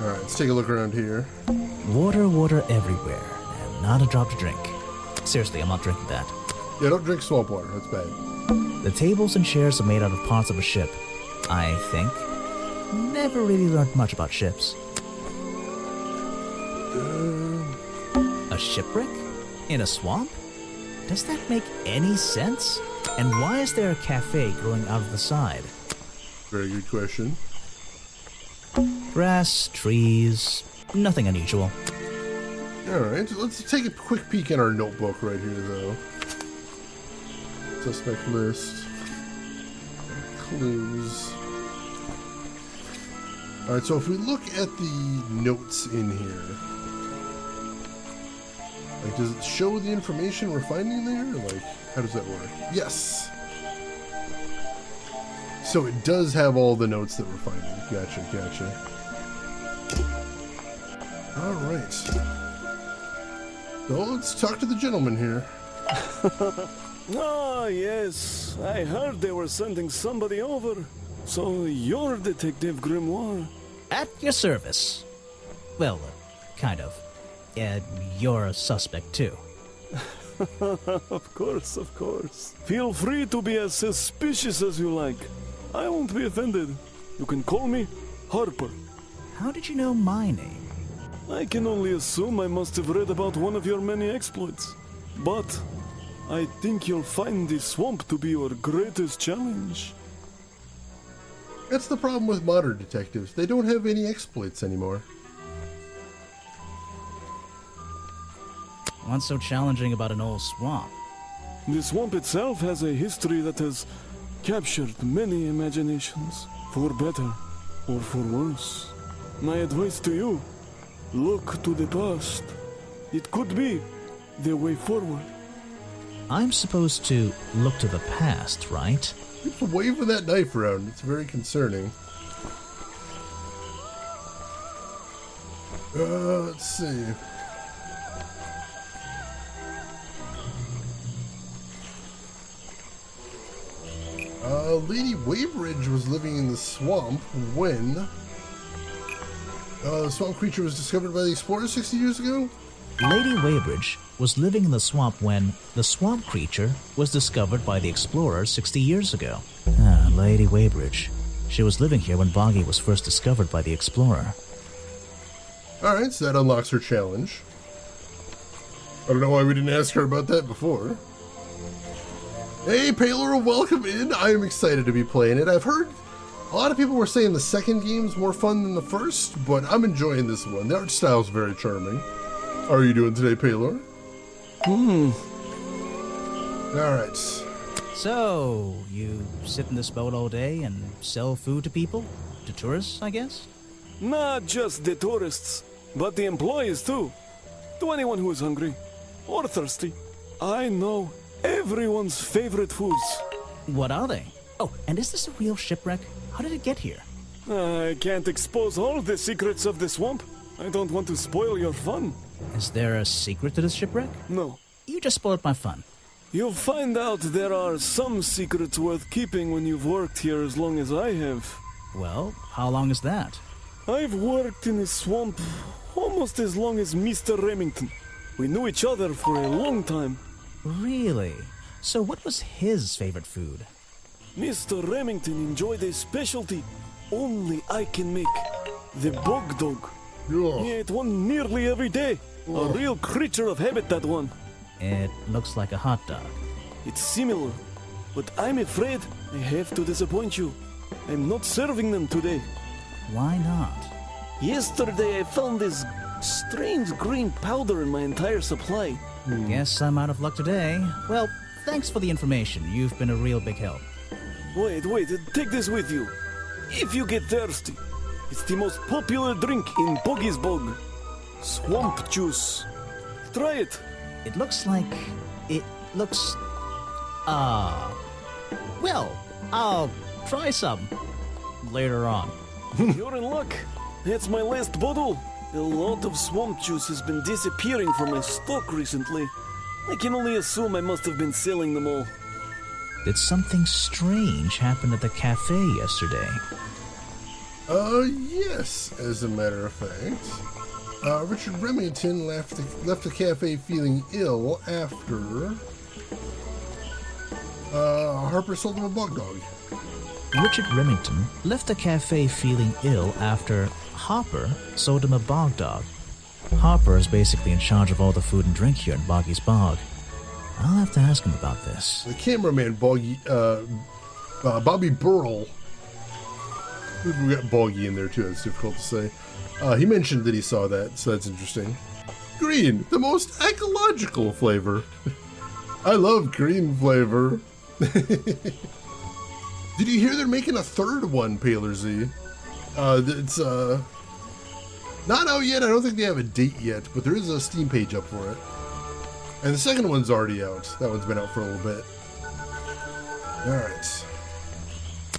Alright, let's take a look around here. Water everywhere, and not a drop to drink. Seriously, I'm not drinking that. Yeah, don't drink swamp water, that's bad. The tables and chairs are made out of parts of a ship, I think. Never really learned much about ships. A shipwreck? In a swamp? Does that make any sense? And why is there a cafe growing out of the side? Very good question. Grass, trees, nothing unusual. Alright, let's take a quick peek in our notebook right here, though. Suspect list. Clues. Alright, so if we look at the notes in here, like, does it show the information we're finding there? Like, how does that work? Yes! So it does have all the notes that we're finding. Gotcha. Alright. So let's talk to the gentleman here. Ah, yes. I heard they were sending somebody over. So you're Detective Grimoire. At your service. Well, kind of. You're a suspect, too. Of course. Feel free to be as suspicious as you like. I won't be offended. You can call me Harper. How did you know my name? I can only assume I must have read about one of your many exploits. But I think you'll find this swamp to be your greatest challenge. That's the problem with modern detectives. They don't have any exploits anymore. What's so challenging about an old swamp? The swamp itself has a history that has captured many imaginations, for better or for worse. My advice to you, look to the past. It could be the way forward. I'm supposed to look to the past, right? Keep waving that knife around. It's very concerning. Let's see. Lady Waybridge was living in the swamp when the swamp creature was discovered by the explorers 60 years ago? Lady Waybridge was living in the swamp when the swamp creature was discovered by the explorers 60 years ago. Ah, Lady Waybridge. She was living here when Boggy was first discovered by the explorer. Alright, so that unlocks her challenge. I don't know why we didn't ask her about that before. Hey, Paler, welcome in. I am excited to be playing it. I've heard a lot of people were saying the second game's more fun than the first, but I'm enjoying this one. The art style's very charming. How are you doing today, Paler? Alright. So, you sit in this boat all day and sell food to people? To tourists, I guess? Not just the tourists, but the employees too. To anyone who is hungry or thirsty. I know everyone's favorite foods. What are they? Oh, and is this a real shipwreck? How did it get here? I can't expose all the secrets of the swamp. I don't want to spoil your fun. Is there a secret to this shipwreck? No. You just spoiled my fun. You'll find out there are some secrets worth keeping when you've worked here as long as I have. Well, how long is that? I've worked in the swamp almost as long as Mr. Remington. We knew each other for a long time. Really? So what was his favorite food? Mr. Remington enjoyed a specialty only I can make. The bog dog. Yeah. He ate one nearly every day. A real creature of habit, that one. It looks like a hot dog. It's similar, but I'm afraid I have to disappoint you. I'm not serving them today. Why not? Yesterday I found this strange green powder in my entire supply. Guess I'm out of luck today. Well, thanks for the information. You've been a real big help. Wait, take this with you. If you get thirsty, it's the most popular drink in Boggy's Bog. Swamp juice. Try it. It looks like... Well, I'll try some later on. You're in luck. That's my last bottle. A lot of swamp juice has been disappearing from my stock recently. I can only assume I must have been selling them all. Did something strange happen at the cafe yesterday? Yes, as a matter of fact. Richard Remington left the cafe feeling ill after Harper sold him a bug dog. Richard Remington left the cafe feeling ill after Hopper sold him a bog dog. Hopper is basically in charge of all the food and drink here in Boggy's Bog. I'll have to ask him about this. The cameraman, Bobby Burrell. We got Boggy in there too, it's difficult to say. He mentioned that he saw that, so that's interesting. Green, the most ecological flavor. I love green flavor. Did you hear they're making a third one, Paler Z? It's not out yet. I don't think they have a date yet, but there is a Steam page up for it. And the second one's already out. That one's been out for a little bit. Alright.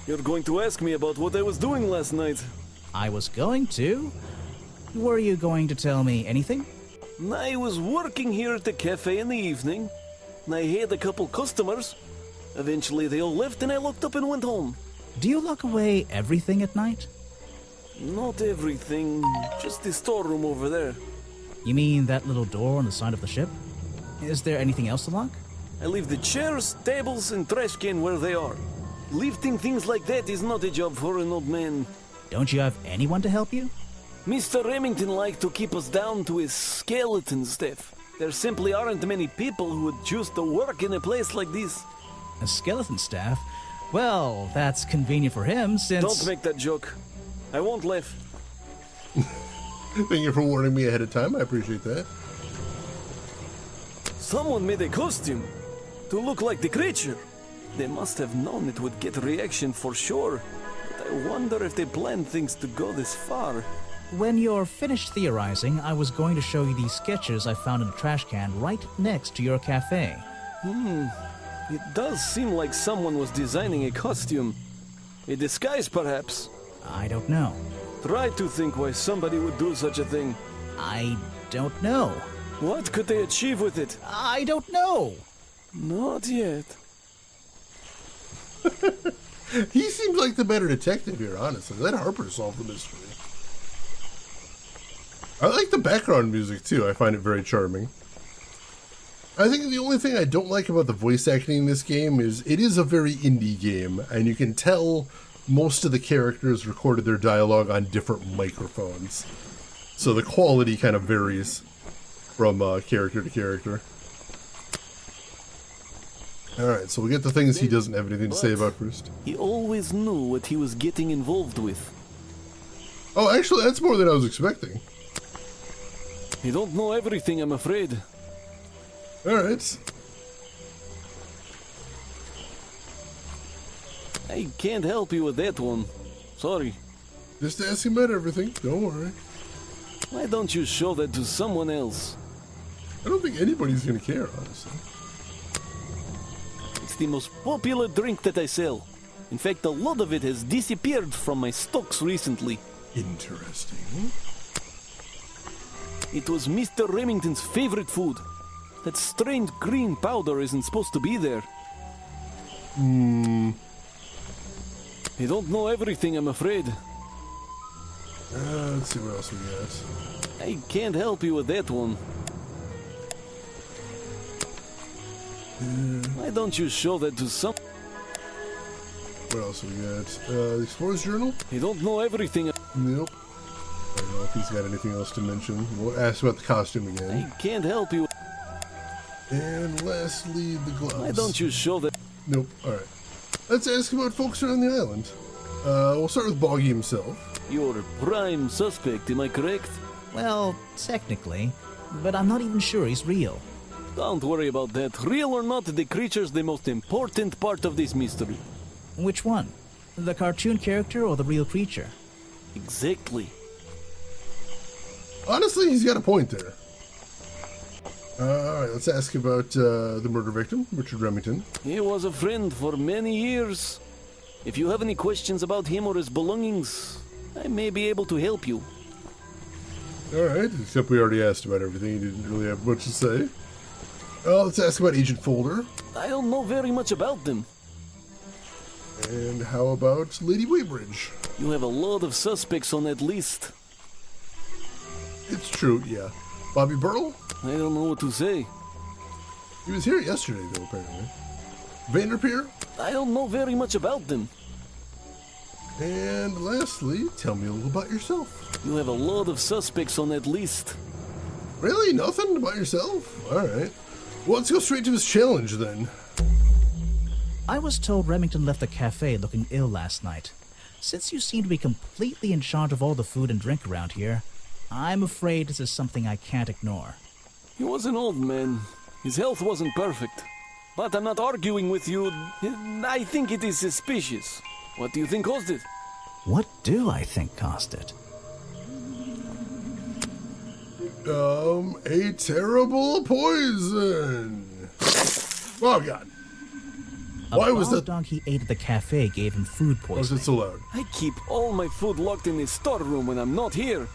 You're going to ask me about what I was doing last night. I was going to? Were you going to tell me anything? I was working here at the cafe in the evening, and I had a couple customers. Eventually they all left and I locked up and went home. Do you lock away everything at night? Not everything, just the storeroom over there. You mean that little door on the side of the ship? Is there anything else to lock? I leave the chairs, tables, and trash can where they are. Lifting things like that is not a job for an old man. Don't you have anyone to help you? Mr. Remington liked to keep us down to his skeleton staff. There simply aren't many people who would choose to work in a place like this. A skeleton staff? Well, that's convenient for him since... Don't make that joke. I won't laugh. Thank you for warning me ahead of time. I appreciate that. Someone made a costume to look like the creature. They must have known it would get a reaction for sure. But I wonder if they planned things to go this far. When you're finished theorizing, I was going to show you these sketches I found in a trash can right next to your cafe. It does seem like someone was designing a costume. A disguise, perhaps. I don't know. Try to think why somebody would do such a thing. I don't know. What could they achieve with it? I don't know. Not yet. He seems like the better detective here, honestly. Let Harper solve the mystery. I like the background music, too. I find it very charming. I think the only thing I don't like about the voice acting in this game is it is a very indie game, and you can tell most of the characters recorded their dialogue on different microphones. So the quality kind of varies from character to character. Alright, so we get the things he doesn't have anything to say about first. He always knew what he was getting involved with. Oh, actually, that's more than I was expecting. You don't know everything, I'm afraid. Alright. I can't help you with that one. Sorry. Just ask him about everything, don't worry. Why don't you show that to someone else? I don't think anybody's gonna care, honestly. It's the most popular drink that I sell. In fact, a lot of it has disappeared from my stocks recently. Interesting. It was Mr. Remington's favorite food. That strange green powder isn't supposed to be there. You don't know everything, I'm afraid. Let's see what else we got. I can't help you with that one. Why don't you show that to some... What else we got? The Explorer's Journal? You don't know everything. Nope. I don't know if he's got anything else to mention. We'll ask about the costume again. I can't help you. And lastly, the gloves. Why don't you show that? Nope. Alright. Let's ask about folks around the island. We'll start with Boggy himself. You're prime suspect, am I correct? Well, technically, but I'm not even sure he's real. Don't worry about that. Real or not, the creature's the most important part of this mystery. Which one? The cartoon character or the real creature? Exactly. Honestly, he's got a point there. Alright, let's ask about the murder victim, Richard Remington. He was a friend for many years. If you have any questions about him or his belongings, I may be able to help you. Alright, except we already asked about everything. He didn't really have much to say. Let's ask about Agent Folder. I don't know very much about them. And how about Lady Weybridge? You have a lot of suspects on that list. It's true, yeah. Bobby Burl? I don't know what to say. He was here yesterday, though, apparently. Vanderpeer? I don't know very much about them. And lastly, tell me a little about yourself. You have a lot of suspects on that list. Really? Nothing about yourself? Alright. Well, let's go straight to his challenge, then. I was told Remington left the cafe looking ill last night. Since you seem to be completely in charge of all the food and drink around here, I'm afraid this is something I can't ignore. He was an old man. His health wasn't perfect. But I'm not arguing with you. I think it is suspicious. What do you think caused it? What do I think caused it? A terrible poison. Oh, God. Why was the that? dog he ate at the cafe gave him food Why was poisoning? it so loud? I keep all my food locked in the storeroom when I'm not here.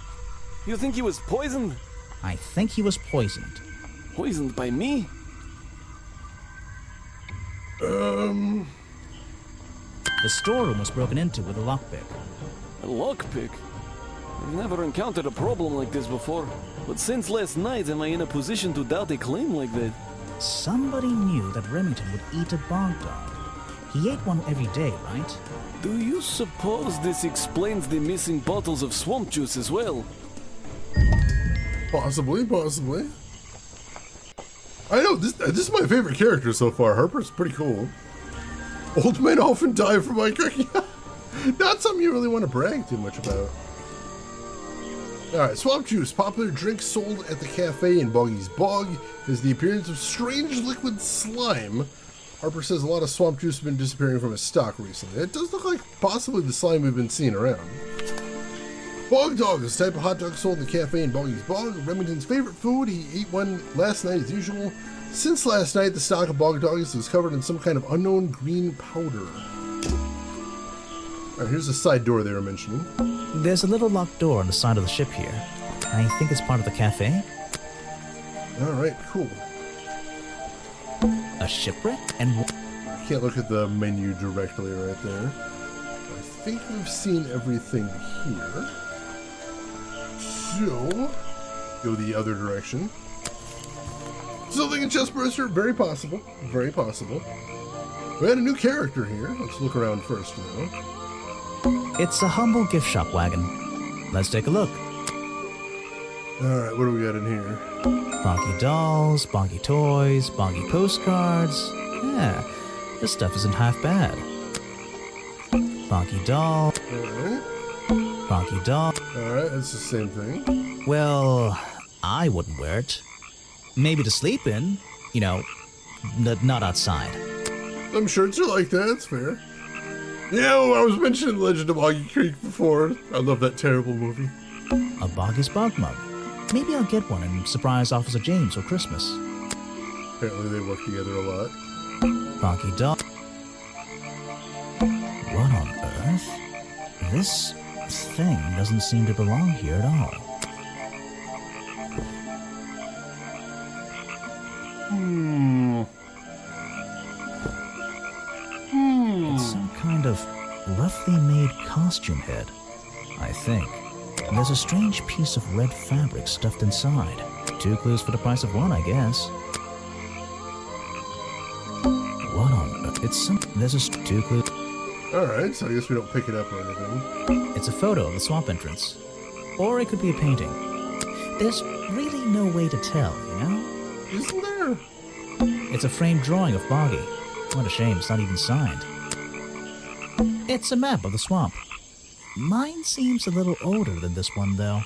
You think he was poisoned? I think he was poisoned. Poisoned by me? The storeroom was broken into with a lockpick. A lockpick? I've never encountered a problem like this before. But since last night, am I in a position to doubt a claim like that? Somebody knew that Remington would eat a bog dog. He ate one every day, right? Do you suppose this explains the missing bottles of swamp juice as well? Possibly. I know, this is my favorite character so far. Harper's pretty cool. Old men often die from my cooking. Not something you really want to brag too much about. Alright, swamp juice, popular drink sold at the cafe in Boggy's Bog, has the appearance of strange liquid slime. Harper says a lot of swamp juice has been disappearing from his stock recently. It does look like possibly the slime we've been seeing around. Bog dog is a type of hot dog sold in the cafe in Boggy's Bog. Remington's favorite food. He ate one last night as usual. Since last night, the stock of bog doggies was covered in some kind of unknown green powder. Alright, here's the side door they were mentioning. There's a little locked door on the side of the ship here. I think it's part of the cafe. Alright, cool. A shipwreck? And I can't look at the menu directly right there. I think we've seen everything here. So, go the other direction. Something in Chestburster? Very possible. Very possible. We had a new character here. Let's look around first, though. it's a humble gift shop wagon. Let's take a look. Alright, what do we got in here? Bonky dolls, bonky toys, bonky postcards. Yeah, this stuff isn't half bad. Bonky doll, Alright. bonky doll. Alright, that's the same thing. Well, I wouldn't wear it. Maybe to sleep in, you know, not outside. Some shirts are like that, it's fair. Yeah, well, I was mentioning Legend of Boggy Creek before. I love that terrible movie. A Boggy's Bog mug. Maybe I'll get one and surprise Officer James for Christmas. Apparently they work together a lot. Bonky doll. What on earth? This thing doesn't seem to belong here at all. It's some kind of roughly made costume head, I think. There's a strange piece of red fabric stuffed inside. 2 clues for the price of 1, I guess. What on earth? It's some... There's a... 2 clues... Alright, so I guess we don't pick it up or anything. It's a photo of the swamp entrance. Or it could be a painting. There's really no way to tell, you know? Isn't there? It's a framed drawing of Boggy. What a shame, it's not even signed. It's a map of the swamp. Mine seems a little older than this one, though.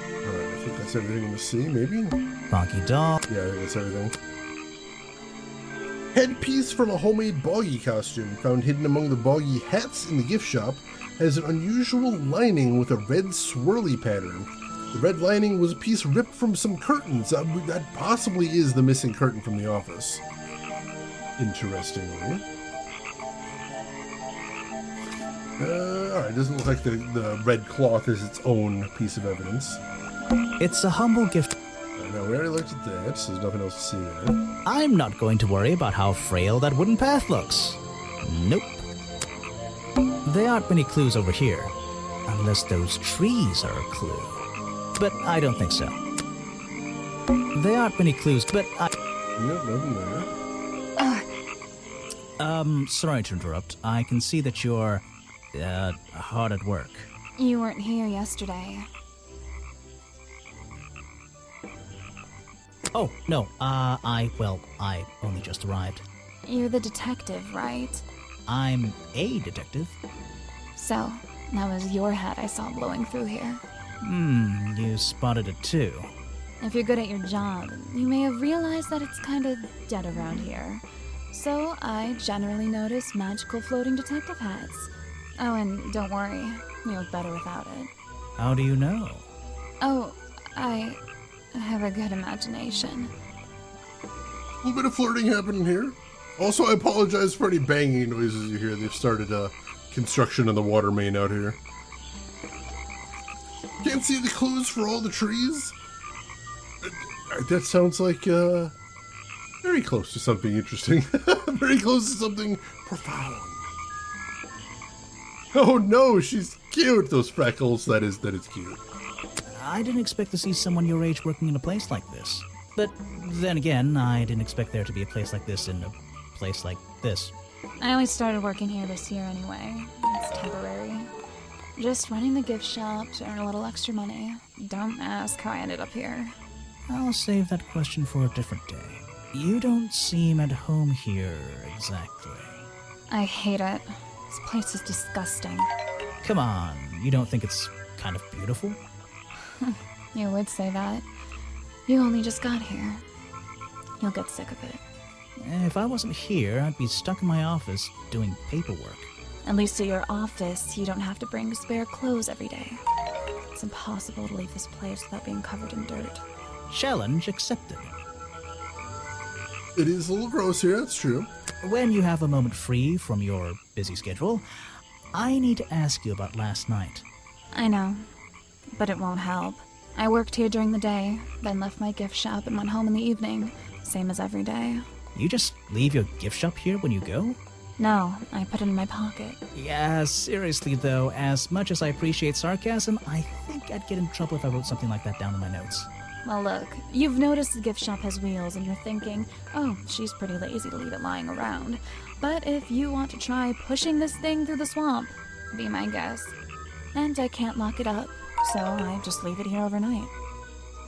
Alright, I think that's everything to see, maybe? Bonky doll. Yeah, I think that's everything. Headpiece from a homemade boggy costume, found hidden among the boggy hats in the gift shop, has an unusual lining with a red swirly pattern. The red lining was a piece ripped from some curtains. That possibly is the missing curtain from the office. Interestingly. Alright, doesn't look like the red cloth is its own piece of evidence. It's a humble gift. No, we already looked at that, so there's nothing else to see there. I'm not going to worry about how frail that wooden path looks. Nope. There aren't many clues over here. Unless those trees are a clue. But I don't think so. There aren't many clues, but I... Yep, nothing there. Sorry to interrupt. I can see that you're, hard at work. You weren't here yesterday. Oh, no, I only just arrived. You're the detective, right? I'm a detective. So, that was your hat I saw blowing through here. You spotted it too. If you're good at your job, you may have realized that it's kind of dead around here. So, I generally notice magical floating detective hats. Oh, and don't worry, you look better without it. How do you know? Oh, I have a good imagination. A little bit of flirting happening here. Also, I apologize for any banging noises you hear. They've started construction on the water main out here. Can't see the clues for all the trees? That sounds like, very close to something interesting. Very close to something profound. Oh no, she's cute! Those freckles, that is cute. I didn't expect to see someone your age working in a place like this. But then again, I didn't expect there to be a place like this in a place like this. I only started working here this year anyway. It's temporary. Just running the gift shop to earn a little extra money. Don't ask how I ended up here. I'll save that question for a different day. You don't seem at home here, exactly. I hate it. This place is disgusting. Come on, you don't think it's kind of beautiful? You would say that. You only just got here. You'll get sick of it. If I wasn't here, I'd be stuck in my office doing paperwork. At least at your office, you don't have to bring spare clothes every day. It's impossible to leave this place without being covered in dirt. Challenge accepted. It is a little gross here, that's true. When you have a moment free from your busy schedule, I need to ask you about last night. I know, but it won't help. I worked here during the day, then left my gift shop and went home in the evening, same as every day. You just leave your gift shop here when you go? No, I put it in my pocket. Yeah, seriously though, as much as I appreciate sarcasm, I think I'd get in trouble if I wrote something like that down in my notes. Well, look, you've noticed the gift shop has wheels and you're thinking, oh, she's pretty lazy to leave it lying around. But if you want to try pushing this thing through the swamp, be my guest. And I can't lock it up, so I just leave it here overnight.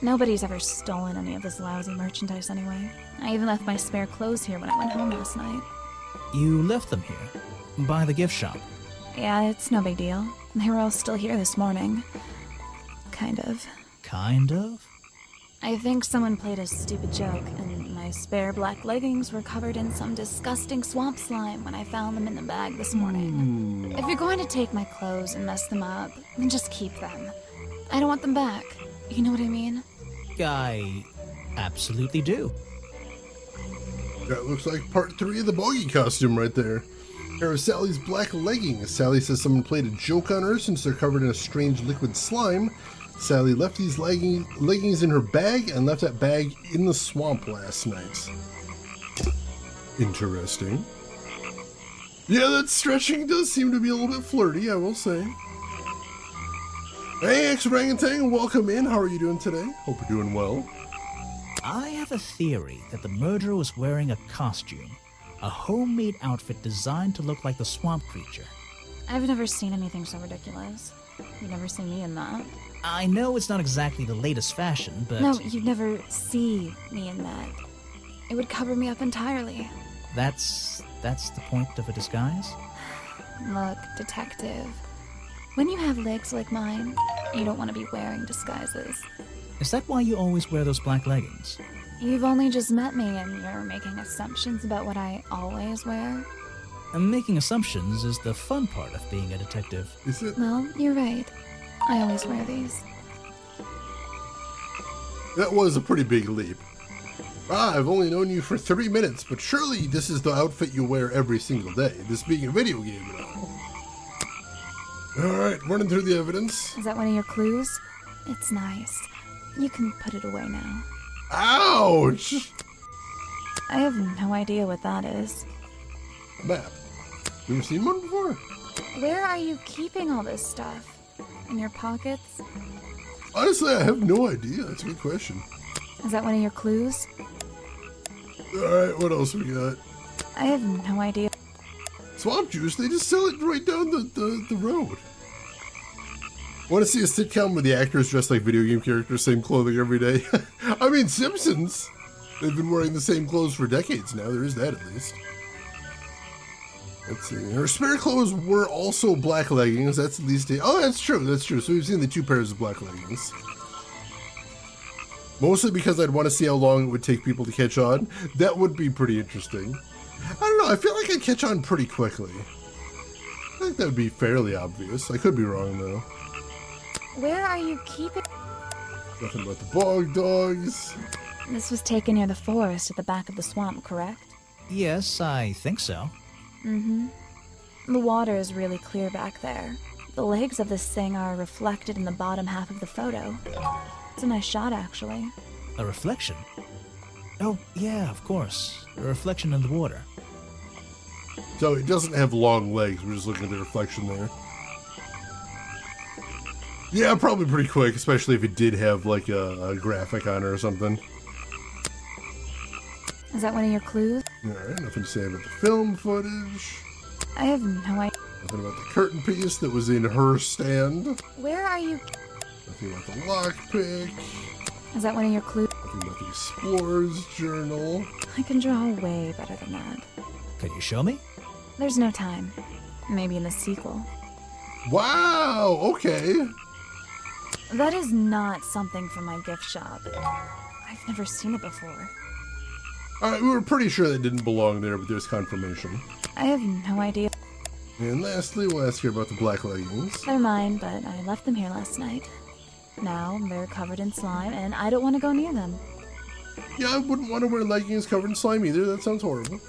Nobody's ever stolen any of this lousy merchandise anyway. I even left my spare clothes here when I went home last night. You left them here? By the gift shop? Yeah, it's no big deal. They were all still here this morning. Kind of. Kind of? I think someone played a stupid joke, and my spare black leggings were covered in some disgusting swamp slime when I found them in the bag this morning. If you're going to take my clothes and mess them up, then just keep them. I don't want them back. You know what I mean? I absolutely do. That looks like part 3 of the bogey costume right there. Here are Sally's black leggings. Sally says someone played a joke on her since they're covered in a strange liquid slime. Sally left these leggings in her bag and left that bag in the swamp last night. Interesting. Yeah, that stretching does seem to be a little bit flirty, I will say. Hey, ex-orangutan, welcome in. How are you doing today? Hope you're doing well. I have a theory that the murderer was wearing a costume, a homemade outfit designed to look like the swamp creature. I've never seen anything so ridiculous. You've never seen me in that. I know it's not exactly the latest fashion, but... No, you'd never see me in that. It would cover me up entirely. That's the point of a disguise? Look, detective. When you have legs like mine, you don't want to be wearing disguises. Is that why you always wear those black leggings? You've only just met me and you're making assumptions about what I always wear. And making assumptions is the fun part of being a detective. Is it? Well, you're right. I always wear these. That was a pretty big leap. I've only known you for 3 minutes, but surely this is the outfit you wear every single day, this being a video game and all. Alright, running through the evidence. Is that one of your clues? It's nice. You can put it away now. Ouch! I have no idea what that is. A map. You ever seen one before? Where are you keeping all this stuff? In your pockets? Honestly, I have no idea. That's a good question. Is that one of your clues? Alright, what else we got? I have no idea. Swamp juice, they just sell it right down the road. Want to see a sitcom where the actors dress like video game characters, same clothing every day? I mean, Simpsons. They've been wearing the same clothes for decades now. There is that, at least. Let's see. Her spare clothes were also black leggings. That's at least a... Oh, that's true. That's true. So we've seen the 2 pairs of black leggings. Mostly because I'd want to see how long it would take people to catch on. That would be pretty interesting. I don't know. I feel like I'd catch on pretty quickly. I think that would be fairly obvious. I could be wrong, though. Where are you keeping... Nothing about the bog dogs. This was taken near the forest at the back of the swamp, correct? Yes, I think so. Mm-hmm. The water is really clear back there. The legs of this thing are reflected in the bottom half of the photo. It's a nice shot, actually. A reflection? Oh, yeah, of course. A reflection in the water. So it doesn't have long legs. We're just looking at the reflection there. Yeah, probably pretty quick, especially if it did have like a graphic on it or something. Is that one of your clues? Alright, nothing to say about the film footage. I have no idea. Nothing about the curtain piece that was in her stand. Where are you? Nothing about the lockpick. Is that one of your clues? Nothing about the explorer's journal. I can draw way better than that. Can you show me? There's no time. Maybe in the sequel. Wow, okay. That is not something from my gift shop. I've never seen it before. Alright, we were pretty sure that didn't belong there, but there's confirmation. I have no idea. And lastly, we'll ask her about the black leggings. They're mine, but I left them here last night. Now they're covered in slime, and I don't want to go near them. Yeah, I wouldn't want to wear leggings covered in slime either. That sounds horrible.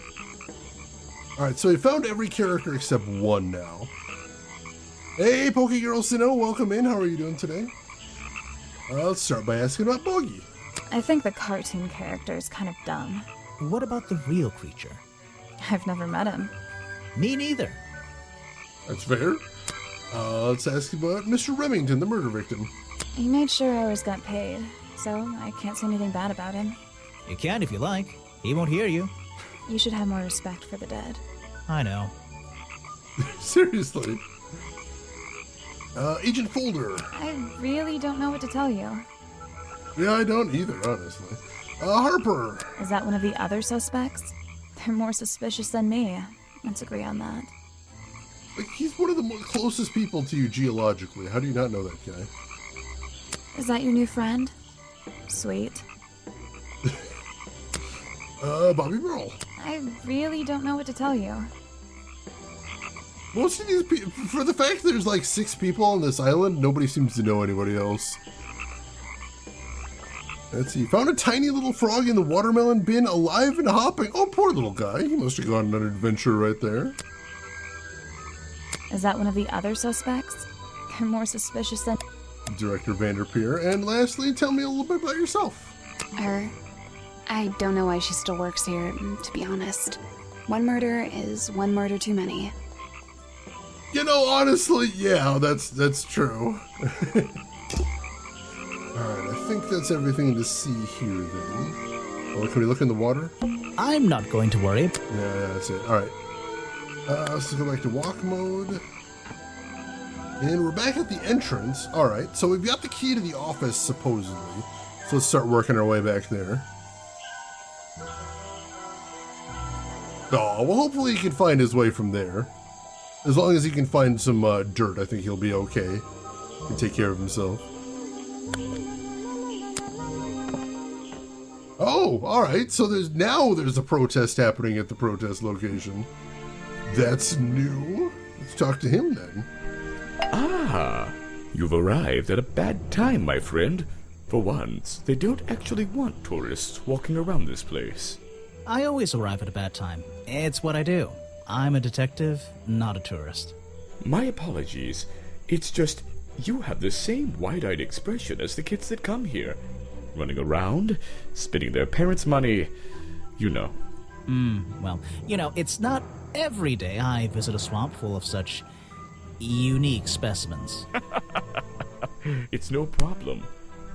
Alright, so we found every character except one now. Hey, Pokegirl Sinnoh, welcome in. How are you doing today? Let's start by asking about Boggy. I think the cartoon character is kind of dumb. What about the real creature? I've never met him. Me neither. That's fair. Let's ask about Mr. Remington, the murder victim. He made sure I always got paid, so I can't say anything bad about him. You can if you like. He won't hear you. You should have more respect for the dead. I know. Seriously. Agent Folder. I really don't know what to tell you. Yeah, I don't either, honestly. Harper. Is that one of the other suspects? They're more suspicious than me. Let's agree on that. Like, he's one of the closest people to you geologically. How do you not know that guy? Is that your new friend? Sweet. Bobby Burl. I really don't know what to tell you. Most of these people, for the fact there's like 6 people on this island, nobody seems to know anybody else. Let's see. Found a tiny little frog in the watermelon bin, alive and hopping. Oh, poor little guy. He must have gone on an adventure right there. Is that one of the other suspects? They're more suspicious than... Director Vanderpeer. And lastly, tell me a little bit about yourself. Her. I don't know why she still works here, to be honest. One murder is one murder too many. You know, honestly, yeah, that's true. Alright, I think that's everything to see here then. Oh, can we look in the water? I'm not going to worry. Yeah, that's it. Alright. Let's go back to walk mode. And we're back at the entrance. Alright, so we've got the key to the office, supposedly. So let's start working our way back there. Oh, well, hopefully he can find his way from there. As long as he can find some dirt, I think he'll be okay. He can take care of himself. Oh, alright, so there's a protest happening at the protest location. That's new. Let's talk to him then. Ah, you've arrived at a bad time, my friend. For once, they don't actually want tourists walking around this place. I always arrive at a bad time. It's what I do. I'm a detective, not a tourist. My apologies. It's just, you have the same wide-eyed expression as the kids that come here. Running around, spending their parents' money, you know. Well, you know, it's not every day I visit a swamp full of such unique specimens. It's no problem.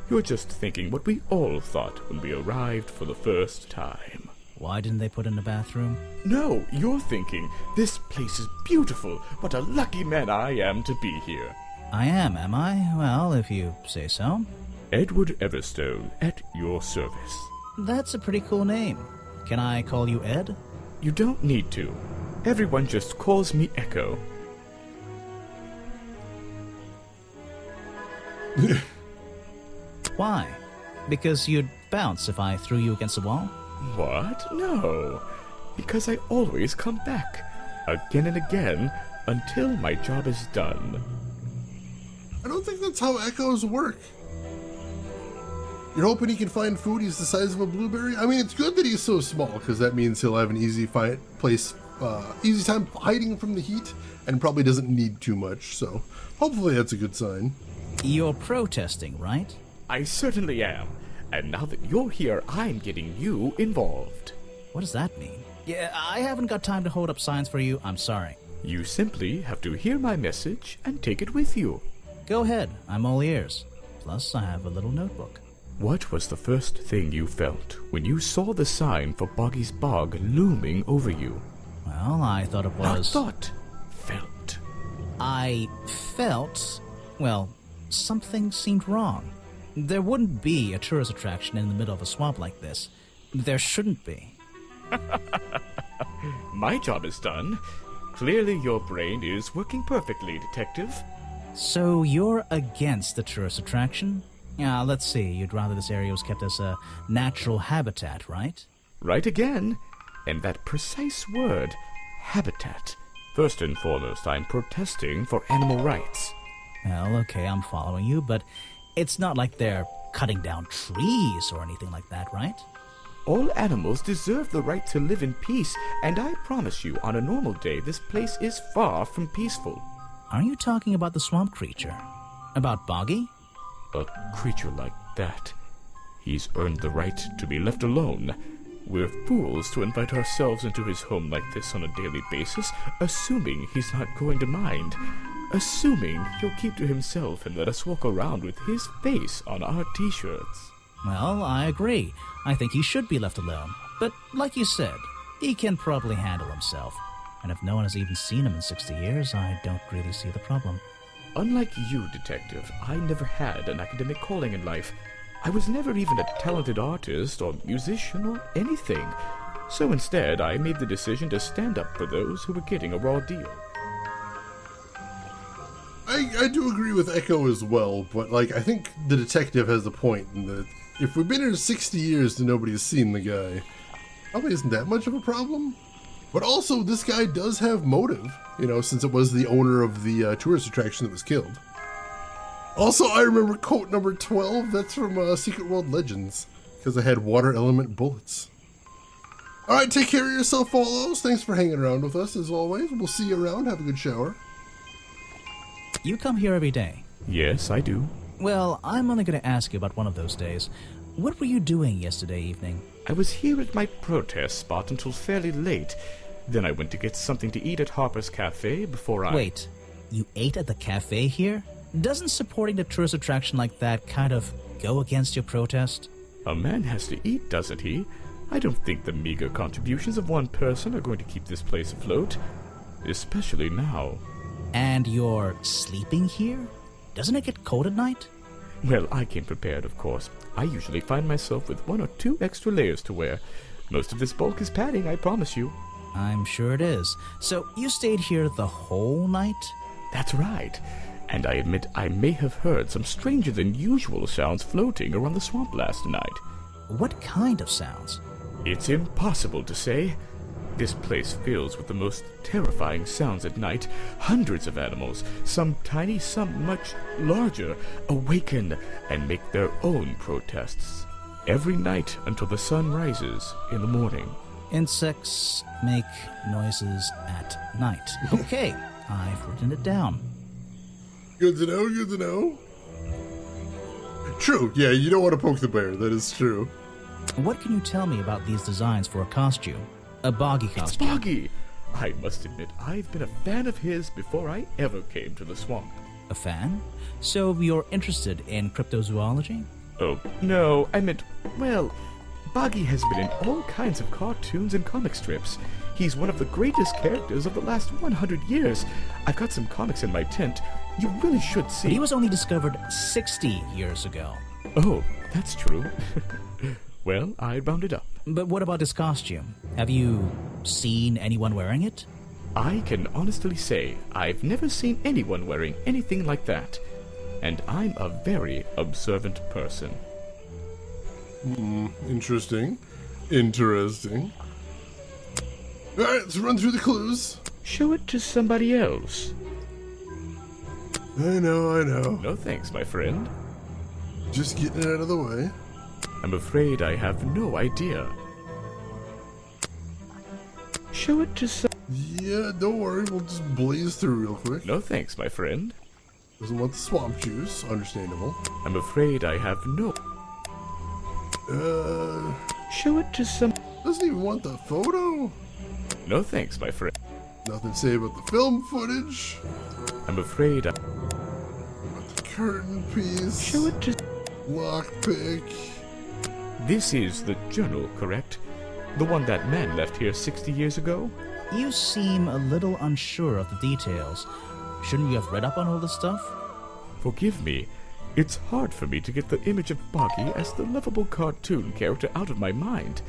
You're just thinking what we all thought when we arrived for the first time. Why didn't they put in a bathroom? No, you're thinking, this place is beautiful. What a lucky man I am to be here. I am I? Well, if you say so. Edward Everstone, at your service. That's a pretty cool name. Can I call you Ed? You don't need to. Everyone just calls me Echo. Why? Because you'd bounce if I threw you against a wall? What? No. Because I always come back. Again and again, until my job is done. I don't think that's how echoes work. You're hoping he can find food he's the size of a blueberry? I mean, it's good that he's so small, because that means he'll have an easy time hiding from the heat, and probably doesn't need too much, so hopefully that's a good sign. You're protesting, right? I certainly am. And now that you're here, I'm getting you involved. What does that mean? Yeah, I haven't got time to hold up signs for you. I'm sorry. You simply have to hear my message and take it with you. Go ahead. I'm all ears. Plus, I have a little notebook. What was the first thing you felt when you saw the sign for Boggy's Bog looming over you? Well, I thought it was... Not thought. Felt. I felt... Well, something seemed wrong. There wouldn't be a tourist attraction in the middle of a swamp like this. There shouldn't be. My job is done. Clearly your brain is working perfectly, Detective. So you're against the tourist attraction? Yeah, let's see. You'd rather this area was kept as a natural habitat, right? Right again. And that precise word, habitat. First and foremost, I'm protesting for animal rights. Well, okay, I'm following you, but it's not like they're cutting down trees or anything like that, right? All animals deserve the right to live in peace, and I promise you, on a normal day, this place is far from peaceful. Are you talking about the swamp creature? About Boggy? A creature like that. He's earned the right to be left alone. We're fools to invite ourselves into his home like this on a daily basis, assuming he's not going to mind. Assuming he'll keep to himself and let us walk around with his face on our t-shirts. Well, I agree. I think he should be left alone. But like you said, he can probably handle himself. And if no one has even seen him in 60 years, I don't really see the problem. Unlike you, Detective, I never had an academic calling in life. I was never even a talented artist or musician or anything. So instead, I made the decision to stand up for those who were getting a raw deal. I do agree with Echo as well, but I think the detective has a point in that if we've been here 60 years and nobody has seen the guy, probably isn't that much of a problem. But also, this guy does have motive, since it was the owner of the tourist attraction that was killed. Also, I remember quote number 12, that's from Secret World Legends, because I had water element bullets. Alright, take care of yourself, follows. Thanks for hanging around with us, as always. We'll see you around. Have a good shower. You come here every day. Yes, I do. Well, I'm only going to ask you about one of those days. What were you doing yesterday evening? I was here at my protest spot until fairly late. Then I went to get something to eat at Harper's Cafe before I... Wait, you ate at the cafe here? Doesn't supporting the tourist attraction like that kind of go against your protest? A man has to eat, doesn't he? I don't think the meager contributions of one person are going to keep this place afloat. Especially now. And you're sleeping here? Doesn't it get cold at night? Well, I came prepared, of course. I usually find myself with 1 or 2 extra layers to wear. Most of this bulk is padding, I promise you. I'm sure it is. So you stayed here the whole night? That's right. And I admit I may have heard some stranger than usual sounds floating around the swamp last night. What kind of sounds? It's impossible to say. This place fills with the most terrifying sounds at night. Hundreds of animals, some tiny, some much larger, awaken and make their own protests. Every night until the sun rises in the morning. Insects make noises at night. Okay, I've written it down. Good to know, good to know. True, yeah, you don't want to poke the bear, that is true. What can you tell me about these designs for a costume? A Boggy costume. It's Boggy! I must admit, I've been a fan of his before I ever came to the swamp. A fan? So you're interested in cryptozoology? Oh, no, I meant, well, Boggy has been in all kinds of cartoons and comic strips. He's one of the greatest characters of the last 100 years. I've got some comics in my tent. You really should see. But he was only discovered 60 years ago. Oh, that's true. Well, I rounded up. But what about his costume? Have you seen anyone wearing it? I can honestly say I've never seen anyone wearing anything like that. And I'm a very observant person. Interesting. Interesting. Alright, let's run through the clues. Show it to somebody else. I know. No thanks, my friend. Just getting it out of the way. I'm afraid I have no idea. Show it to some... Yeah, don't worry, we'll just blaze through real quick. No thanks, my friend. Doesn't want the swamp juice, understandable. I'm afraid I have no... Show it to some... Doesn't even want the photo? No thanks, my friend. Nothing to say about the film footage. I'm afraid I... About the curtain piece. Show it to... Lockpick. This is the journal, correct? The one that man left here 60 years ago? You seem a little unsure of the details. Shouldn't you have read up on all this stuff? Forgive me. It's hard for me to get the image of Boggy as the lovable cartoon character out of my mind.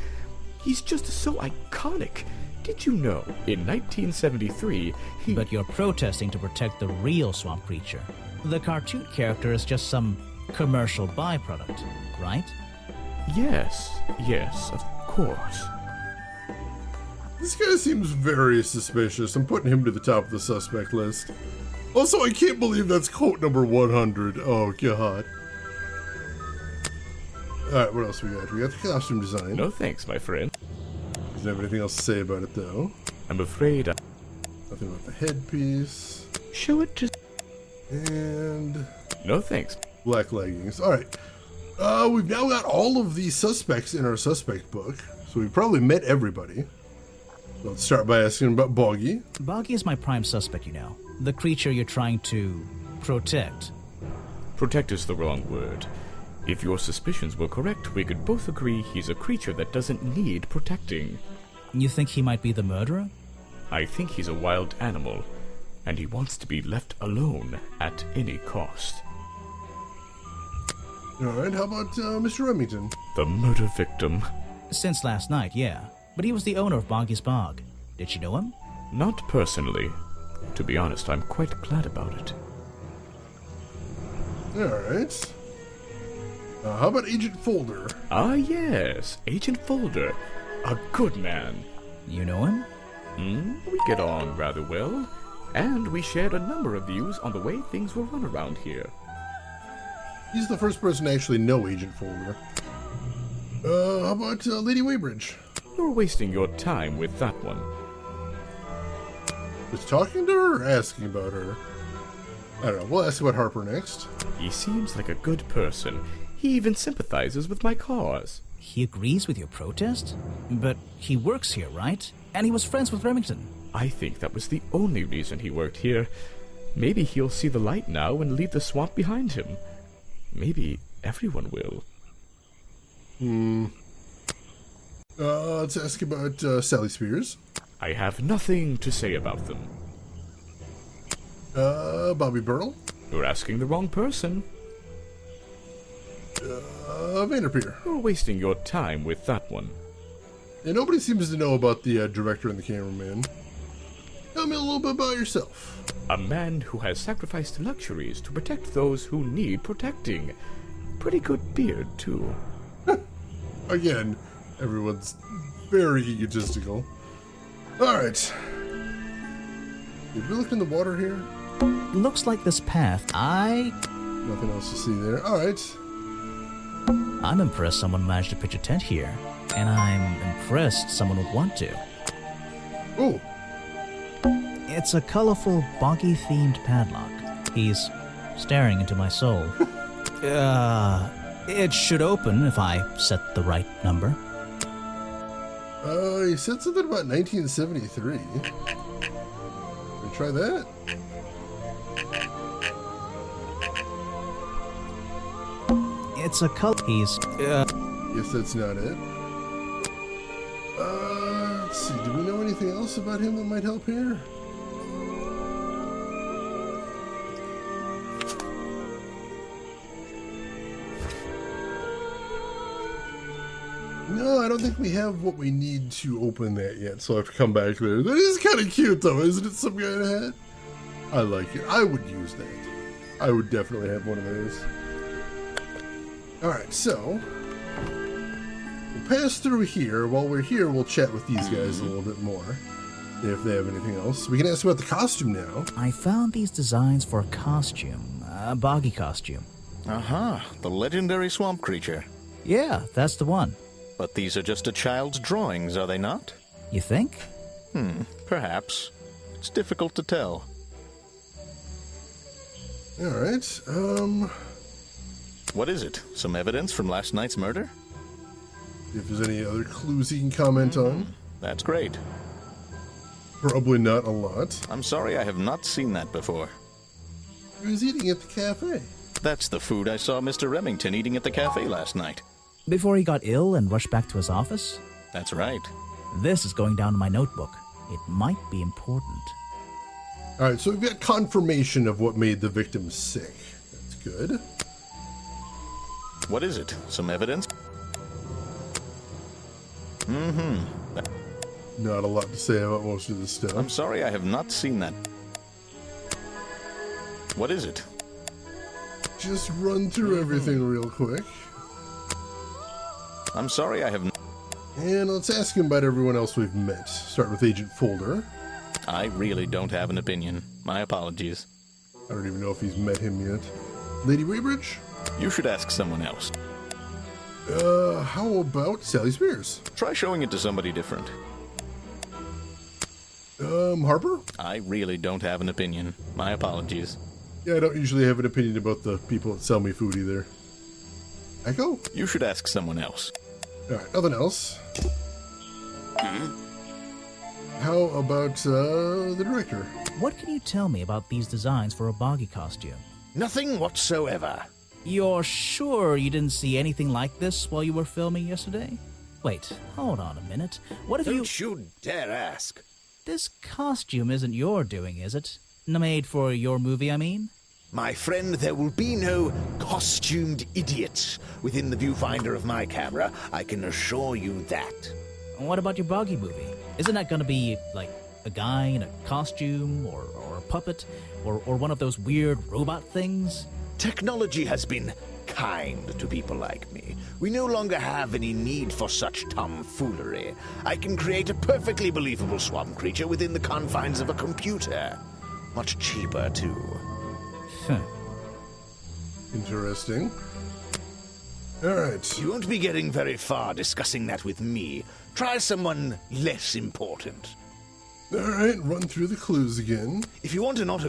He's just so iconic. Did you know, in 1973, he... But you're protesting to protect the real swamp creature. The cartoon character is just some commercial byproduct, right? Yes, of course. This guy seems very suspicious. I'm putting him to the top of the suspect list. Also, I can't believe that's quote number 100. Oh, God. Alright, what else we got? We got the costume design. No thanks, my friend. Doesn't have anything else to say about it, though. I'm afraid Nothing about the headpiece. Show it to... And... No thanks. Black leggings. Alright. We've now got all of the suspects in our suspect book, so we've probably met everybody. Let's start by asking about Boggy. Boggy is my prime suspect, you know. The creature you're trying to protect. Protect is the wrong word. If your suspicions were correct, we could both agree he's a creature that doesn't need protecting. You think he might be the murderer? I think he's a wild animal, and he wants to be left alone at any cost. Alright, how about Mr. Remington? The murder victim. Since last night, yeah. But he was the owner of Boggy's Bog. Did you know him? Not personally. To be honest, I'm quite glad about it. Alright. How about Agent Folder? Ah, yes. Agent Folder. A good man. You know him? We get on rather well. And we shared a number of views on the way things were run around here. He's the first person to actually know Agent Folder. How about Lady Weybridge? You're wasting your time with that one. Just talking to her or asking about her? I don't know. We'll ask about Harper next. He seems like a good person. He even sympathizes with my cause. He agrees with your protest? But he works here, right? And he was friends with Remington. I think that was the only reason he worked here. Maybe he'll see the light now and leave the swamp behind him. Maybe everyone will. Let's ask about Sally Spears. I have nothing to say about them. Bobby Burl. You're asking the wrong person. Vanderpeer. You're wasting your time with that one. And nobody seems to know about the director and the cameraman. Tell me a little bit about yourself. A man who has sacrificed luxuries to protect those who need protecting. Pretty good beard, too. Again, everyone's very egotistical. Alright. Did we look in the water here? Looks like this path. Nothing else to see there. Alright. I'm impressed someone managed to pitch a tent here. And I'm impressed someone would want to. Oh. It's a colorful, boggy-themed padlock. He's staring into my soul. It should open if I set the right number. He said something about 1973. Can we try that? It's a color. Guess that's not it. Let's see. Do we know anything else about him that might help here? No, I don't think we have what we need to open that yet, so I have to come back there. That is kind of cute, though, isn't it? Some guy in a hat. I like it. I would use that. I would definitely have one of those. Alright, so we'll pass through here. While we're here, we'll chat with these guys a little bit more, if they have anything else. We can ask about the costume now. I found these designs for a costume. A boggy costume. The legendary swamp creature. Yeah, that's the one. But these are just a child's drawings, are they not? You think? Perhaps. It's difficult to tell. Alright, What is it? Some evidence from last night's murder? if there's any other clues you can comment on. That's great. Probably not a lot. I'm sorry I have not seen that before. He was eating at the cafe. That's the food I saw Mr. Remington eating at the cafe last night. Before he got ill and rushed back to his office? That's right. This is going down in my notebook. It might be important. Alright, so we've got confirmation of what made the victim sick. That's good. What is it? Some evidence? Not a lot to say about most of this stuff. I'm sorry I have not seen that. What is it? Just run through everything real quick. I'm sorry I have not. And let's ask him about everyone else we've met. Start with Agent Folder. I really don't have an opinion. My apologies. I don't even know if he's met him yet. Lady Weybridge? You should ask someone else. How about Sally Spears? Try showing it to somebody different. Harper? I really don't have an opinion. My apologies. Yeah, I don't usually have an opinion about the people that sell me food either. Echo? You should ask someone else. Alright, nothing else. How about, the director? What can you tell me about these designs for a Boggy costume? Nothing whatsoever. You're sure you didn't see anything like this while you were filming yesterday? Wait, hold on a minute. What if Don't you dare ask. This costume isn't your doing, is it? Made for your movie, I mean? My friend, there will be no costumed idiots within the viewfinder of my camera. I can assure you that. What about your Boggy movie? Isn't that gonna be, like, a guy in a costume, or a puppet, or one of those weird robot things? Technology has been kind to people like me. We no longer have any need for such tomfoolery. I can create a perfectly believable swamp creature within the confines of a computer. Much cheaper, too. Huh. Interesting. Alright. You won't be getting very far discussing that with me. Try someone less important. Alright, run through the clues again. If you want an auto...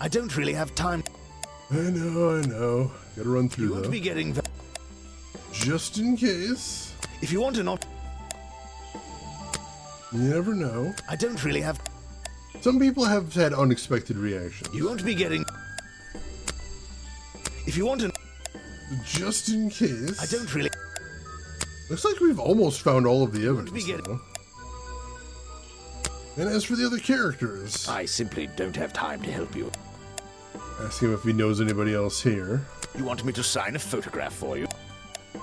I don't really have time. I know. Gotta run through You won't be getting... Just in case. If you want an auto... You never know. I don't really have... Some people have had unexpected reactions. You won't be getting... If you want an... Just in case. I don't really... Looks like we've almost found all of the evidence, be getting... though. And as for the other characters... I simply don't have time to help you. Ask him if he knows anybody else here. You want me to sign a photograph for you?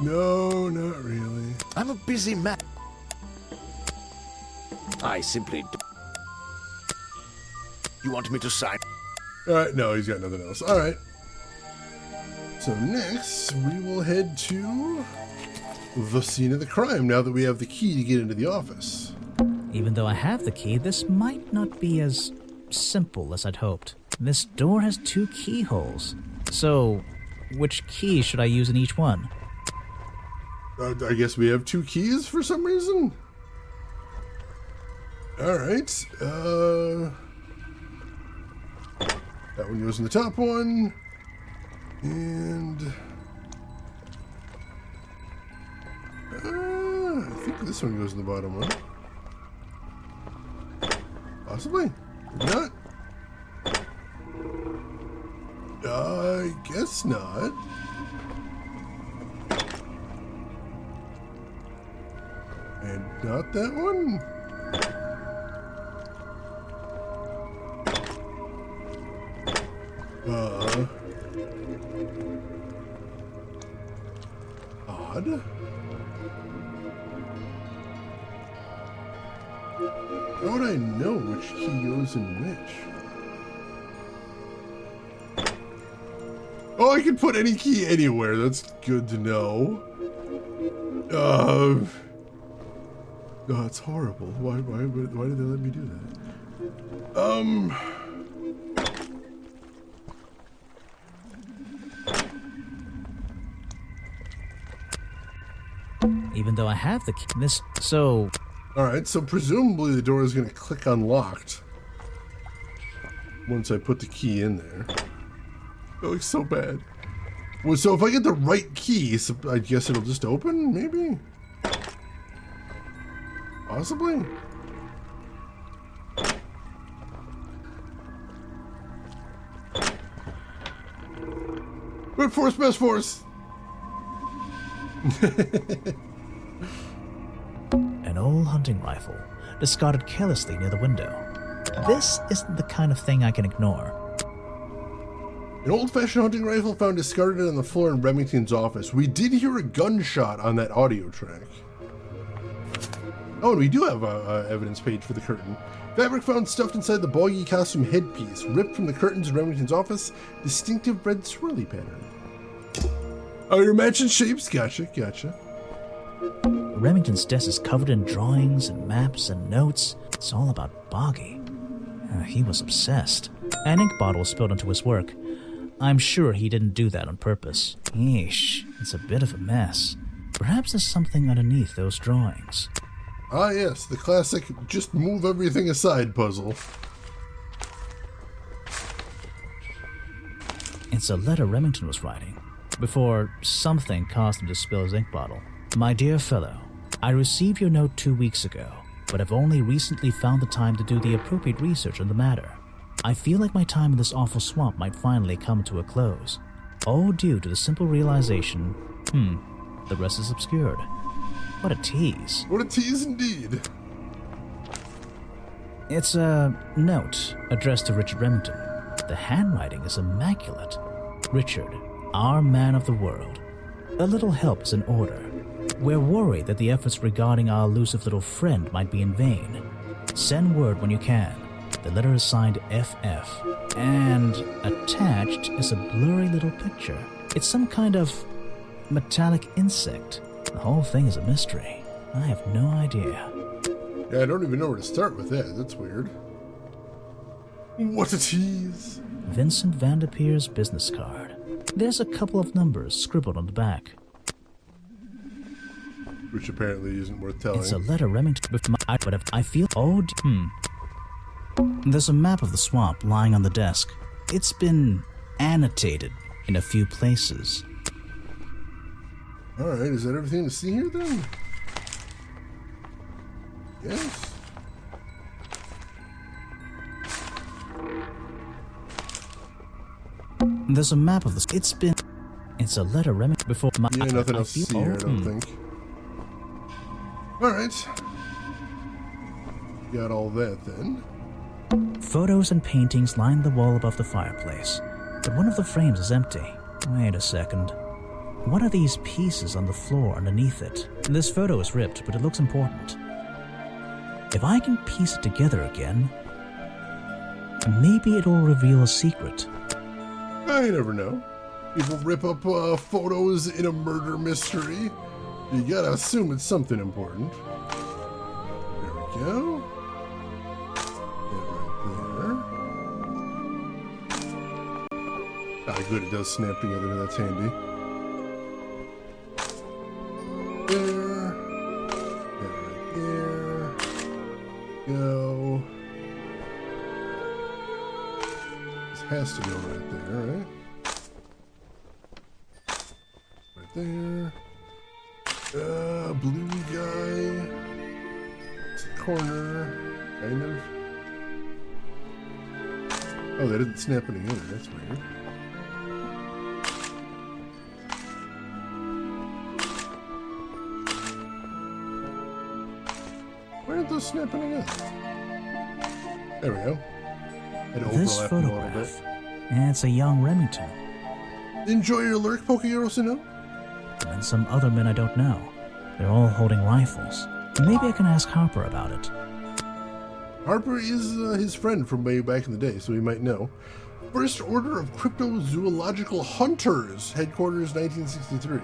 No, not really. I'm a busy man. I simply... You want me to sign... Alright, no, he's got nothing else. Alright. So next, we will head to the scene of the crime now that we have the key to get into the office. Even though I have the key, this might not be as simple as I'd hoped. This door has 2 keyholes. So, which key should I use in each one? I guess we have 2 keys for some reason? Alright, that one goes in the top one. And... I think this one goes in the bottom one. Possibly. Maybe not. I guess not. And not that one. Odd. How would I know which key goes in which? Oh, I can put any key anywhere. That's good to know. Oh, it's horrible. Why did they let me do that? Even though I have the key, this... So... Alright, so presumably the door is going to click unlocked once I put the key in there. That looks so bad. Well, so if I get the right key, so I guess it'll just open, maybe? Possibly? Good force, best force! An old hunting rifle, discarded carelessly near the window. This isn't the kind of thing I can ignore. An old-fashioned hunting rifle found discarded on the floor in Remington's office. We did hear a gunshot on that audio track. Oh, and we do have a evidence page for the curtain. Fabric found stuffed inside the Boggy costume headpiece, ripped from the curtains in Remington's office. Distinctive red swirly pattern. Oh, you're matching shapes? Gotcha. Remington's desk is covered in drawings and maps and notes. It's all about Boggy. He was obsessed. An ink bottle spilled into his work. I'm sure he didn't do that on purpose. Yeesh, it's a bit of a mess. Perhaps there's something underneath those drawings. Ah yes, the classic just move everything aside puzzle. It's a letter Remington was writing, before something caused him to spill his ink bottle. My dear fellow, I received your note 2 weeks ago, but have only recently found the time to do the appropriate research on the matter. I feel like my time in this awful swamp might finally come to a close, all due to the simple realization, the rest is obscured. What a tease. What a tease indeed. It's a note addressed to Richard Remington. The handwriting is immaculate. Richard, our man of the world. A little help is in order. We're worried that the efforts regarding our elusive little friend might be in vain. Send word when you can. The letter is signed FF. And attached is a blurry little picture. It's some kind of metallic insect. The whole thing is a mystery. I have no idea. Yeah, I don't even know where to start with that. That's weird. What a tease. Vincent Vanderpeer's business card. There's a couple of numbers scribbled on the back. Which apparently isn't worth telling. It's a letter Remington with my... But if I feel... There's a map of the swamp lying on the desk. It's been annotated in a few places. Alright, is that everything to see here then? Yes. There's a map of the... It's a letter Remington before my... Yeah, nothing else to see here, I don't think. Alright. Got all that then. Photos and paintings line the wall above the fireplace, but one of the frames is empty. Wait a second. What are these pieces on the floor underneath it? This photo is ripped, but it looks important. If I can piece it together again, maybe it'll reveal a secret. I never know. People rip up photos in a murder mystery. You gotta assume it's something important. There we go. Ah, good, it does snap together, that's handy. There. Right there. Go. This has to go right there, right? Right there. Blue guy. It's the corner, kind of. Oh, that didn't snap any other, that's weird. Why aren't those snapping together? There we go. This photograph, and it's a young Remington. Enjoy your lurk, Pokeyorosino? And some other men I don't know. They're all holding rifles. Maybe I can ask Harper about it. Harper is his friend from way back in the day, so he might know. First Order of Cryptozoological Hunters, headquarters 1963.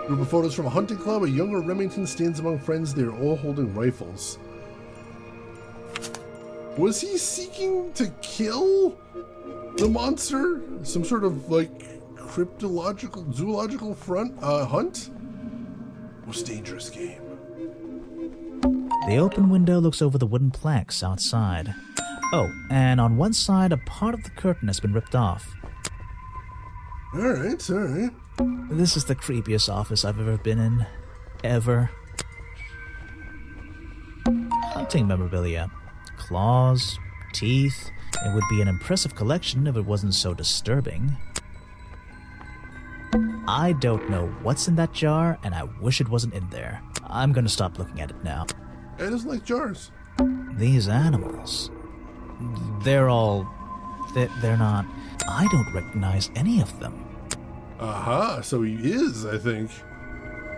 Group of photos from a hunting club. A younger Remington stands among friends. They are all holding rifles. Was he seeking to kill the monster? Some sort of, like, cryptological, zoological hunt? Most dangerous game. The open window looks over the wooden planks outside. Oh, and on one side, a part of the curtain has been ripped off. Alright, alright. This is the creepiest office I've ever been in. Ever. Hunting memorabilia. Claws, teeth. It would be an impressive collection if it wasn't so disturbing. I don't know what's in that jar, and I wish it wasn't in there. I'm gonna stop looking at it now. I doesn't like jars. These animals. They're not... I don't recognize any of them. Aha, so he is, I think.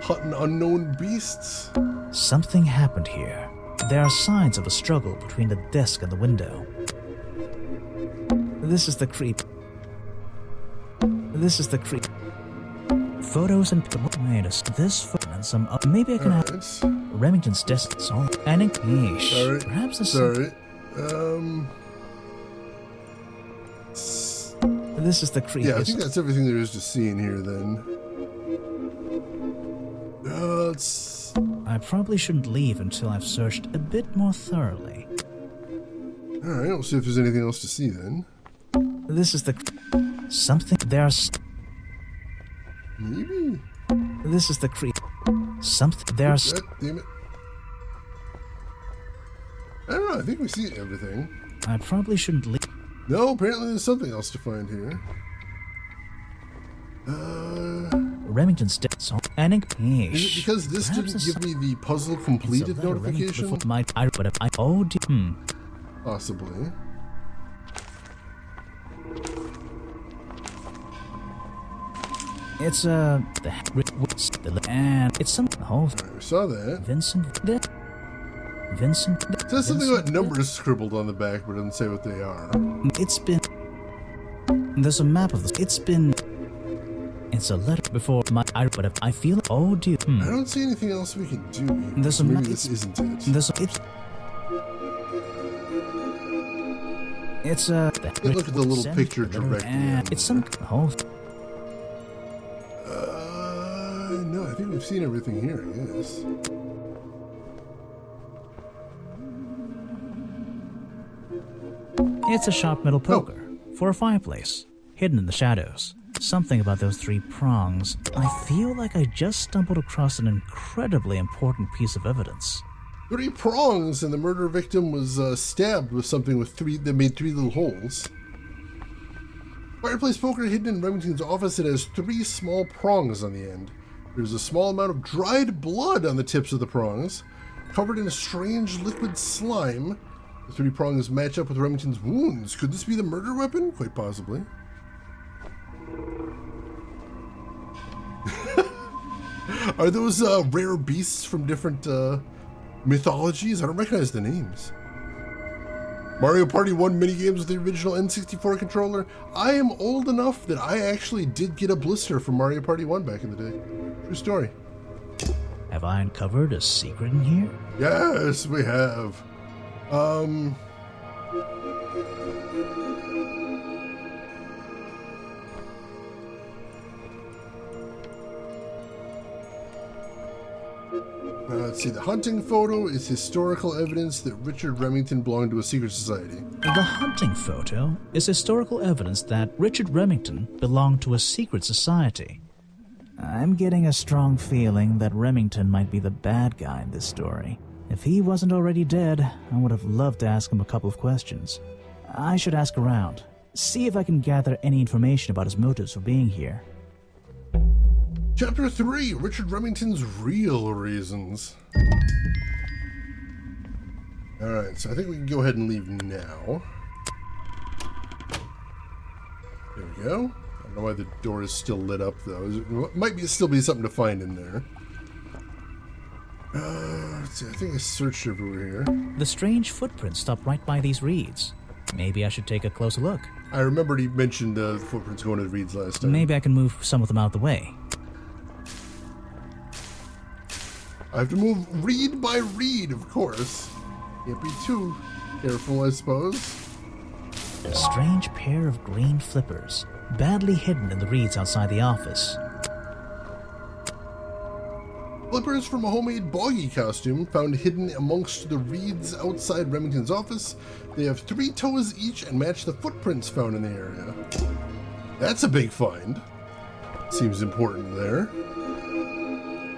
Hunting unknown beasts. Something happened here. There are signs of a struggle between the desk and the window. This is the creep. Photos and... Wait a second. This photo and some... maybe I can have... Remington's desk. And English. Sorry. Perhaps a... Sorry. This is the creepiest. Yeah, I think that's everything there is to see in here then. I probably shouldn't leave until I've searched a bit more thoroughly. Alright, we'll see if there's anything else to see then. This is the... Something... There's... Maybe? This is the creep... Something... There's... God damn it. I don't know, I think we see everything. I probably shouldn't leave... No, apparently there's something else to find here. Remington's dead. So, Is it because this didn't give me the puzzle completed notification? Possibly. It's and it's some whole. Right, we saw that. Vincent. It says something about numbers scribbled on the back, but it doesn't say what they are. It's been. There's a map of this. It's been. It's a letter before my. But I feel. Oh dear. I don't see anything else we can do. There's a maybe this isn't it. There's a. It's a. Look at the little picture directly. It's some whole. No, I think we've seen everything here. Yes. It's a sharp metal poker for a fireplace, hidden in the shadows. Something about those 3 prongs. I feel like I just stumbled across an incredibly important piece of evidence. 3 prongs, and the murder victim was stabbed with something with 3 that made 3 little holes. Fireplace poker hidden in Remington's office. It has 3 small prongs on the end. There's a small amount of dried blood on the tips of the prongs, covered in a strange liquid slime. The 3 prongs match up with Remington's wounds. Could this be the murder weapon? Quite possibly. Are those rare beasts from different mythologies? I don't recognize the names. Mario Party 1 minigames with the original N64 controller. I am old enough that I actually did get a blister from Mario Party 1 back in the day. True story. Have I uncovered a secret in here? Yes, we have. Let's see, the hunting photo is historical evidence that Richard Remington belonged to a secret society. The hunting photo is historical evidence that Richard Remington belonged to a secret society. I'm getting a strong feeling that Remington might be the bad guy in this story. If he wasn't already dead, I would have loved to ask him a couple of questions. I should ask around, see if I can gather any information about his motives for being here. Chapter 3, Richard Remington's Real Reasons. Alright, so I think we can go ahead and leave now. There we go. I don't know why the door is still lit up, though. It might still be something to find in there. Let's see, I think I searched everywhere here. The strange footprints stop right by these reeds. Maybe I should take a closer look. I remembered he mentioned the footprints going to the reeds last time. Maybe I can move some of them out of the way. I have to move reed by reed, of course. Can't be too careful, I suppose. A strange pair of green flippers, badly hidden in the reeds outside the office. Flippers from a homemade boggy costume found hidden amongst the reeds outside Remington's office. They have 3 toes each and match the footprints found in the area. That's a big find. Seems important there.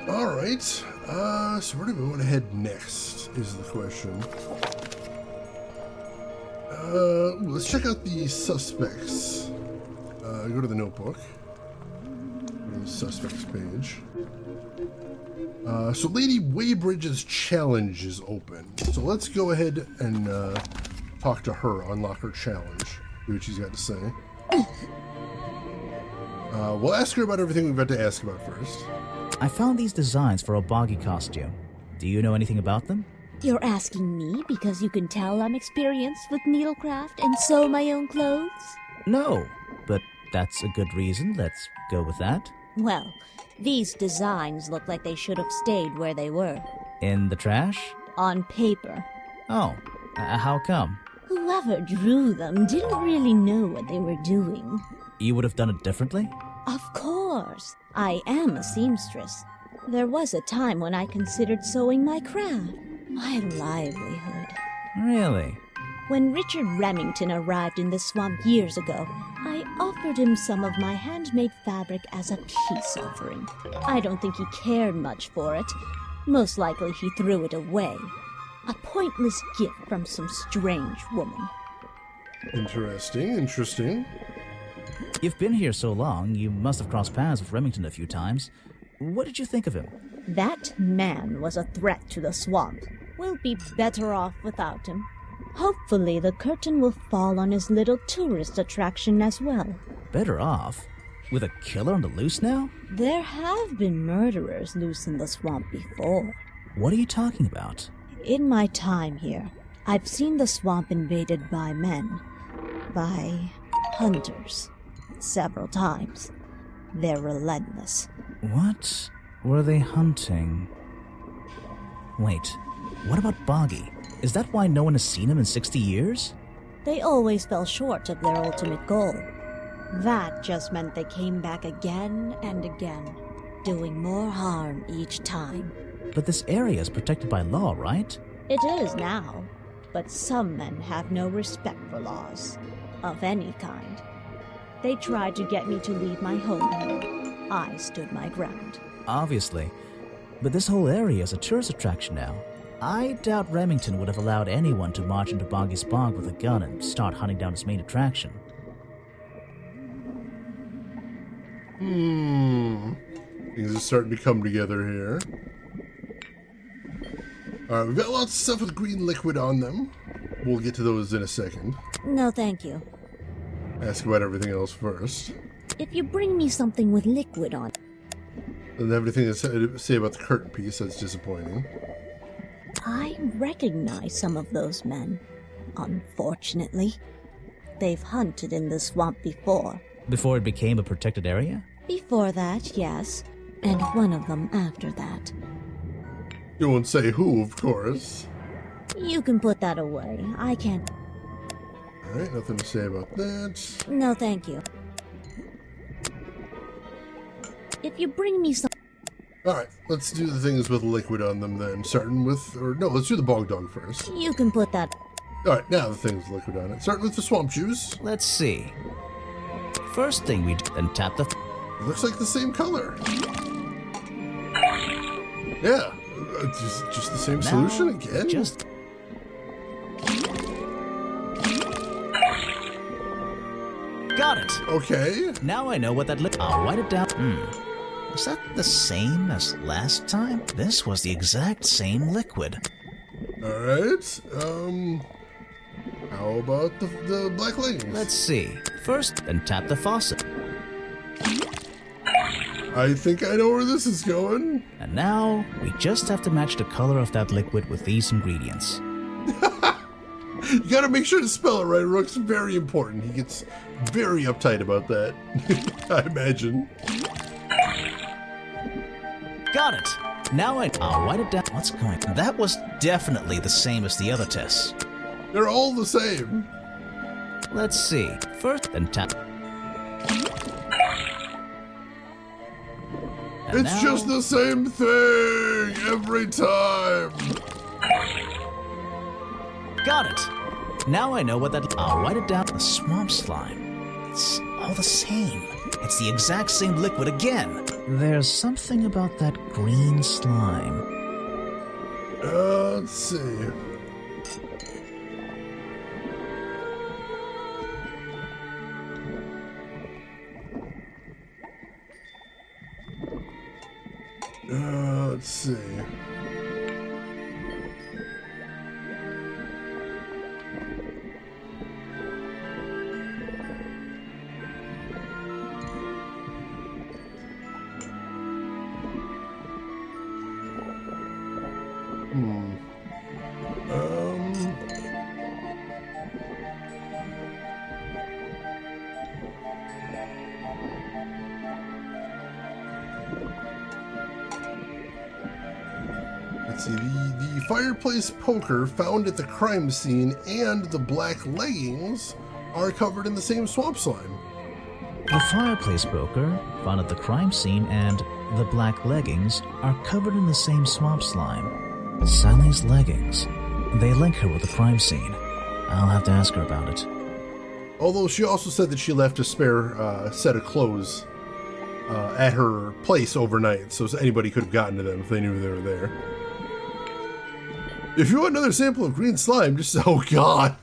Alright, so where do we want to head next, is the question. Let's check out the suspects. Go to the notebook. Go to the suspects page. So Lady Weybridge's challenge is open. So let's go ahead and talk to her, unlock her challenge, see what she's got to say. We'll ask her about everything we've got to ask about first. I found these designs for a boggy costume. Do you know anything about them? You're asking me because you can tell I'm experienced with needlecraft and sew my own clothes? No, but that's a good reason. Let's go with that. Well, these designs look like they should have stayed where they were. In the trash? On paper. Oh, how come? Whoever drew them didn't really know what they were doing. You would have done it differently? Of course. I am a seamstress. There was a time when I considered sewing my craft, my livelihood. Really? When Richard Remington arrived in the swamp years ago, I offered him some of my handmade fabric as a peace offering. I don't think he cared much for it. Most likely he threw it away. A pointless gift from some strange woman. Interesting. You've been here so long, you must have crossed paths with Remington a few times. What did you think of him? That man was a threat to the swamp. We'll be better off without him. Hopefully the curtain will fall on his little tourist attraction as well. Better off? With a killer on the loose now? There have been murderers loose in the swamp before. What are you talking about? In my time here, I've seen the swamp invaded by men. By hunters. Several times. They're relentless. What were they hunting? Wait, what about Boggy? Is that why no one has seen him in 60 years? They always fell short of their ultimate goal. That just meant they came back again and again, doing more harm each time. But this area is protected by law, right? It is now, but some men have no respect for laws, of any kind. They tried to get me to leave my home here. I stood my ground. Obviously. But this whole area is a tourist attraction now. I doubt Remington would have allowed anyone to march into Boggy's Bog with a gun and start hunting down his main attraction. Things are starting to come together here. Alright, we've got lots of stuff with green liquid on them. We'll get to those in a second. No, thank you. Ask about everything else first. If you bring me something with liquid on it. Doesn't have anything to say about the curtain piece, that's disappointing. I recognize some of those men, unfortunately. They've hunted in the swamp before. Before it became a protected area? Before that, yes. And one of them after that. You won't say who, of course. You can put that away. I can't. Alright, nothing to say about that. No, thank you. If you bring me some... Alright, let's do the things with liquid on them then. Starting with, let's do the bog dog first. You can put that... Alright, now the things with liquid on it. Starting with the swamp juice. Let's see. First thing we do, then tap the... It looks like the same color. Yeah, just the same solution again? Just... Got it! Okay. Now I know what that I'll write it down. Was that the same as last time? This was the exact same liquid. Alright, how about the black leggings? Let's see. First, then tap the faucet. I think I know where this is going. And now, we just have to match the color of that liquid with these ingredients. You gotta make sure to spell it right, Rook's very important. He gets very uptight about that, I imagine. Got it! Now I'll write it down. What's going on? That was definitely the same as the other tests. They're all the same. Let's see. First, then tap. And it's just the same thing every time. Got it. Now I know what that... I'll write it down. The swamp slime. It's all the same. It's the exact same liquid again. There's something about that green slime. Let's see. Let's see. Let's see, the fireplace poker found at the crime scene and the black leggings are covered in the same swamp slime. The fireplace broker found at the crime scene and the black leggings are covered in the same swamp slime. Sally's leggings. They link her with the crime scene. I'll have to ask her about it. Although she also said that she left a spare set of clothes at her place overnight, so anybody could have gotten to them if they knew they were there. If you want another sample of green slime, just... Oh, God.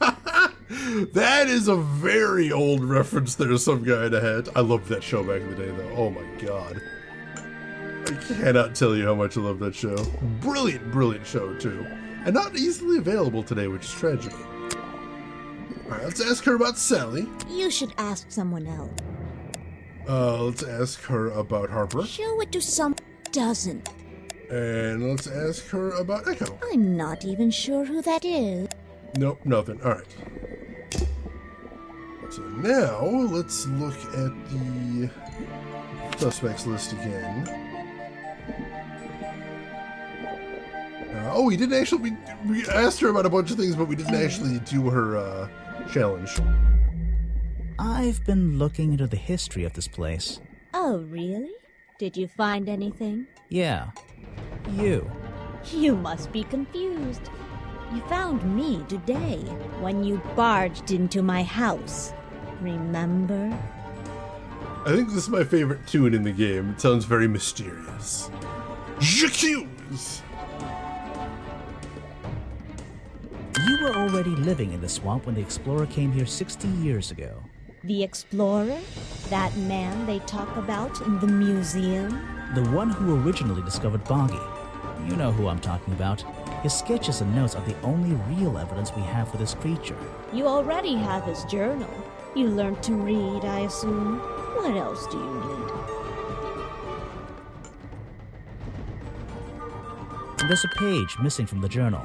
That is a very old reference there, some guy in a hat. I loved that show back in the day, though. Oh, my God. I cannot tell you how much I love that show. Brilliant, brilliant show, too. And not easily available today, which is tragic. Alright, let's ask her about Sally. You should ask someone else. Let's ask her about Harper. Show it to some doesn't. And let's ask her about Echo. I'm not even sure who that is. Nope, nothing. Alright. So now, let's look at the suspects list again. Oh, we didn't actually... We asked her about a bunch of things, but we didn't actually do her challenge. I've been looking into the history of this place. Oh, really? Did you find anything? Yeah. You. You must be confused. You found me today when you barged into my house. Remember? I think this is my favorite tune in the game. It sounds very mysterious. J'accuse! You were already living in the swamp when the explorer came here 60 years ago. The explorer? That man they talk about in the museum? The one who originally discovered Boggy. You know who I'm talking about. His sketches and notes are the only real evidence we have for this creature. You already have his journal. You learned to read, I assume. What else do you need? There's a page missing from the journal.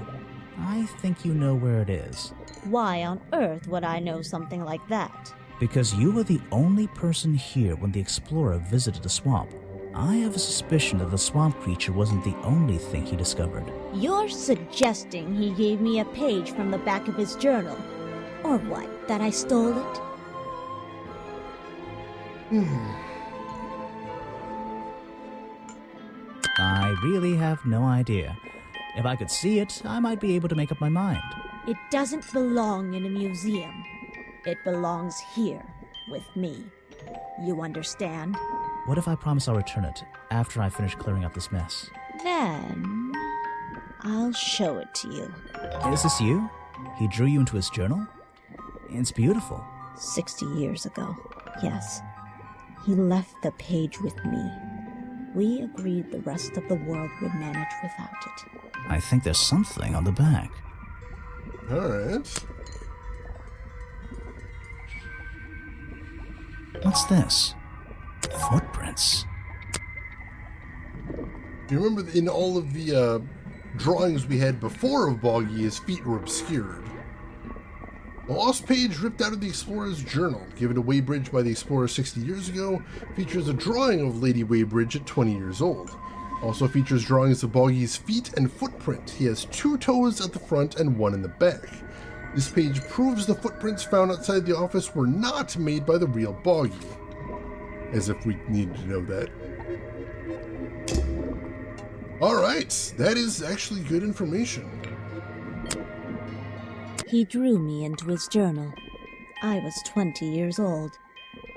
I think you know where it is. Why on earth would I know something like that? Because you were the only person here when the explorer visited the swamp. I have a suspicion that the swamp creature wasn't the only thing he discovered. You're suggesting he gave me a page from the back of his journal? Or what, that I stole it? I really have no idea. If I could see it, I might be able to make up my mind. It doesn't belong in a museum. It belongs here, with me. You understand? What if I promise I'll return it after I finish clearing up this mess? Then I'll show it to you. Is this you? He drew you into his journal? It's beautiful. 60 years ago, yes. He left the page with me. We agreed the rest of the world would manage without it. I think there's something on the back. Alright. What's this? Footprints. You remember in all of the drawings we had before of Boggy, his feet were obscured. The lost page ripped out of the explorer's journal, given to Weybridge by the explorer 60 years ago, features a drawing of Lady Weybridge at 20 years old. Also features drawings of Boggy's feet and footprint. He has 2 toes at the front and 1 in the back. This page proves the footprints found outside the office were not made by the real Boggy. As if we needed to know that. Alright, that is actually good information. He drew me into his journal. I was 20 years old.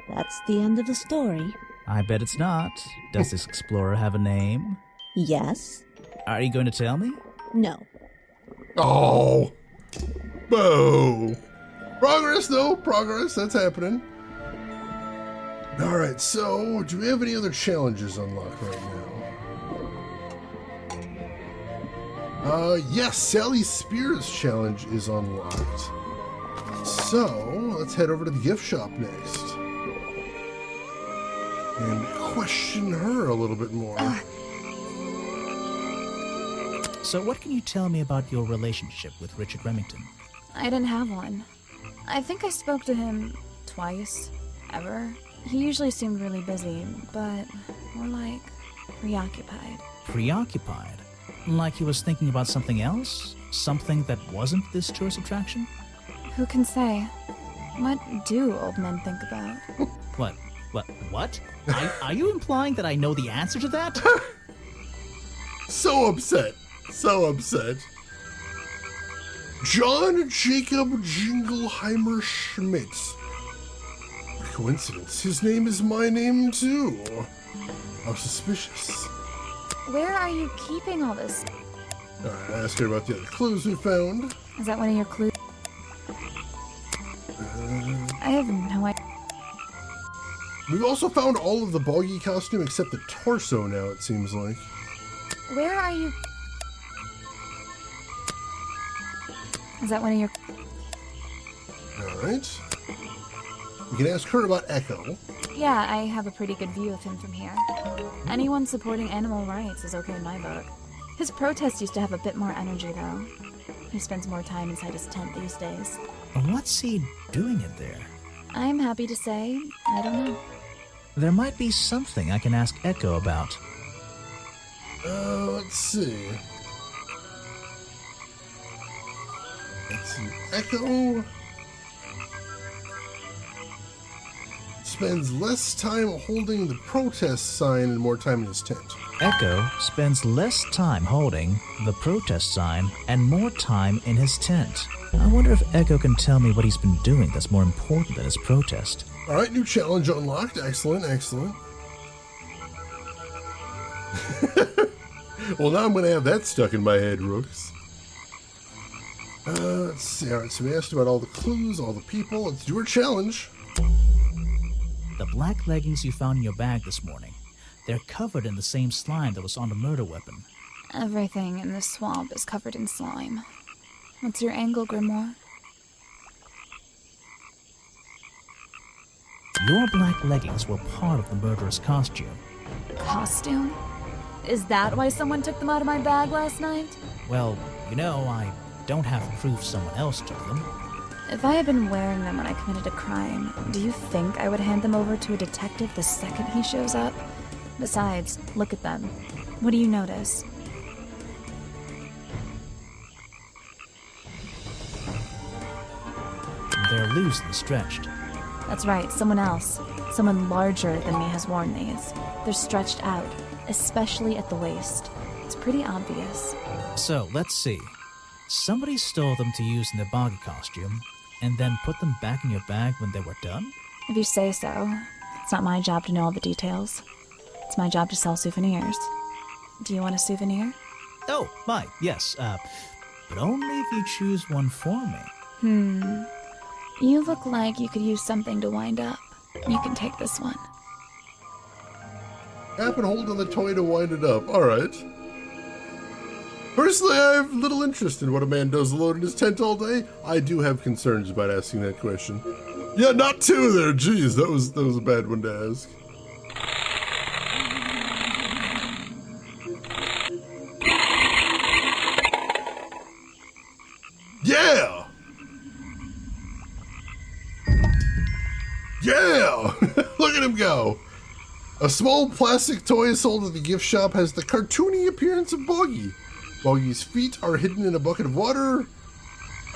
That's the end of the story. I bet it's not. Does this explorer have a name? Yes. Are you going to tell me? No. Oh! Boo! Progress, though. Progress. That's happening. Alright, so do we have any other challenges unlocked right now? Yes, Sally Spears challenge is unlocked. So, let's head over to the gift shop next. And question her a little bit more. So what can you tell me about your relationship with Richard Remington? I didn't have one. I think I spoke to him twice, ever. He usually seemed really busy, but more like preoccupied. Preoccupied? Like he was thinking about something else? Something that wasn't this tourist attraction? Who can say? What do old men think about? What? What? Are you implying that I know the answer to that? So upset. So upset. John Jacob Jingleheimer Schmitz. What a coincidence. His name is my name, too. How suspicious. Where are you keeping all this? Alright, I asked her about the other clues we found. Is that one of your clues? I have no idea. We've also found all of the Boggy costume except the torso now, it seems like. Where are you? Is that one of your... Alright. We can ask her about Echo. Yeah, I have a pretty good view of him from here. Anyone supporting animal rights is okay in my book. His protest used to have a bit more energy, though. He spends more time inside his tent these days. What's he doing in there? I'm happy to say, I don't know. There might be something I can ask Echo about. Let's see. Echo spends less time holding the protest sign and more time in his tent. Echo spends less time holding the protest sign and more time in his tent. I wonder if Echo can tell me what he's been doing that's more important than his protest. Alright, new challenge unlocked. Excellent, excellent. Well, now I'm going to have that stuck in my head, Rooks. Let's see. Alright, so we asked about all the clues, all the people. Let's do our challenge. The black leggings you found in your bag this morning. They're covered in the same slime that was on the murder weapon. Everything in this swamp is covered in slime. What's your angle, Grimoire? Your black leggings were part of the murderer's costume. Costume? Is that why someone took them out of my bag last night? Well, you know, I don't have proof someone else took them. If I had been wearing them when I committed a crime, do you think I would hand them over to a detective the second he shows up? Besides, look at them. What do you notice? They're loose and stretched. That's right, someone else. Someone larger than me has worn these. They're stretched out, especially at the waist. It's pretty obvious. So, let's see. Somebody stole them to use in their boggy costume, and then put them back in your bag when they were done? If you say so. It's not my job to know all the details. It's my job to sell souvenirs. Do you want a souvenir? Oh, yes, but only if you choose one for me. You look like you could use something to wind up. You can take this one. Tap and hold on the toy to wind it up. Alright. Personally, I have little interest in what a man does alone in his tent all day. I do have concerns about asking that question. Yeah, not two there. Jeez, that was a bad one to ask. Yeah! Yeah! Look at him go! A small plastic toy sold at the gift shop has the cartoony appearance of Boggy. Boggy's feet are hidden in a bucket of water.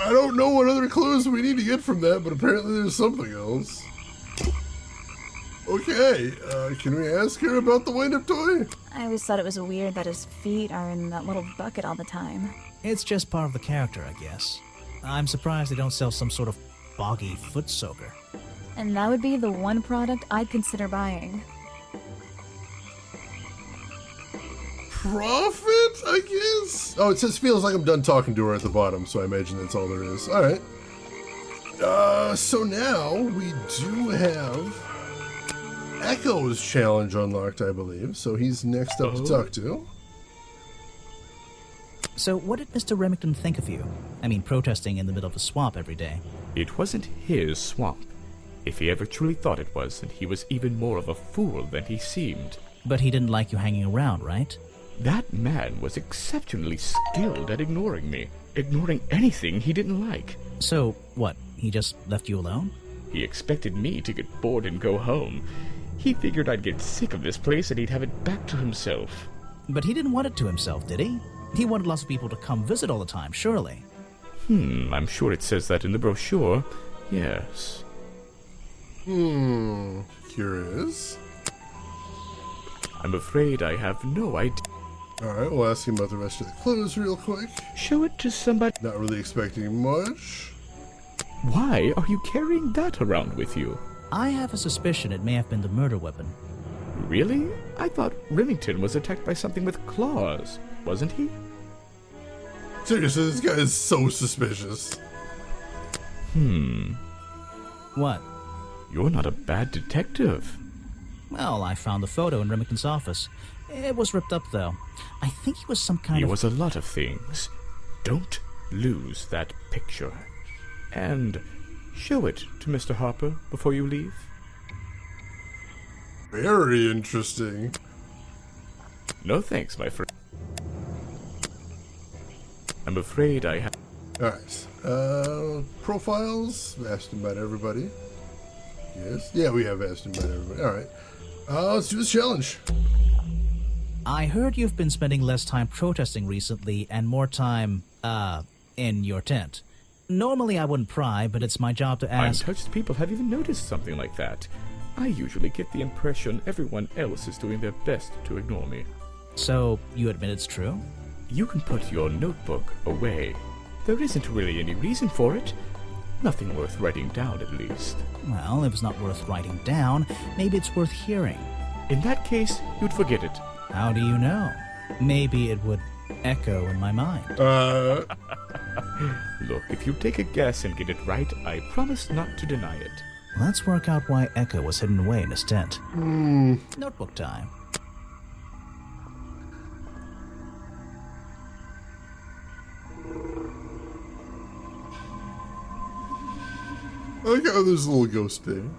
I don't know what other clues we need to get from that, but apparently there's something else. Okay, can we ask her about the wind-up toy? I always thought it was weird that his feet are in that little bucket all the time. It's just part of the character, I guess. I'm surprised they don't sell some sort of boggy foot soaker. And that would be the one product I'd consider buying. Profit, I guess? Oh, it says feels like I'm done talking to her at the bottom, so I imagine that's all there is. Alright. So now we do have Echo's challenge unlocked, I believe. So he's next up to talk to. So what did Mr. Remington think of you? I mean, protesting in the middle of a swamp every day. It wasn't his swamp. If he ever truly thought it was, then he was even more of a fool than he seemed. But he didn't like you hanging around, right? That man was exceptionally skilled at ignoring me. Ignoring anything he didn't like. So, what, he just left you alone? He expected me to get bored and go home. He figured I'd get sick of this place and he'd have it back to himself. But he didn't want it to himself, did he? He wanted lots of people to come visit all the time, surely. I'm sure it says that in the brochure. Yes. Curious. I'm afraid I have no idea. Alright, we'll ask him about the rest of the clues real quick. Show it to somebody. Not really expecting much. Why are you carrying that around with you? I have a suspicion it may have been the murder weapon. Really? I thought Remington was attacked by something with claws, wasn't he? Seriously, this guy is so suspicious. What? You're not a bad detective. Well, I found the photo in Remington's office. It was ripped up, though. I think he was some kind He of... was a lot of things. Don't lose that picture. And show it to Mr. Harper before you leave. Very interesting. No thanks, my friend. I'm afraid I have... Alright. Profiles. Asked him about everybody. Yes. Yeah, we have asked him about everybody. Alright. Let's do this challenge. I heard you've been spending less time protesting recently and more time, in your tent. Normally I wouldn't pry, but it's my job to ask... Untouched people have even noticed something like that. I usually get the impression everyone else is doing their best to ignore me. So, you admit it's true? You can put your notebook away. There isn't really any reason for it. Nothing worth writing down, at least. Well, if it's not worth writing down, maybe it's worth hearing. In that case, you'd forget it. How do you know? Maybe it would echo in my mind. Look, if you take a guess and get it right, I promise not to deny it. Let's work out why Echo was hidden away in his tent. Notebook time. I like how there's a little ghost thing.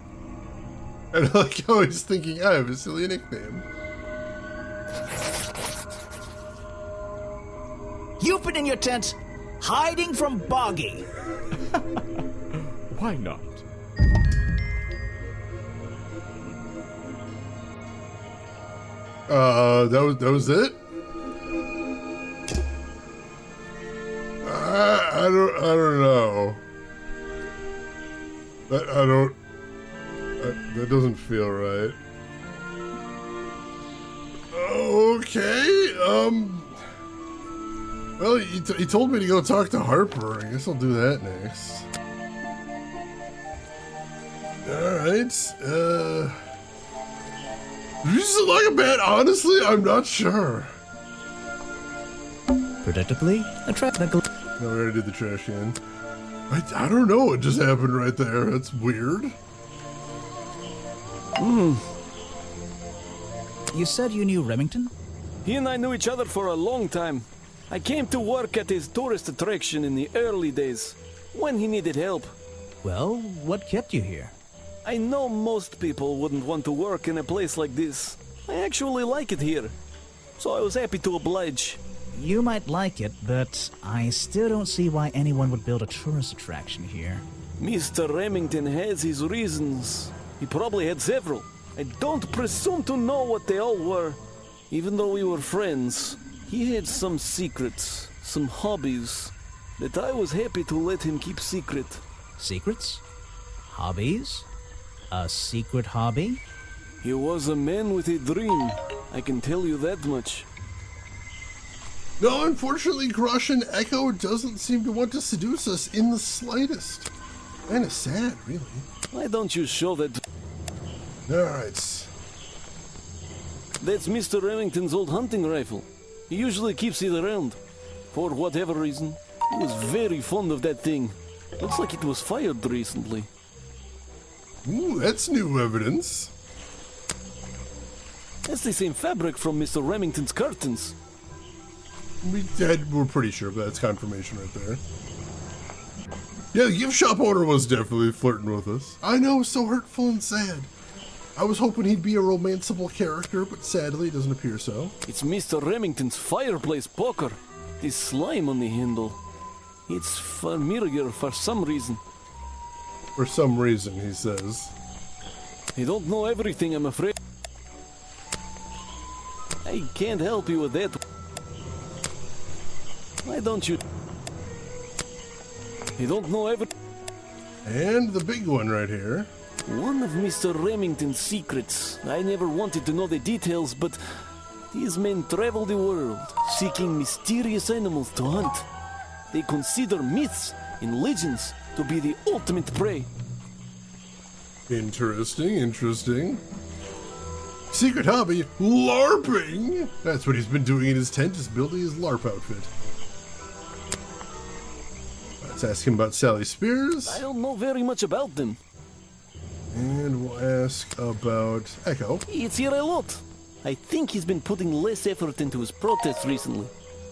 And I like how he's thinking, I have a silly nickname. You've been in your tent, hiding from Boggy. Why not? That was it? I don't know. That doesn't feel right. Okay, well, he told me to go talk to Harper. I guess I'll do that next. Alright, is it like a bad? Honestly, I'm not sure. Predictably, a trap that... No, we already did the trash can. I don't know what just happened right there. That's weird. You said you knew Remington? He and I knew each other for a long time. I came to work at his tourist attraction in the early days, when he needed help. Well, what kept you here? I know most people wouldn't want to work in a place like this. I actually like it here, so I was happy to oblige. You might like it, but I still don't see why anyone would build a tourist attraction here. Mr. Remington has his reasons. He probably had several. I don't presume to know what they all were. Even though we were friends, he had some secrets, some hobbies, that I was happy to let him keep secret. Secrets? Hobbies? A secret hobby? He was a man with a dream. I can tell you that much. No, unfortunately, Russian Echo doesn't seem to want to seduce us in the slightest. Kinda sad, really. Why don't you show that? Alright. That's Mr. Remington's old hunting rifle. He usually keeps it around. For whatever reason. He was very fond of that thing. Looks like it was fired recently. Ooh, that's new evidence. That's the same fabric from Mr. Remington's curtains. We're pretty sure, but that's confirmation right there. Yeah, the gift shop owner was definitely flirting with us. I know, so hurtful and sad. I was hoping he'd be a romanceable character, but sadly it doesn't appear so. It's Mr. Remington's fireplace poker. This slime on the handle. It's familiar for some reason. For some reason, he says. I don't know everything, I'm afraid. I can't help you with that. Why don't you? I don't know everything. And the big one right here. One of Mr. Remington's secrets. I never wanted to know the details, but these men travel the world, seeking mysterious animals to hunt. They consider myths and legends to be the ultimate prey. Interesting, interesting. Secret hobby, LARPing! That's what he's been doing in his tent, is building his LARP outfit. Let's ask him about Sally Spears. I don't know very much about them. And we'll ask about Echo. It's here a lot. I think he's been putting less effort into his protests recently,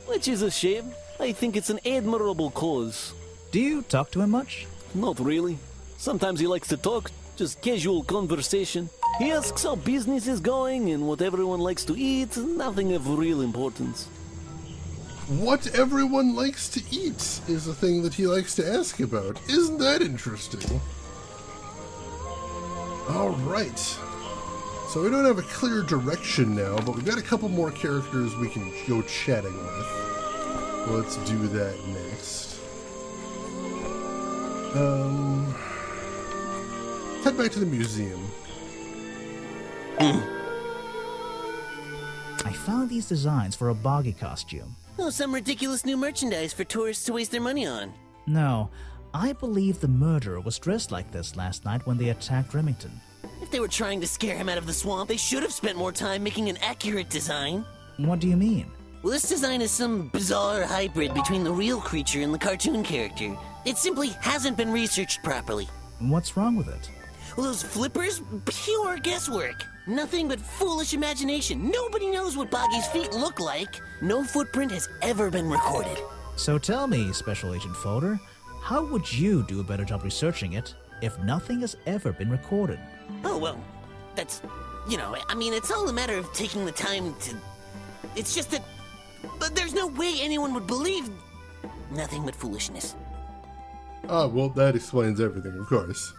which is a shame. I think it's an admirable cause. Do you talk to him much? Not really. Sometimes he likes to talk, just casual conversation. He asks how business is going and what everyone likes to eat, nothing of real importance. What everyone likes to eat is the thing that he likes to ask about. Isn't that interesting? Alright. So we don't have a clear direction now, but we've got a couple more characters we can go chatting with. Let's do that next. Head back to the museum. I found these designs for a Boggy costume. Oh, some ridiculous new merchandise for tourists to waste their money on. No, I believe the murderer was dressed like this last night when they attacked Remington. If they were trying to scare him out of the swamp, they should have spent more time making an accurate design. What do you mean? Well, this design is some bizarre hybrid between the real creature and the cartoon character. It simply hasn't been researched properly. What's wrong with it? Well, those flippers? Pure guesswork. Nothing but foolish imagination. Nobody knows what Boggy's feet look like. No footprint has ever been recorded. So tell me, Special Agent Folder, how would you do a better job researching it if nothing has ever been recorded? Oh, well, that's, I mean, it's all a matter of taking the time to... It's just that... But there's no way anyone would believe... Nothing but foolishness. Ah, well, that explains everything, of course.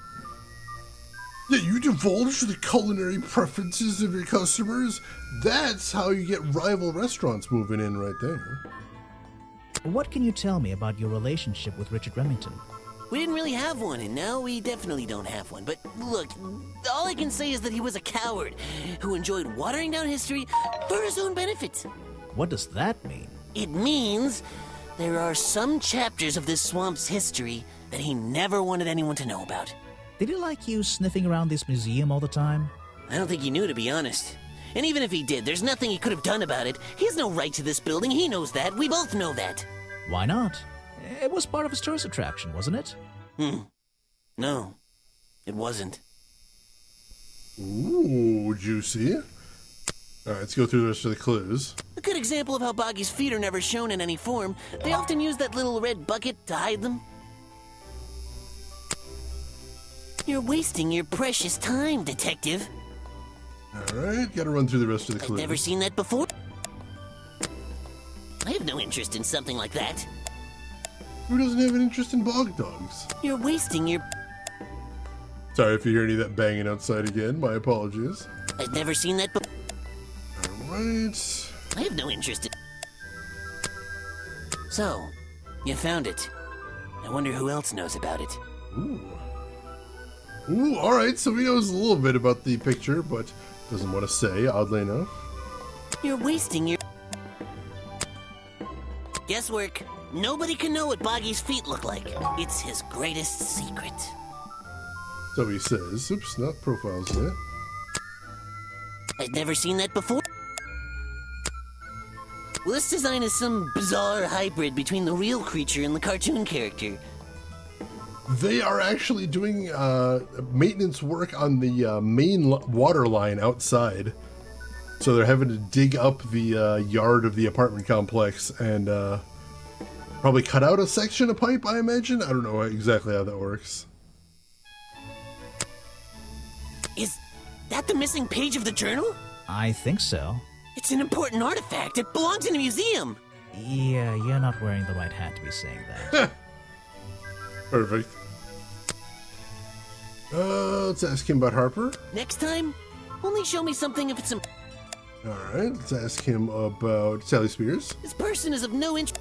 Yeah, you divulge the culinary preferences of your customers. That's how you get rival restaurants moving in right there. What can you tell me about your relationship with Richard Remington? We didn't really have one, and now we definitely don't have one. But look, all I can say is that he was a coward who enjoyed watering down history for his own benefit. What does that mean? It means there are some chapters of this swamp's history that he never wanted anyone to know about. Did he like you sniffing around this museum all the time? I don't think he knew, to be honest. And even if he did, there's nothing he could have done about it. He has no right to this building. He knows that. We both know that. Why not? It was part of his tourist attraction, wasn't it? No, it wasn't. Ooh, juicy. Alright, let's go through the rest of the clues. A good example of how Boggy's feet are never shown in any form. They often use that little red bucket to hide them. You're wasting your precious time, Detective. Alright, gotta run through the rest of the clues. I've never seen that before. I have no interest in something like that. Who doesn't have an interest in bog dogs? You're wasting your... Sorry if you hear any of that banging outside again. My apologies. I've never seen that before. Alright. I have no interest in... So, you found it. I wonder who else knows about it. Ooh, alright, so he knows a little bit about the picture, but doesn't want to say, oddly enough. You're wasting your... Guesswork. Nobody can know what Boggy's feet look like. It's his greatest secret. So he says. Oops, not profiles yet. I've never seen that before. Well, this design is some bizarre hybrid between the real creature and the cartoon character. They are actually doing maintenance work on the main water line outside. So they're having to dig up the yard of the apartment complex and probably cut out a section of pipe, I imagine. I don't know exactly how that works. Is that the missing page of the journal? I think so. It's an important artifact. It belongs in a museum. Yeah, you're not wearing the right hat to be saying that. Perfect. Let's ask him about Harper. Next time, only show me something if it's Alright, let's ask him about Sally Spears. This person is of no interest.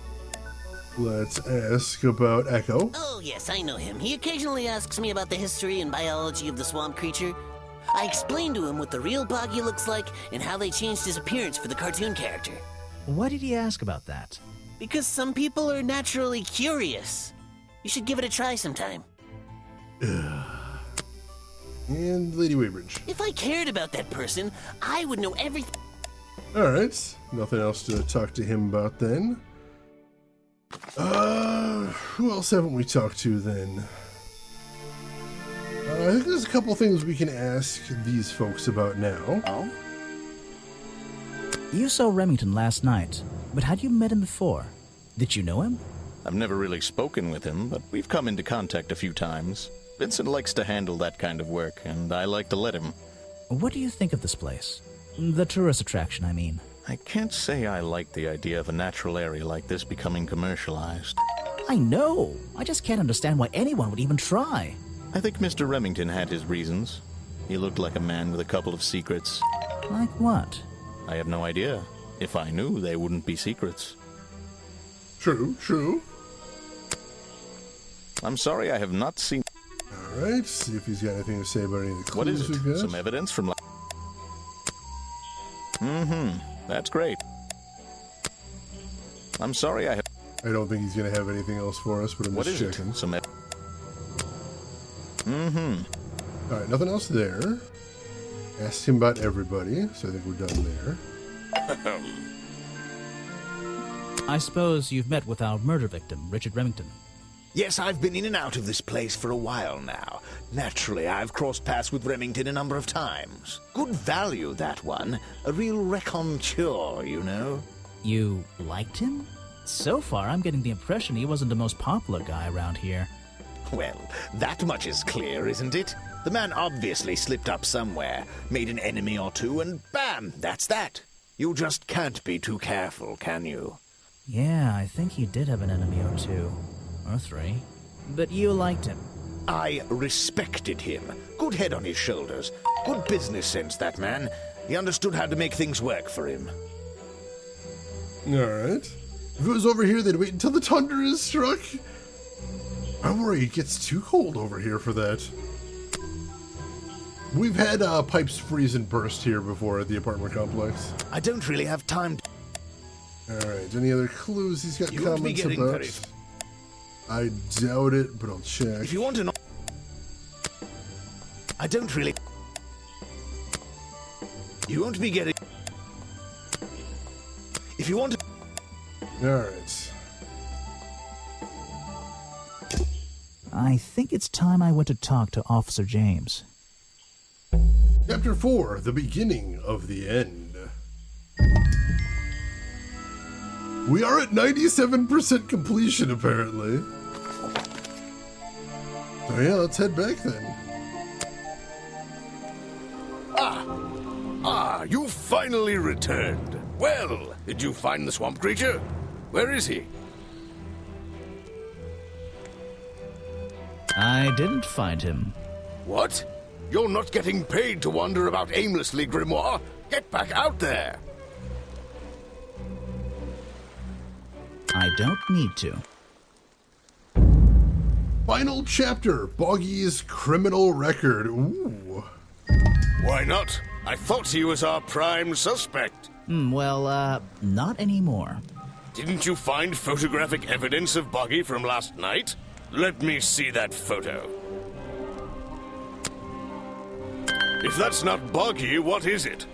Let's ask about Echo. Oh, yes, I know him. He occasionally asks me about the history and biology of the swamp creature. I explained to him what the real Boggy looks like and how they changed his appearance for the cartoon character. Why did he ask about that? Because some people are naturally curious. You should give it a try sometime. And Lady Weybridge. If I cared about that person, I would know everything. Alright, nothing else to talk to him about then. Who else haven't we talked to then? I think there's a couple things we can ask these folks about now. Oh? You saw Remington last night, but had you met him before? Did you know him? I've never really spoken with him, but we've come into contact a few times. Vincent likes to handle that kind of work, and I like to let him. What do you think of this place? The tourist attraction, I mean. I can't say I like the idea of a natural area like this becoming commercialized. I know! I just can't understand why anyone would even try. I think Mr. Remington had his reasons. He looked like a man with a couple of secrets. Like what? I have no idea. If I knew, they wouldn't be secrets. True, true. I'm sorry I have not seen... Alright, see if he's got anything to say about any of the clues What is we've it? got. Some evidence from... That's great. I'm sorry I have... I don't think he's going to have anything else for us, but I'm What just is checking. it? Some Alright, nothing else there. Asked him about everybody, so I think we're done there. I suppose you've met with our murder victim, Richard Remington. Yes, I've been in and out of this place for a while now. Naturally, I've crossed paths with Remington a number of times. Good value, that one. A real raconteur, you know. You liked him? So far, I'm getting the impression he wasn't the most popular guy around here. Well, that much is clear, isn't it? The man obviously slipped up somewhere, made an enemy or two, and bam, that's that. You just can't be too careful, can you? Yeah, I think he did have an enemy or two. Or three. But you liked him. I respected him. Good head on his shoulders. Good business sense, that man. He understood how to make things work for him. Alright. If it was over here, they'd wait until the tundra is struck. I worry it gets too cold over here for that. We've had pipes freeze and burst here before at the apartment complex. I don't really have time to... Alright, any other clues he's got You won't be comments getting about? very... I doubt it, but I'll check. If you want to know... I don't really... You won't be getting... If you want to... Alright. I think it's time I went to talk to Officer James. Chapter 4, The Beginning of the End. We are at 97% completion, apparently. So yeah, let's head back then. You finally returned. Well, did you find the swamp creature? Where is he? I didn't find him. What? You're not getting paid to wander about aimlessly, Grimoire. Get back out there. I don't need to. Final chapter, Boggy's criminal record. Ooh. Why not? I thought he was our prime suspect. Not anymore. Didn't you find photographic evidence of Boggy from last night? Let me see that photo. If that's not Boggy, what is it?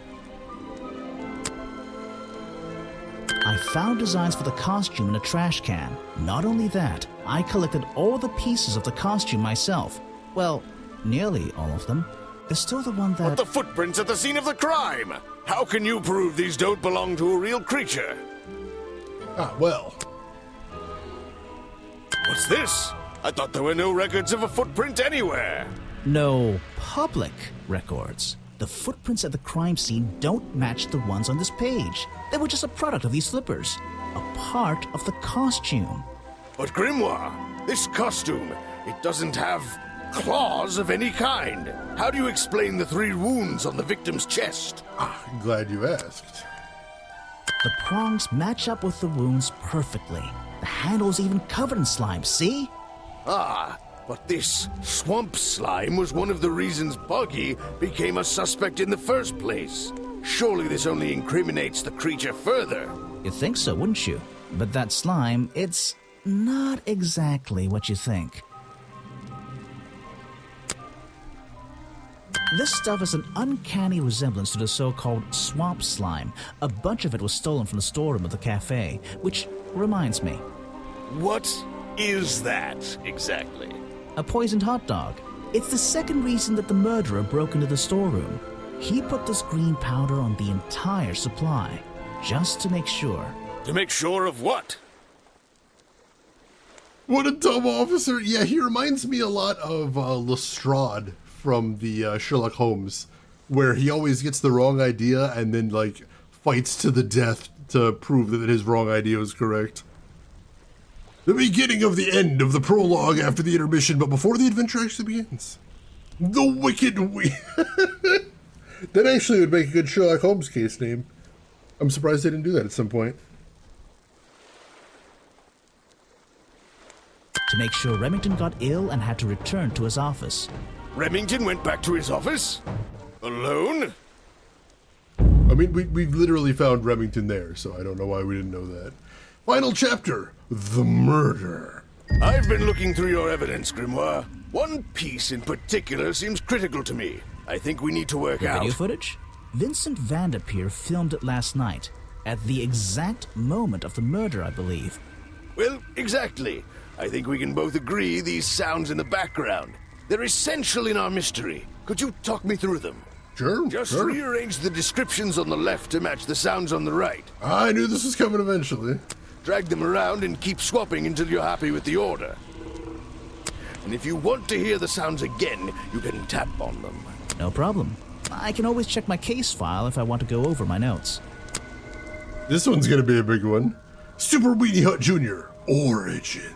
I found designs for the costume in a trash can. Not only that, I collected all the pieces of the costume myself. Well, nearly all of them. There's still the one that... But the footprints at the scene of the crime! How can you prove these don't belong to a real creature? Well. What's this? I thought there were no records of a footprint anywhere. No public records. The footprints at the crime scene don't match the ones on this page. They were just a product of these slippers. A part of the costume. But Grimoire, this costume, it doesn't have claws of any kind. How do you explain the 3 wounds on the victim's chest? Glad you asked. The prongs match up with the wounds perfectly. The handle's even covered in slime, see? Ah, but this swamp slime was one of the reasons Buggy became a suspect in the first place. Surely this only incriminates the creature further. You'd think so, wouldn't you? But that slime, it's not exactly what you think. This stuff is an uncanny resemblance to the so-called swamp slime. A bunch of it was stolen from the storeroom of the cafe, which reminds me. What is that, exactly? A poisoned hot dog. It's the second reason that the murderer broke into the storeroom. He put this green powder on the entire supply, just to make sure. To make sure of what? What a dumb officer. Yeah, he reminds me a lot of Lestrade from the Sherlock Holmes, where he always gets the wrong idea and then, like, fights to the death to prove that his wrong idea was correct. The beginning of the end of the prologue after the intermission, but before the adventure actually begins. The Wicked That actually would make a good Sherlock Holmes case name. I'm surprised they didn't do that at some point. To make sure Remington got ill and had to return to his office. Remington went back to his office? Alone? I mean, we literally found Remington there, so I don't know why we didn't know that. Final chapter, the murder. I've been looking through your evidence, Grimoire. One piece in particular seems critical to me. I think we need to work out. Video footage? Vincent Vanderpeer filmed it last night, at the exact moment of the murder, I believe. Well, exactly. I think we can both agree these sounds in the background. They're essential in our mystery. Could you talk me through them? Sure. Just rearrange the descriptions on the left to match the sounds on the right. I knew this was coming eventually. Drag them around and keep swapping until you're happy with the order. And if you want to hear the sounds again, you can tap on them. No problem. I can always check my case file if I want to go over my notes. This one's gonna be a big one. Super Weenie Hut Jr. Origins.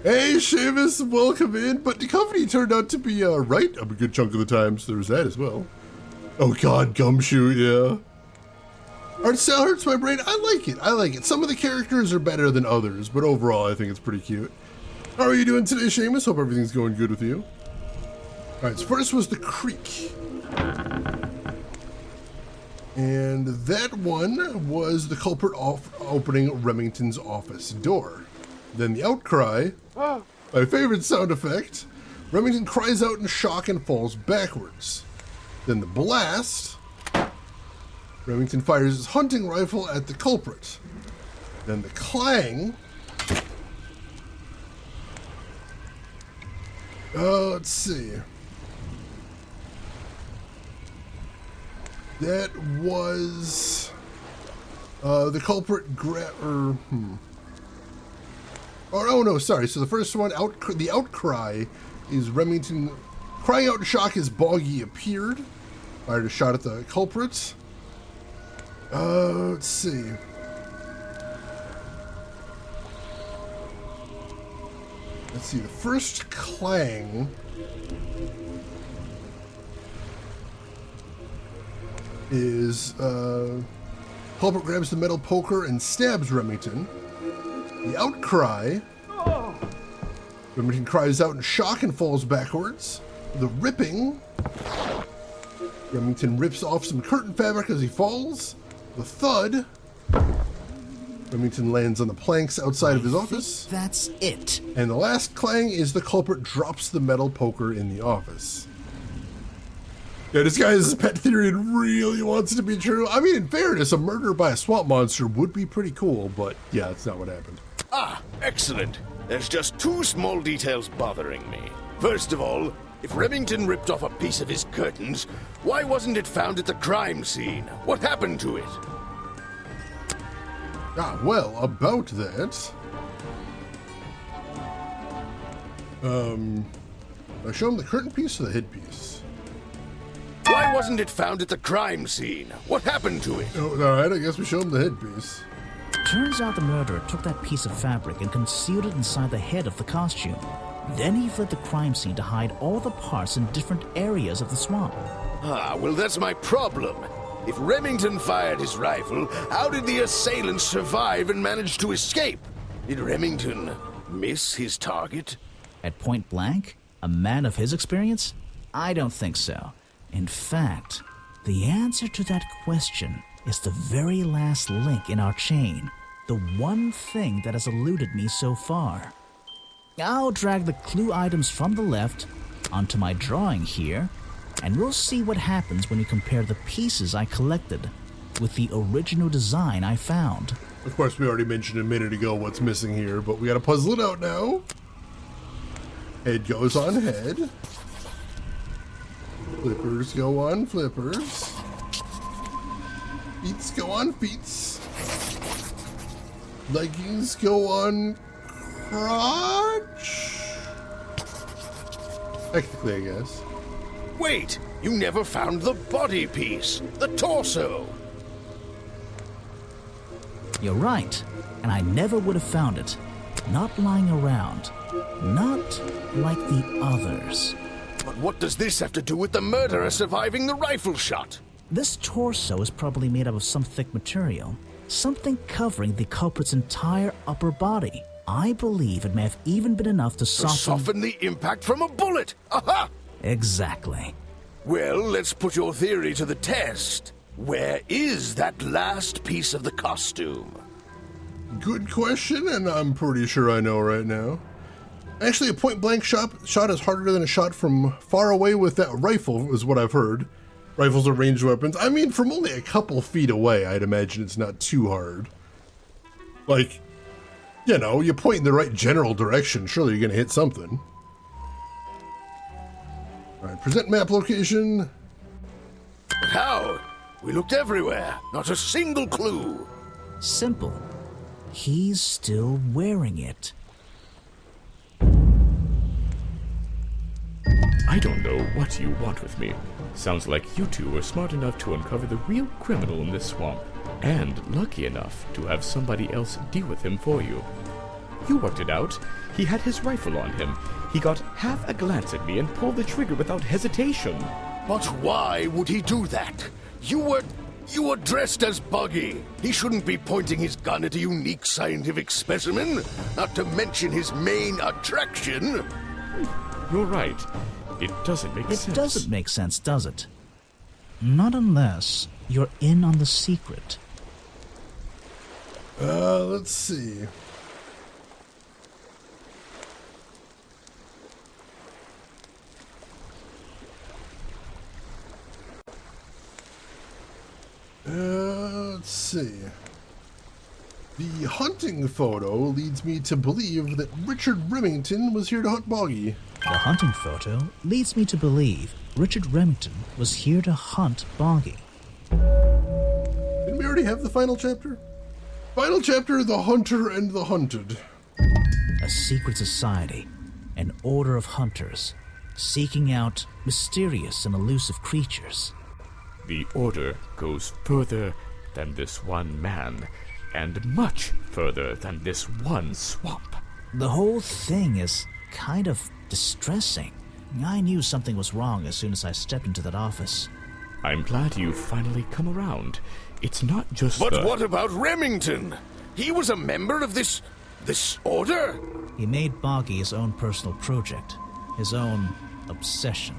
Hey, Seamus, welcome in. But the company turned out to be right a good chunk of the time, so there's that as well. Oh God, Gumshoe, yeah. Art style hurts my brain. I like it. Some of the characters are better than others, but overall I think it's pretty cute. How are you doing today, Seamus? Hope everything's going good with you. Alright, so first was the creek. And that one was the culprit opening Remington's office door. Then the outcry, my favorite sound effect. Remington cries out in shock and falls backwards. Then the blast. Remington fires his hunting rifle at the culprit. Then the clang. Let's see. That was the culprit Oh no, sorry. So the first one, the outcry, is Remington crying out in shock as Boggy appeared. Fired a shot at the culprit. Let's see. Let's see. The first clang is culprit grabs the metal poker and stabs Remington. The outcry, Remington cries out in shock and falls backwards. The ripping, Remington rips off some curtain fabric as he falls. The thud, Remington lands on the planks outside of his office. That's it. And the last clang is the culprit drops the metal poker in the office. Yeah, this guy has his pet theory and really wants it to be true. I mean, in fairness, a murder by a swamp monster would be pretty cool, but yeah, that's not what happened. Ah, excellent. There's just two small details bothering me. First of all, if Remington ripped off a piece of his curtains, why wasn't it found at the crime scene? What happened to it? Ah, well, about that. I show him the curtain piece or the headpiece? Why wasn't it found at the crime scene? What happened to it? Oh, alright, I guess we show him the headpiece. Turns out the murderer took that piece of fabric and concealed it inside the head of the costume. Then he fled the crime scene to hide all the parts in different areas of the swamp. Ah, well, that's my problem. If Remington fired his rifle, how did the assailant survive and manage to escape? Did Remington miss his target? At point blank? A man of his experience? I don't think so. In fact, the answer to that question is the very last link in our chain. The one thing that has eluded me so far. I'll drag the clue items from the left onto my drawing here, and we'll see what happens when you compare the pieces I collected with the original design I found. Of course, we already mentioned a minute ago what's missing here, but we gotta puzzle it out now. Head goes on head. Flippers go on flippers. Feet go on feet. Leggings go on crotch? Technically, I guess. Wait, you never found the body piece, the torso. You're right, and I never would have found it. Not lying around. Not like the others. But what does this have to do with the murderer surviving the rifle shot? This torso is probably made up of some thick material. Something covering the culprit's entire upper body. I believe it may have even been enough to soften the impact from a bullet. Aha! Exactly. Well, let's put your theory to the test. Where is that last piece of the costume? Good question, and I'm pretty sure I know right now. Actually, a point-blank shot is harder than a shot from far away with that rifle, is what I've heard. Rifles are ranged weapons. I mean, from only a couple feet away, I'd imagine it's not too hard. Like, you know, you point in the right general direction, surely you're gonna hit something. Alright, present map location. But how? We looked everywhere. Not a single clue. Simple. He's still wearing it. I don't know what you want with me. Sounds like you two were smart enough to uncover the real criminal in this swamp, and lucky enough to have somebody else deal with him for you. You worked it out. He had his rifle on him. He got half a glance at me and pulled the trigger without hesitation. But why would he do that? You were dressed as Buggy. He shouldn't be pointing his gun at a unique scientific specimen, not to mention his main attraction. You're right. It doesn't make sense. It doesn't make sense, does it? Not unless you're in on the secret. Let's see. Let's see. The hunting photo leads me to believe that Richard Remington was here to hunt Boggy. The hunting photo leads me to believe Richard Remington was here to hunt Boggy. Didn't we already have the final chapter? Final chapter, The Hunter and the Hunted. A secret society, an order of hunters, seeking out mysterious and elusive creatures. The order goes further than this one man, and much further than this one swamp. The whole thing is kind of distressing. I knew something was wrong as soon as I stepped into that office. I'm glad you've finally come around. It's not just But what about Remington? He was a member of this order? He made Boggy his own personal project, his own obsession.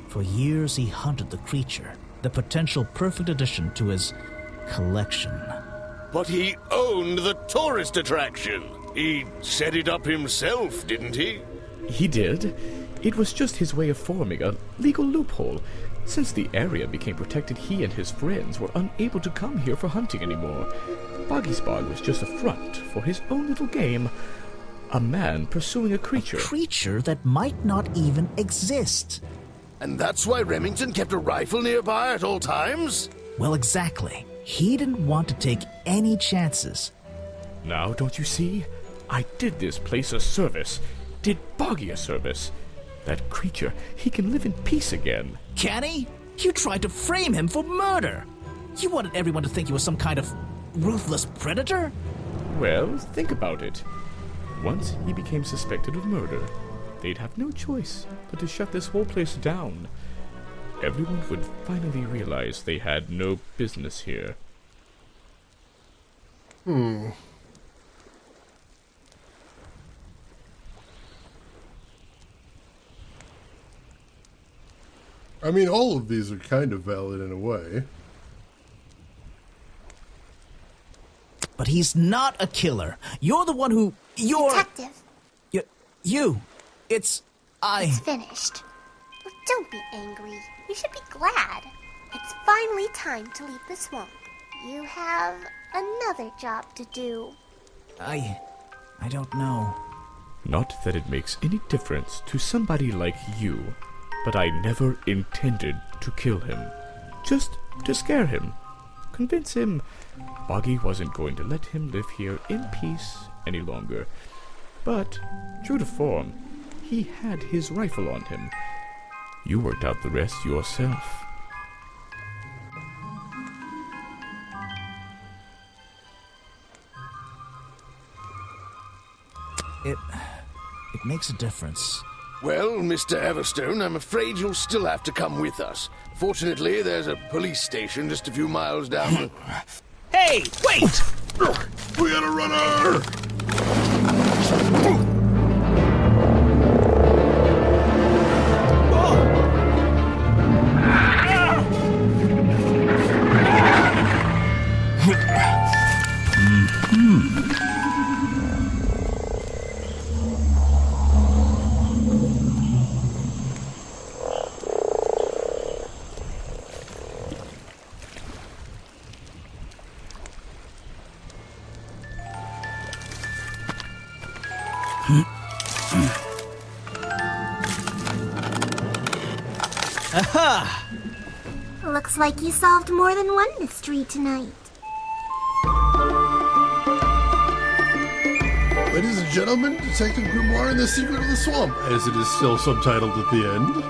For years he hunted the creature, the potential perfect addition to his collection. But he owned the tourist attraction. He set it up himself, didn't he? He did. It was just his way of forming a legal loophole. Since the area became protected, he and his friends were unable to come here for hunting anymore. Boggy's Bog was just a front for his own little game. A man pursuing a creature. A creature that might not even exist. And that's why Remington kept a rifle nearby at all times? Well, exactly. He didn't want to take any chances. Now, don't you see? I did this place a service. Did Boggy a service. That creature, he can live in peace again. Can he? You tried to frame him for murder. You wanted everyone to think he was some kind of ruthless predator? Well, think about it. Once he became suspected of murder, they'd have no choice but to shut this whole place down. everyone would finally realize they had no business here. I mean, all of these are kind of valid in a way. But he's not a killer. You're the one who... Detective, It's finished. Well, don't be angry. You should be glad. It's finally time to leave the swamp. You have another job to do. I don't know. Not that it makes any difference to somebody like you, but I never intended to kill him. Just to scare him. Convince him Boggy wasn't going to let him live here in peace any longer. But, true to form, he had his rifle on him. You worked out the rest yourself. It makes a difference. Well, Mr. Everstone, I'm afraid you'll still have to come with us. Fortunately, there's a police station just a few miles down the... Hey, wait! We got a runner! Aha! Looks like you solved more than one mystery tonight. Ladies and gentlemen, Detective Grimoire and the Secret of the Swamp, as it is still subtitled at the end.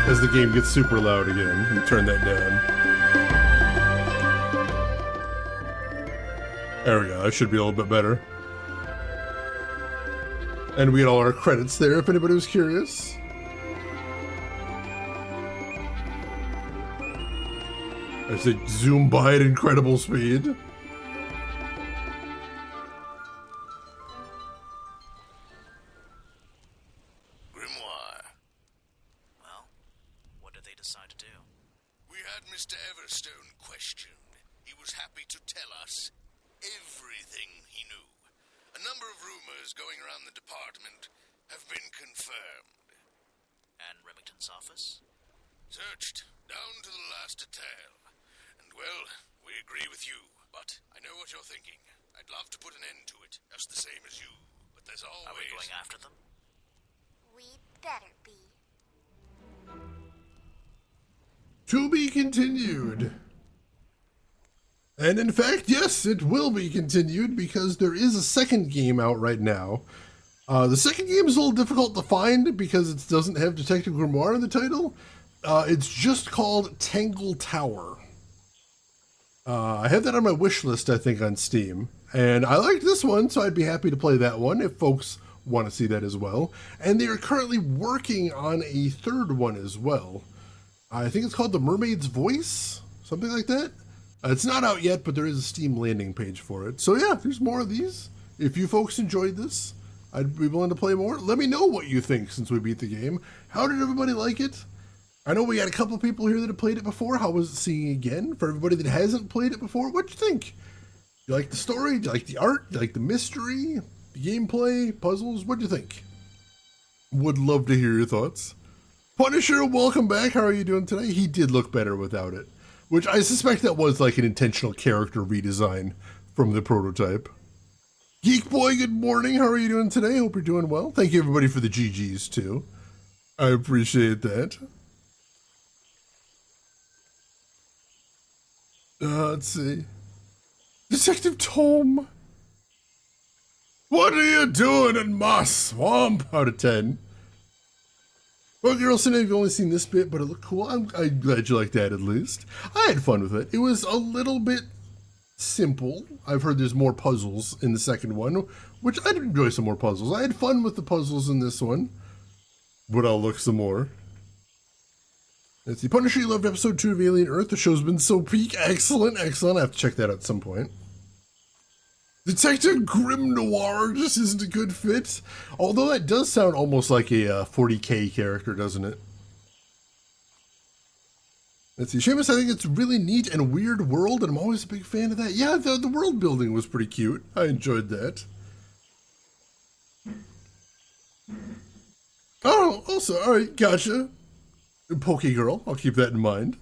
As the game gets super loud again, and turn that down. There we go, that should be a little bit better. And we get all our credits there, if anybody was curious. As they zoom by at incredible speed. Grimoire. Well, what did they decide to do? We had Mr. Everstone questioned. He was happy to tell us everything he knew. A number of rumors going around the department have been confirmed. And Remington's office? Searched down to the last detail. And, well, we agree with you. But I know what you're thinking. I'd love to put an end to it, just the same as you. But there's always... Are we going after them? We'd better be. To be continued. And in fact, yes, it will be continued because there is a second game out right now. The second game is a little difficult to find because it doesn't have Detective Grimoire in the title. It's just called Tangle Tower. I have that on my wish list, I think, on Steam. And I liked this one, so I'd be happy to play that one if folks want to see that as well. And they are currently working on a third one as well. I think it's called The Mermaid's Voice, something like that. It's not out yet, but there is a Steam landing page for it. So yeah, there's more of these. If you folks enjoyed this, I'd be willing to play more. Let me know what you think since we beat the game. How did everybody like it? I know we got a couple of people here that have played it before. How was it seeing it again? For everybody that hasn't played it before, what'd you think? Do you like the story? Do you like the art? Do you like the mystery? The gameplay? Puzzles? What'd you think? Would love to hear your thoughts. Punisher, welcome back. How are you doing today? He did look better without it, which I suspect that was like an intentional character redesign from the prototype. Geek Boy, good morning. How are you doing today? Hope you're doing well. Thank you everybody for the GGs too. I appreciate that. Let's see. Detective Tom. What are you doing in my swamp? Out of 10. Well, girls, you've only seen this bit, but it looked cool. I'm glad you liked that at least. I had fun with it. It was a little bit simple. I've heard there's more puzzles in the second one, which I'd enjoy some more puzzles. I had fun with the puzzles in this one, but I'll look some more. Let's see. Punisher, you loved episode 2 of Alien Earth. The show's been so peak. Excellent, excellent. I have to check that out at some point. Detective Grimoire just isn't a good fit. Although that does sound almost like a 40k character, doesn't it? Let's see. Seamus, I think it's really neat and weird world, and I'm always a big fan of that. Yeah, the world building was pretty cute. I enjoyed that. Oh, also, alright, gotcha. Pokegirl, I'll keep that in mind.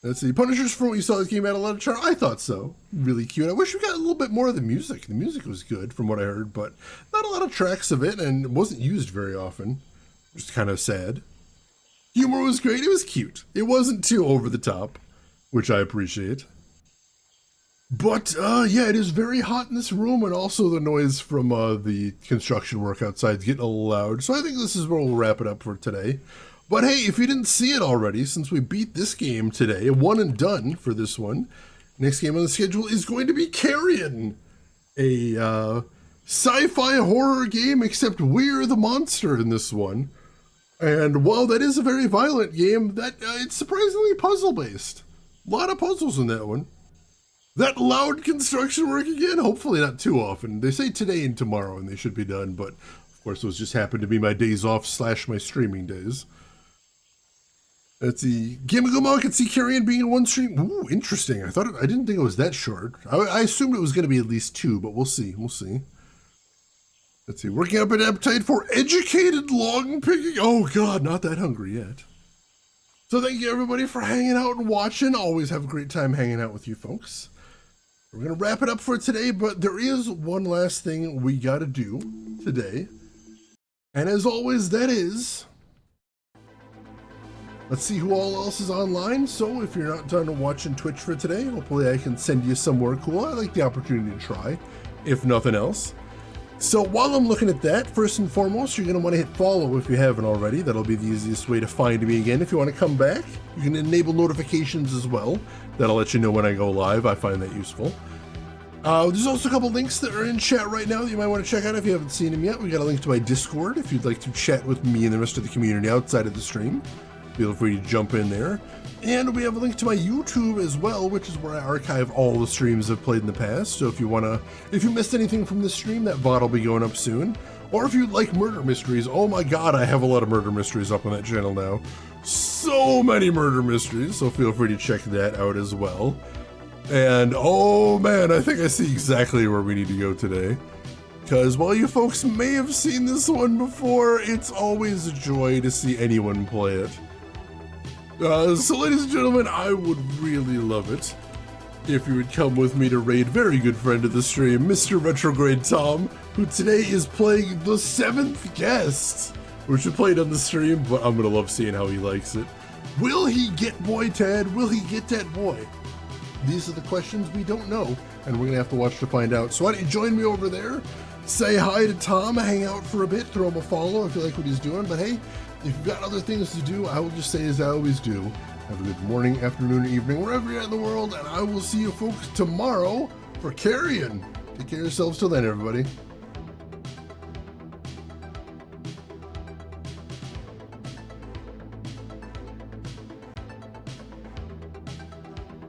Let's see, Punishers, from what you saw, this game had a lot of charm. I thought so. Really cute. I wish we got a little bit more of the music. The music was good from what I heard, but not a lot of tracks of it, and it wasn't used very often. Just kind of sad. Humor was great. It was cute. It wasn't too over the top, which I appreciate. But, yeah, it is very hot in this room, and also the noise from the construction work outside is getting a little loud. So I think this is where we'll wrap it up for today. But hey, if you didn't see it already, since we beat this game today, one and done for this one, next game on the schedule is going to be Carrion, a sci-fi horror game, except we're the monster in this one. And while that is a very violent game, it's surprisingly puzzle-based. A lot of puzzles in that one. That loud construction work again? Hopefully not too often. They say today and tomorrow, and they should be done, but of course those just happen to be my days off / my streaming days. Let's see. Game of Gumo, I could see Carrion being in one stream. Ooh, interesting. I didn't think it was that short. I assumed it was going to be at least 2, but we'll see. We'll see. Let's see. Working up an appetite for educated long picking. Oh God, not that hungry yet. So thank you everybody for hanging out and watching. Always have a great time hanging out with you folks. We're going to wrap it up for today, but there is one last thing we got to do today. And as always, that is... let's see who all else is online. So if you're not done watching Twitch for today, hopefully I can send you somewhere cool. I like the opportunity to try, if nothing else. So while I'm looking at that, first and foremost, you're going to want to hit follow if you haven't already. That'll be the easiest way to find me again. If you want to come back, you can enable notifications as well. That'll let you know when I go live. I find that useful. There's also a couple links that are in chat right now that you might want to check out if you haven't seen them yet. We got a link to my Discord if you'd like to chat with me and the rest of the community outside of the stream. Feel free to jump in there. And we have a link to my YouTube as well, which is where I archive all the streams I've played in the past. So if you missed anything from this stream, that VOD will be going up soon. Or if you like murder mysteries, oh my God, I have a lot of murder mysteries up on that channel now. So many murder mysteries, so feel free to check that out as well. And oh man, I think I see exactly where we need to go today. Because while you folks may have seen this one before, it's always a joy to see anyone play it. So ladies and gentlemen, I would really love it if you would come with me to raid very good friend of the stream, Mr. Retrograde Tom, who today is playing the 7th guest, which we played on the stream, but I'm gonna love seeing how he likes it. Will he get boy Tad? Will he get that boy? These are the questions we don't know, and we're gonna have to watch to find out. So why don't you join me over there, say hi to Tom, hang out for a bit, throw him a follow if you like what he's doing, but hey, if you've got other things to do, I will just say as I always do, have a good morning, afternoon, or evening, wherever you're at in the world, and I will see you folks tomorrow for Carrion. Take care of yourselves till then, everybody.